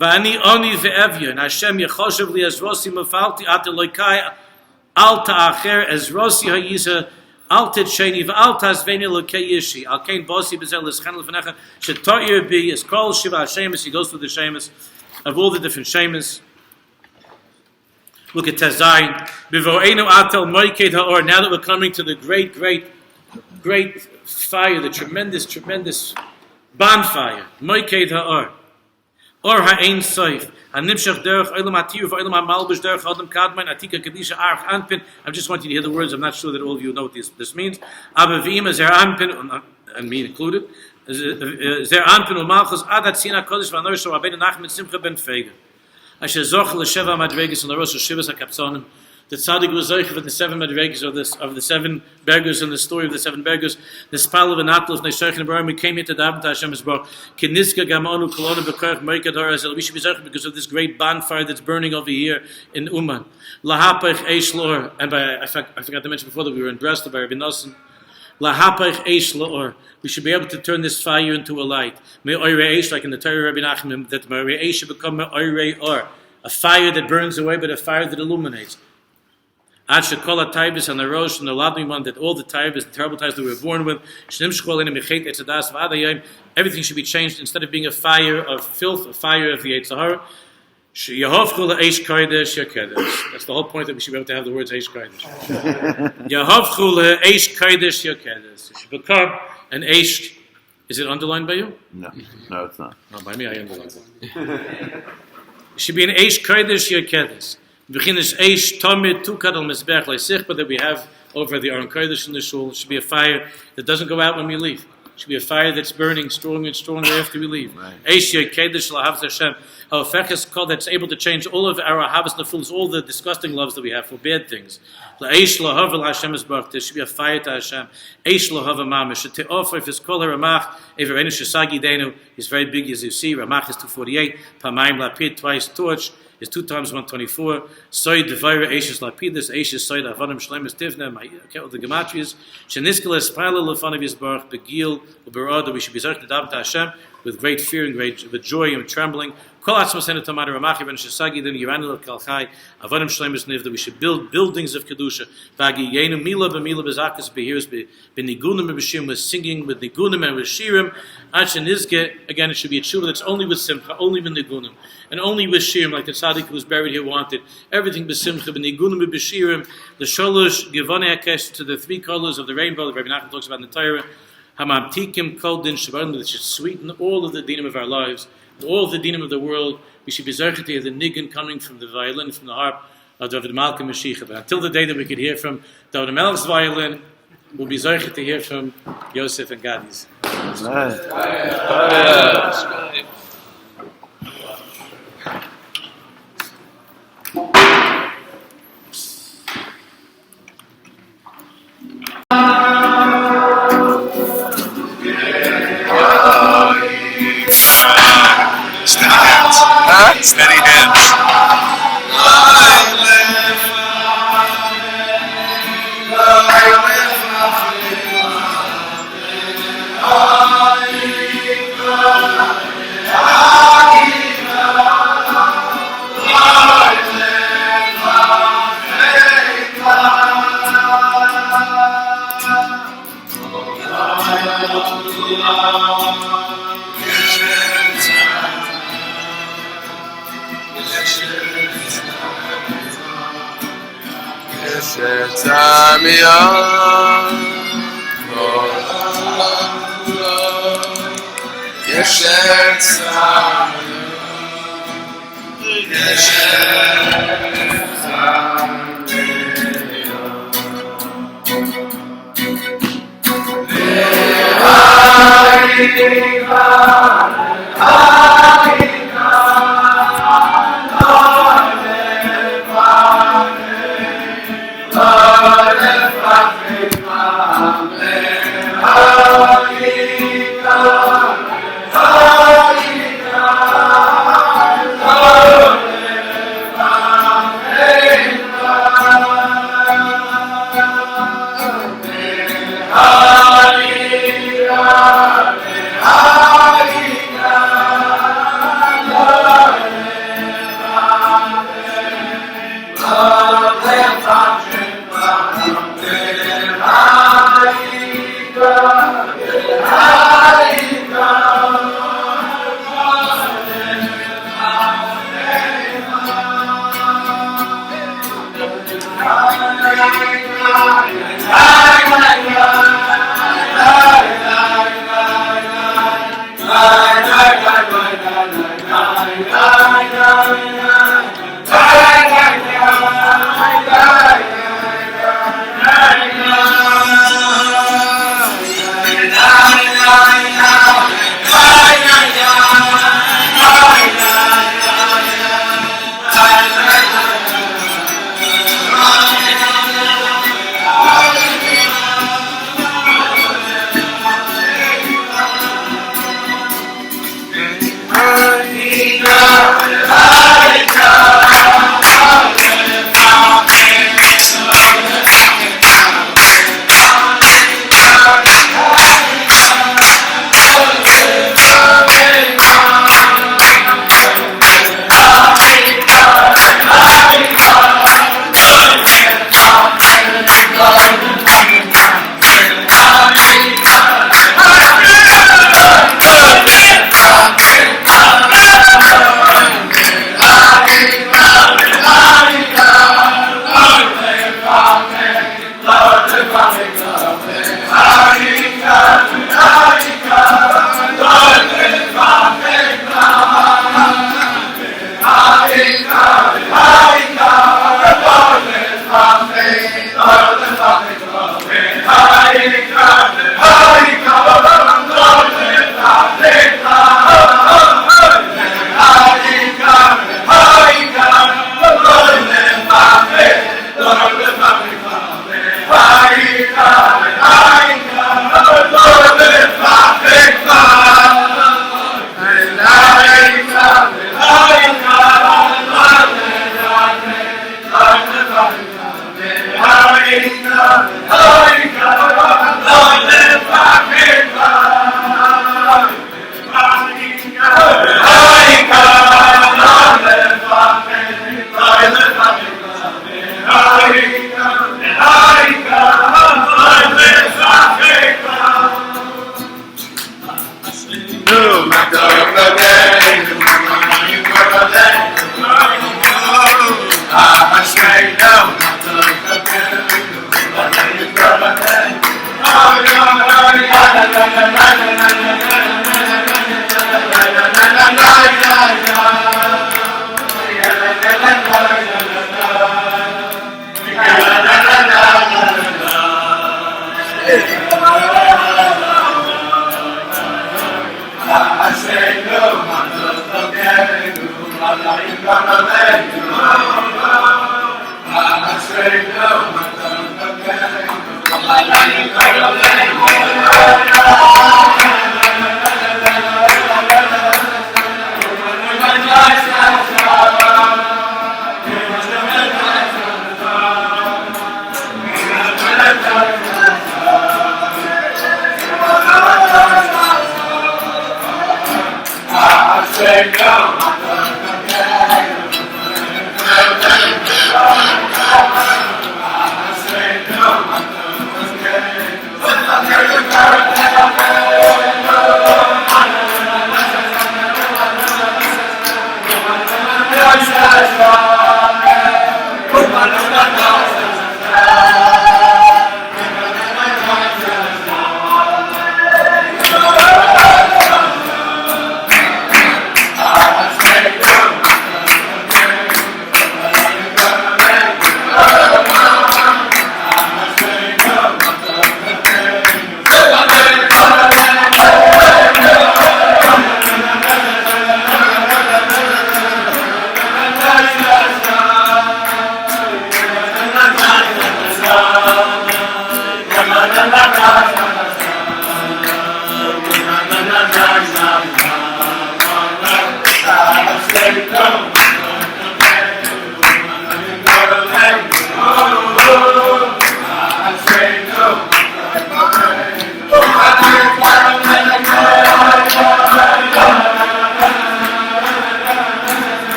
V'ani oni ve'evyan, Hashem yechoshev li ezrosi mafalti at Elokai al ta'acher ezrosi ha'yisa al tetsheni v'al tazveni Elokei yishi al kein bosi b'zel l'schen l'fnecha she'to'ir bi is called Shiva Hashemis. He goes through the Shemis of all the different Shemis. Look at Tezayin. B'vo'enu atel moiked ha'or. Now that we're coming to the great fire, the tremendous bonfire. Moiked ha'or. Or ha'ein soif. Hanimshach derech olam ha'tiru v'olam ha'malbish derech adam kadman atika kadisha arch anpin. I just want you to hear the words. I'm not sure that all of you know what this means. Abba v'ima zer anpin, and me included. Zer anpin u'malchus adat sina kodesh v'anor shor rabbeinu Nachman simcha ben feiga. Asher zoch l'sheva madregas on the Rosh Hashivas HaKapsonim. The Tzaddik was zoich with the 7 madregas of the 7 bergers in the story of the 7 bergers. The spal of Anatol of Neishach and Abraham. We came here to daven to Hashem's Baruch. Kinizka gamonu kolonu b'korach moikad harazel. We should be zoich because of this great bonfire that's burning over here in Uman. Lahapach eish lor. And I forgot to mention before that we were in Breslov by Rabbi Nosson. Lahapach eish lor. We should be able to turn this fire into a light. Me'oirei eish, like in the Torah Rabbi Nachman, that me'oirei eish should become me'oirei or. A fire that burns away, but a fire that illuminates. Ad shekol ha'taibis and the rosh and the ladmi one, that all the taibis, the terrible taibis that we were born with, shnim shkol in a mechet etzadas v'adayim, everything should be changed. Instead of being a fire of filth, a fire of the Yetzirah. Yehovchu le'eish kodesh yakedesh. That's the whole point, that we should be able to have the words eish kodesh. Yehovchu le'eish kodesh yakedesh. It should become an eish. Is it underlined by you? No, it's not. No, by me I underlined it. It should be an eish kodesh yakedesh. Beginnes eish tamid tukad al mizbech le'sichba that we have over the Aron Kodesh in the shul. It should be a fire that doesn't go out when we leave. It should be a fire that's burning stronger and stronger after we leave. Eish yakedesh lahavas Hashem. Ha'ofeches kol, that's able to change all of our ahavas nefulus, all the disgusting loves that we have for bad things. Eish lahav Hashem is baruch. There should be a fire to Hashem. Eish lahav mamish. Te'ofer if it's kol haramach everenu shesagi denu is very big as you see. Ramach is 248. Pamayim lapid twice torch is 2 times 124. Soy devira Eishes lapidus Eishes soy avanim shlemis tivna. The gematrias sheniskal espala lefanav yisbarach begil uberada. We should be zark to daven to Hashem with great fear and with joy and trembling. That we should build buildings of kedusha. With singing, with nigunim and with shirim. Again, it should be a tshuva that's only with simcha, only with nigunim, and only with shirim, like the tzaddik who was buried here wanted. Everything with simcha, with nigunim and shirim. The sholosh givonei hakesh, to the 3 colors of the rainbow that Rabbi Nachman talks about in the Torah. Hamamtikim kol din shabarim, that should sweeten all of the dinim of our lives, all of the dinim of the world. We should be zerchet to hear the nigun coming from the violin, from the harp of David Malka Mashiach. But until the day that we could hear from David Melch's violin, we'll be zerchet to hear from Yosef and Gadi's. Steady hands.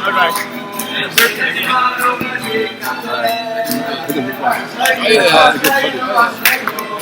All right.